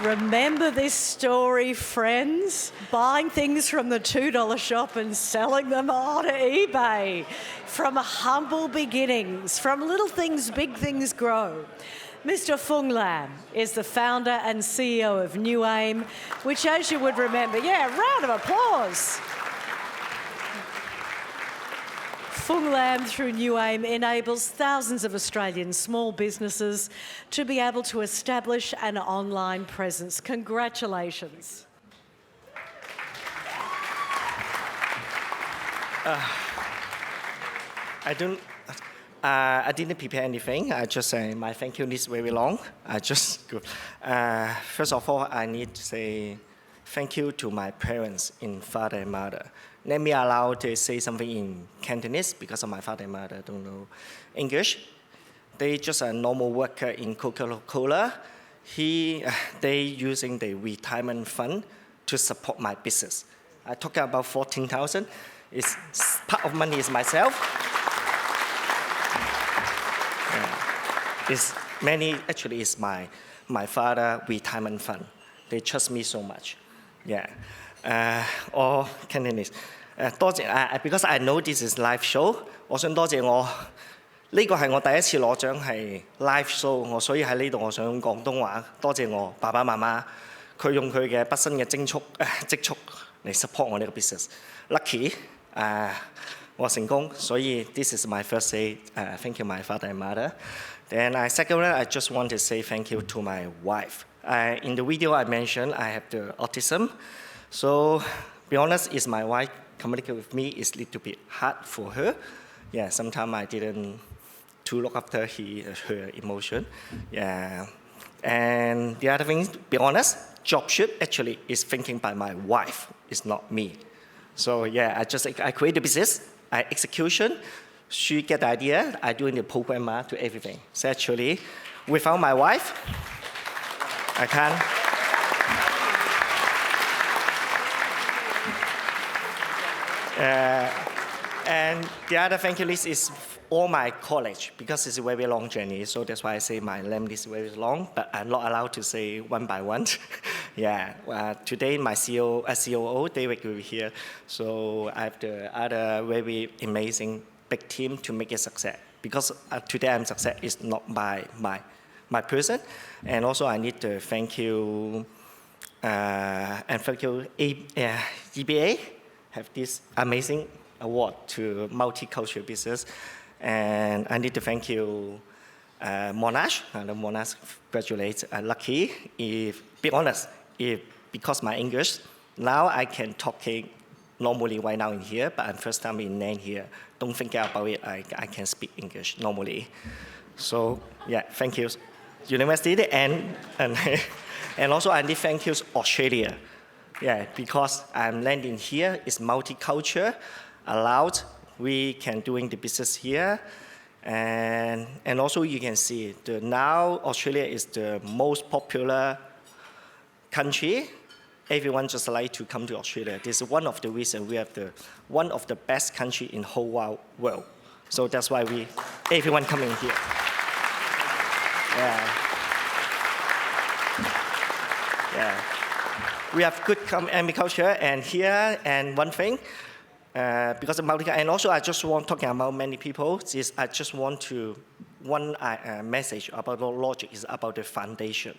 Remember this story, friends? Buying things from the $2 shop and selling them on eBay. From humble beginnings, from little things, big things grow. Mr. Fung Lam is the founder and CEO of New Aim, which, as you would remember, round of applause. Fung Lam, through New Aim, enables thousands of Australian small businesses to be able to establish an online presence. Congratulations. I didn't prepare anything. I just say my thank you list very long. First of all, I need to say thank you to my parents in father and mother. Let me allow to say something in Cantonese because of my father and mother don't know English. They just a normal worker in Coca-Cola. They using the retirement fund to support my business. I talk about 14,000. It's part of money is myself. It's many actually is my father retirement fund. They trust me so much. Yeah. Or Cantonese. 多謝 because I know this is live show， 我想多謝我呢個係我第一次攞獎係 live show， 所以喺呢度我想用廣東話多謝我爸爸媽媽，佢用佢嘅畢生嘅積蓄嚟 support 我呢個 business。Lucky 我成功，所以 this is my first say thank you my father and mother. Then secondly, I just want to say thank you to my wife. In the video I mentioned I have the autism, so be honest, is my wife communicate with me is a little bit hard for her. Yeah, sometimes I didn't to look after her emotion. Yeah, and the other thing, be honest, job shoot actually is thinking by my wife, it's not me. So yeah, I create the business, I execution. She get the idea, I doing the programmer to everything. So actually, without my wife, I can't. And the other thank you list is all my college, because it's a very long journey, so that's why I say my name list is very long, but I'm not allowed to say one by one. Yeah, today my COO, David, will be here, so I have the other very amazing big team to make it success. Because today I'm success is not by my person, and also I need to thank you and thank you EBA have this amazing award to multicultural business, and I need to thank you Monash. Monash graduates. Lucky, be honest, because my English now I can talking normally right now in here, but I'm first time in Nan here. Don't think about it. I can speak English normally. So yeah, thank you, University, and also I need to thank you Australia. Yeah, because I'm landing here, it's multicultural, allowed, we can doing the business here, and also you can see now Australia is the most popular country. Everyone just like to come to Australia. This is one of the reasons we have one of the best country in whole wide world. So that's why everyone coming here. Yeah. Yeah. We have good agriculture and here, and one thing, because of multicultural, and also I just want talking about many people, is I just want to, one message about the logic is about the foundation.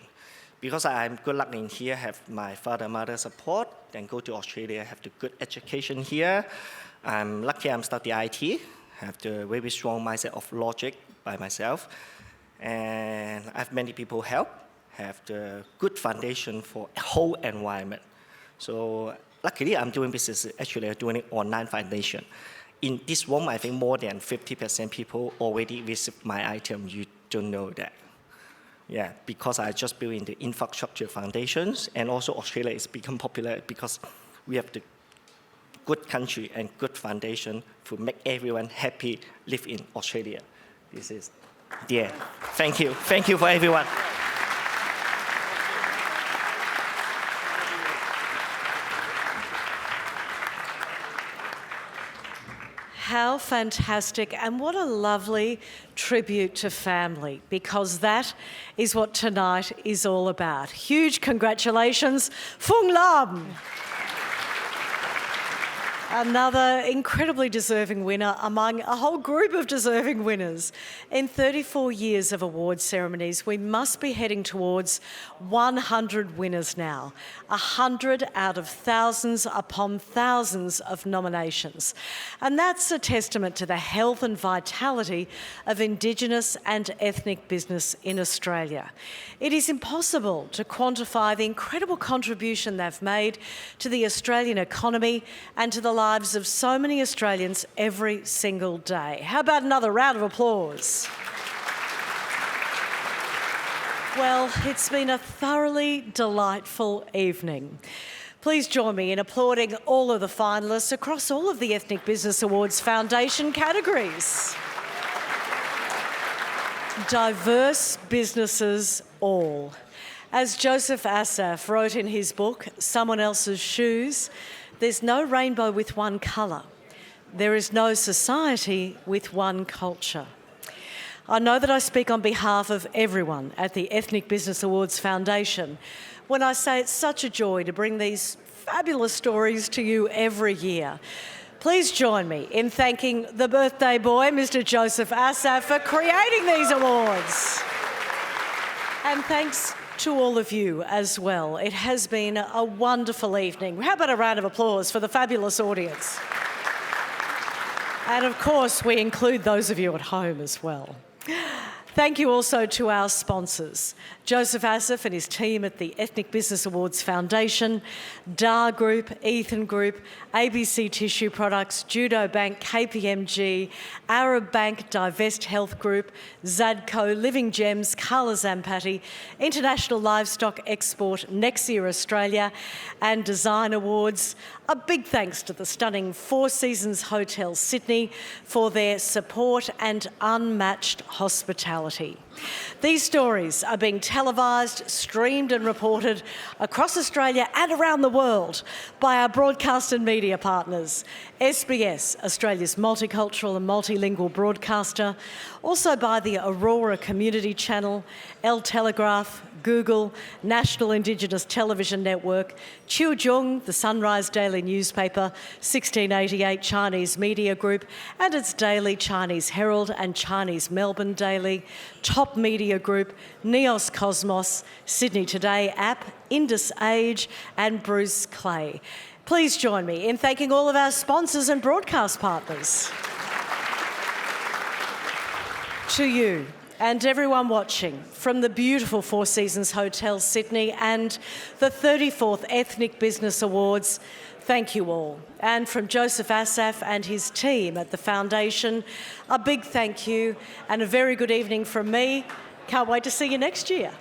Because I'm good luck in here, have my father, mother support, then go to Australia, have the good education here. I'm lucky I'm studying IT, have the very strong mindset of logic by myself. And I have many people help, have the good foundation for whole environment. So luckily I'm doing business, actually I'm doing it online foundation. In this room, I think more than 50% people already visit my item, you don't know that. Yeah, because I just built in the infrastructure foundations, and also Australia is become popular because we have the good country and good foundation to make everyone happy live in Australia. This is, yeah, thank you. Thank you for everyone. How fantastic, and what a lovely tribute to family, because that is what tonight is all about. Huge congratulations, Phung Lam. Another incredibly deserving winner among a whole group of deserving winners. In 34 years of award ceremonies, we must be heading towards 100 winners now. 100 out of thousands upon thousands of nominations. And that's a testament to the health and vitality of Indigenous and ethnic business in Australia. It is impossible to quantify the incredible contribution they've made to the Australian economy and to the lives of so many Australians every single day. How about another round of applause? Well, it's been a thoroughly delightful evening. Please join me in applauding all of the finalists across all of the Ethnic Business Awards Foundation categories. Diverse businesses all. As Joseph Asaf wrote in his book, Someone Else's Shoes, there's no rainbow with one colour. There is no society with one culture. I know that I speak on behalf of everyone at the Ethnic Business Awards Foundation when I say it's such a joy to bring these fabulous stories to you every year. Please join me in thanking the birthday boy, Mr. Joseph Asaf, for creating these awards. And thanks to all of you as well. It has been a wonderful evening. How about a round of applause for the fabulous audience? And of course, we include those of you at home as well. Thank you also to our sponsors, Joseph Asaf and his team at the Ethnic Business Awards Foundation, DAR Group, Ethan Group, ABC Tissue Products, Judo Bank, KPMG, Arab Bank, Divest Health Group, Zadco, Living Gems, Carla Zampatti, International Livestock Export, Nexia Australia, and Design Awards. A big thanks to the stunning Four Seasons Hotel Sydney for their support and unmatched hospitality. These stories are being televised, streamed and reported across Australia and around the world by our broadcast and media partners, SBS, Australia's multicultural and multilingual broadcaster, also by the Aurora Community Channel, El Telegraph, Google, National Indigenous Television Network, Chiujung, the Sunrise Daily newspaper, 1688 Chinese Media Group and its daily Chinese Herald and Chinese Melbourne Daily, Top Media Group, Neos Cosmos, Sydney Today app, Indus Age and Bruce Clay. Please join me in thanking all of our sponsors and broadcast partners. To you and everyone watching from the beautiful Four Seasons Hotel Sydney and the 34th Ethnic Business Awards, thank you all. And from Joseph Asaf and his team at the Foundation, a big thank you and a very good evening from me. Can't wait to see you next year.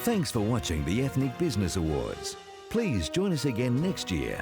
Thanks for watching the Ethnic Business Awards. Please join us again next year.